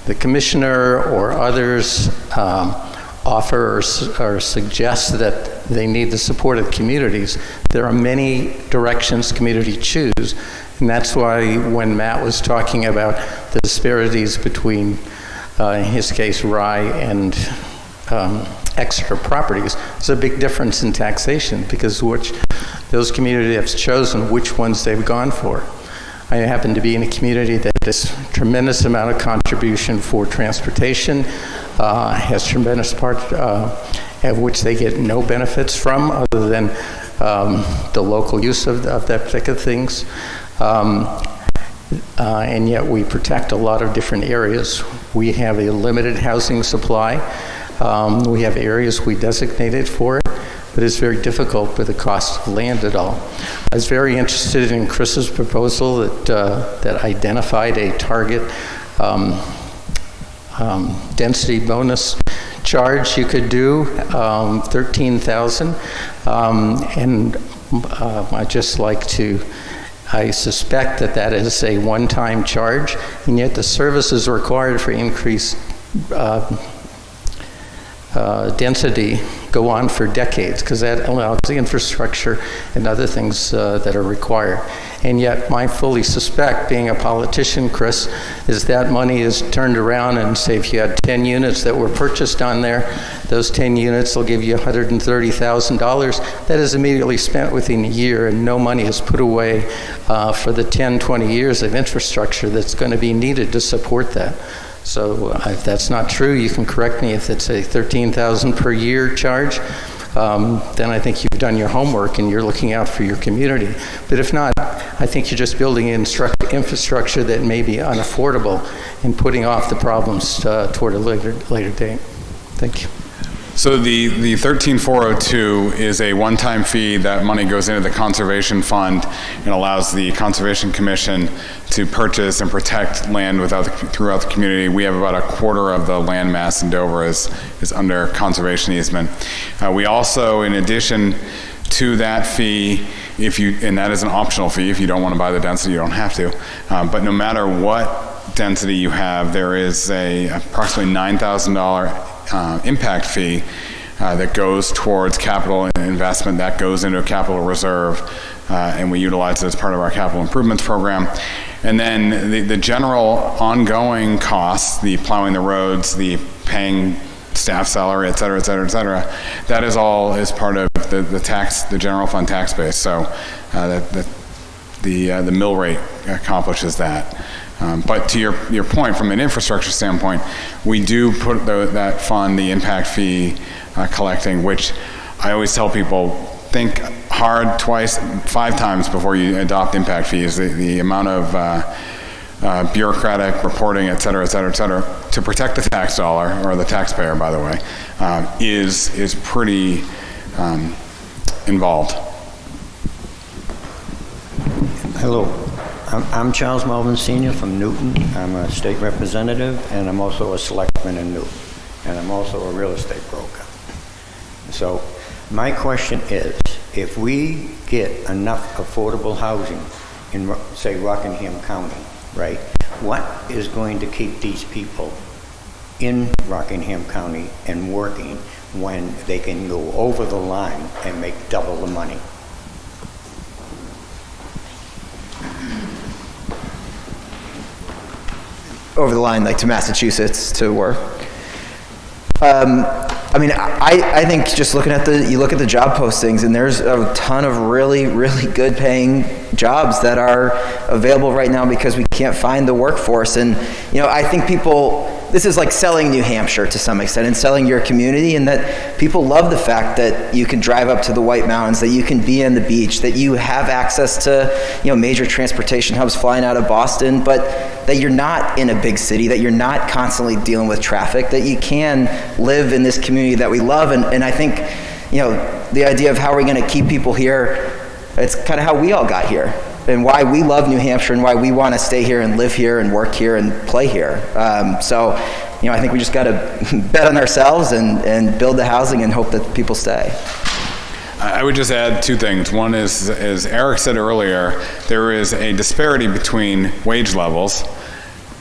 the commissioner or others offer or suggest that they need the support of communities, there are many directions community choose. And that's why when Matt was talking about the disparities between, in his case, Rye and Exeter properties, there's a big difference in taxation, because those communities have chosen which ones they've gone for. I happen to be in a community that has a tremendous amount of contribution for transportation, has tremendous part of which they get no benefits from other than the local use of that particular things. And yet we protect a lot of different areas. We have a limited housing supply. We have areas we designated for it, but it's very difficult with the cost of land at all. I was very interested in Chris's proposal that identified a target density bonus charge you could do, 13,000. And I'd just like to, I suspect that is a one-time charge, and yet the services required for increased density go on for decades, because that allows the infrastructure and other things that are required. And yet, I fully suspect, being a politician, Chris, is that money is turned around and say if you had 10 units that were purchased on there, those 10 units will give you $130,000. That is immediately spent within a year, and no money is put away for the 10, 20 years of infrastructure that's going to be needed to support that. So if that's not true, you can correct me. If it's a $13,000 per year charge, then I think you've done your homework and you're looking out for your community. But if not, I think you're just building infrastructure that may be unaffordable and putting off the problems toward a later date. Thank you. So the 13402 is a one-time fee. That money goes into the conservation fund and allows the Conservation Commission to purchase and protect land throughout the community. We have about a quarter of the land mass in Dover is under conservation easement. We also, in addition to that fee, and that is an optional fee, if you don't want to buy the density, you don't have to. But no matter what density you have, there is a approximately $9,000 impact fee that goes towards capital investment, that goes into a capital reserve, and we utilize it as part of our capital improvements program. And then the general ongoing costs, the plowing the roads, the paying staff salary, et cetera, et cetera, et cetera, that is all as part of the general fund tax base. So the mill rate accomplishes that. But to your point, from an infrastructure standpoint, we do put that fund, the impact fee collecting, which I always tell people, think hard twice, 5 times before you adopt impact fees. The amount of bureaucratic reporting, et cetera, et cetera, et cetera, to protect the tax dollar, or the taxpayer, by the way, is pretty involved. Hello. I'm Charles Melvin Sr. from Newton. I'm a state representative, and I'm also a selectman in Newton, and I'm also a real estate broker. So my question is, if we get enough affordable housing in, say, Rockingham County, right, what is going to keep these people in Rockingham County and working when they can go over the line and make double the money? Over the line, like to Massachusetts to work. I mean, I think just looking at you look at the job postings, and there's a ton of really, really good paying jobs that are available right now because we can't find the workforce. And, I think this is like selling New Hampshire to some extent and selling your community, and that people love the fact that you can drive up to the White Mountains, that you can be on the beach, that you have access to, major transportation hubs flying out of Boston, but that you're not in a big city, that you're not constantly dealing with traffic, that you can live in this community that we love. And I think, the idea of how we're going to keep people here, it's kind of how we all got here and why we love New Hampshire and why we want to stay here and live here and work here and play here. So, I think we just got to bet on ourselves and build the housing and hope that people stay. I would just add 2 things. One is, as Eric said earlier, there is a disparity between wage levels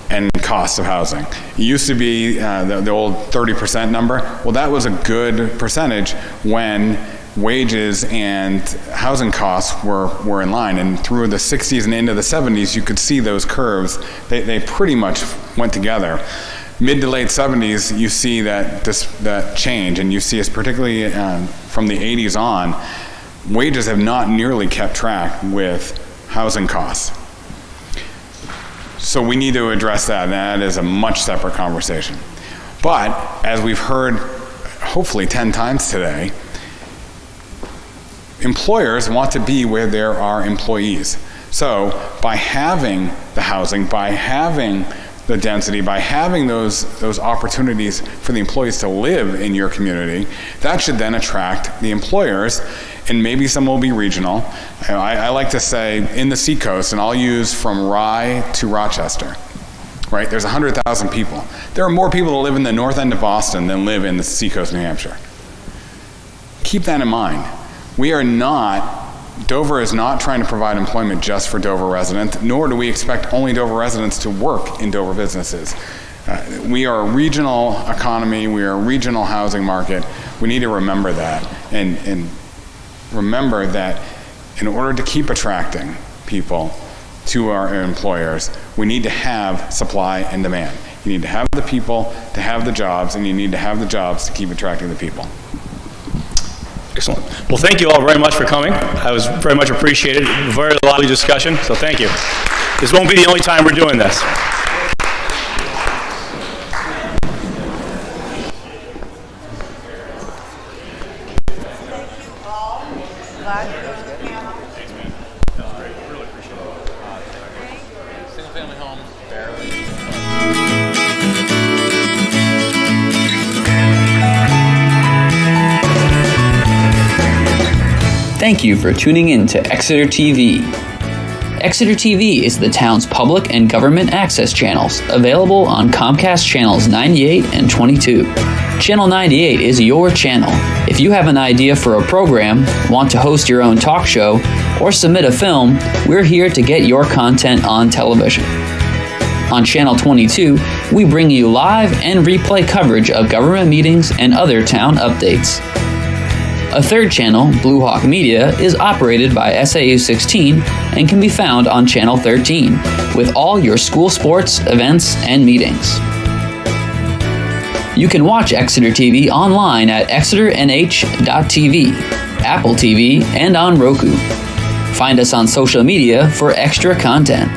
and cost of housing. It used to be the old 30% number. Well, that was a good percentage when wages and housing costs were in line. And through the 60s and into the 70s, you could see those curves. They pretty much went together. Mid to late 70s, you see that change, and you see, it's particularly from the 80s on, wages have not nearly kept track with housing costs. So we need to address that, and that is a much separate conversation. But as we've heard, hopefully 10 times today, employers want to be where there are employees. So by having the housing, by having the density, by having those opportunities for the employees to live in your community, that should then attract the employers, and maybe some will be regional. I like to say in the Seacoast, and I'll use from Rye to Rochester, right? There's 100,000 people. There are more people that live in the north end of Boston than live in the Seacoast, New Hampshire. Keep that in mind. Dover is not trying to provide employment just for Dover residents, nor do we expect only Dover residents to work in Dover businesses. We are a regional economy, we are a regional housing market. We need to remember that, and remember that in order to keep attracting people to our employers, we need to have supply and demand. You need to have the people to have the jobs, and you need to have the jobs to keep attracting the people. Excellent. Well, thank you all very much for coming. I was very much appreciated. Very lively discussion, so thank you. This won't be the only time we're doing this. Thank you for tuning in to Exeter TV. Exeter TV is the town's public and government access channels, available on Comcast channels 98 and 22. Channel 98 is your channel. If you have an idea for a program, want to host your own talk show, or submit a film, we're here to get your content on television. On Channel 22, we bring you live and replay coverage of government meetings and other town updates. A third channel, Blue Hawk Media, is operated by SAU 16 and can be found on Channel 13, with all your school sports, events, and meetings. You can watch Exeter TV online at exeternh.tv, Apple TV, and on Roku. Find us on social media for extra content.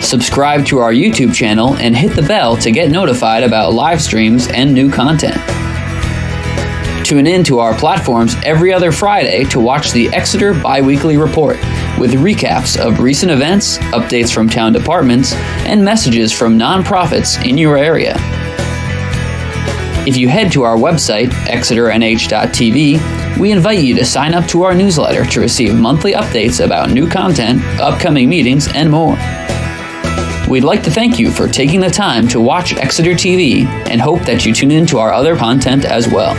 Subscribe to our YouTube channel and hit the bell to get notified about live streams and new content. Tune in to our platforms every other Friday to watch the Exeter Biweekly Report, with recaps of recent events, updates from town departments, and messages from nonprofits in your area. If you head to our website, exeternh.tv, we invite you to sign up to our newsletter to receive monthly updates about new content, upcoming meetings, and more. We'd like to thank you for taking the time to watch Exeter TV and hope that you tune in to our other content as well.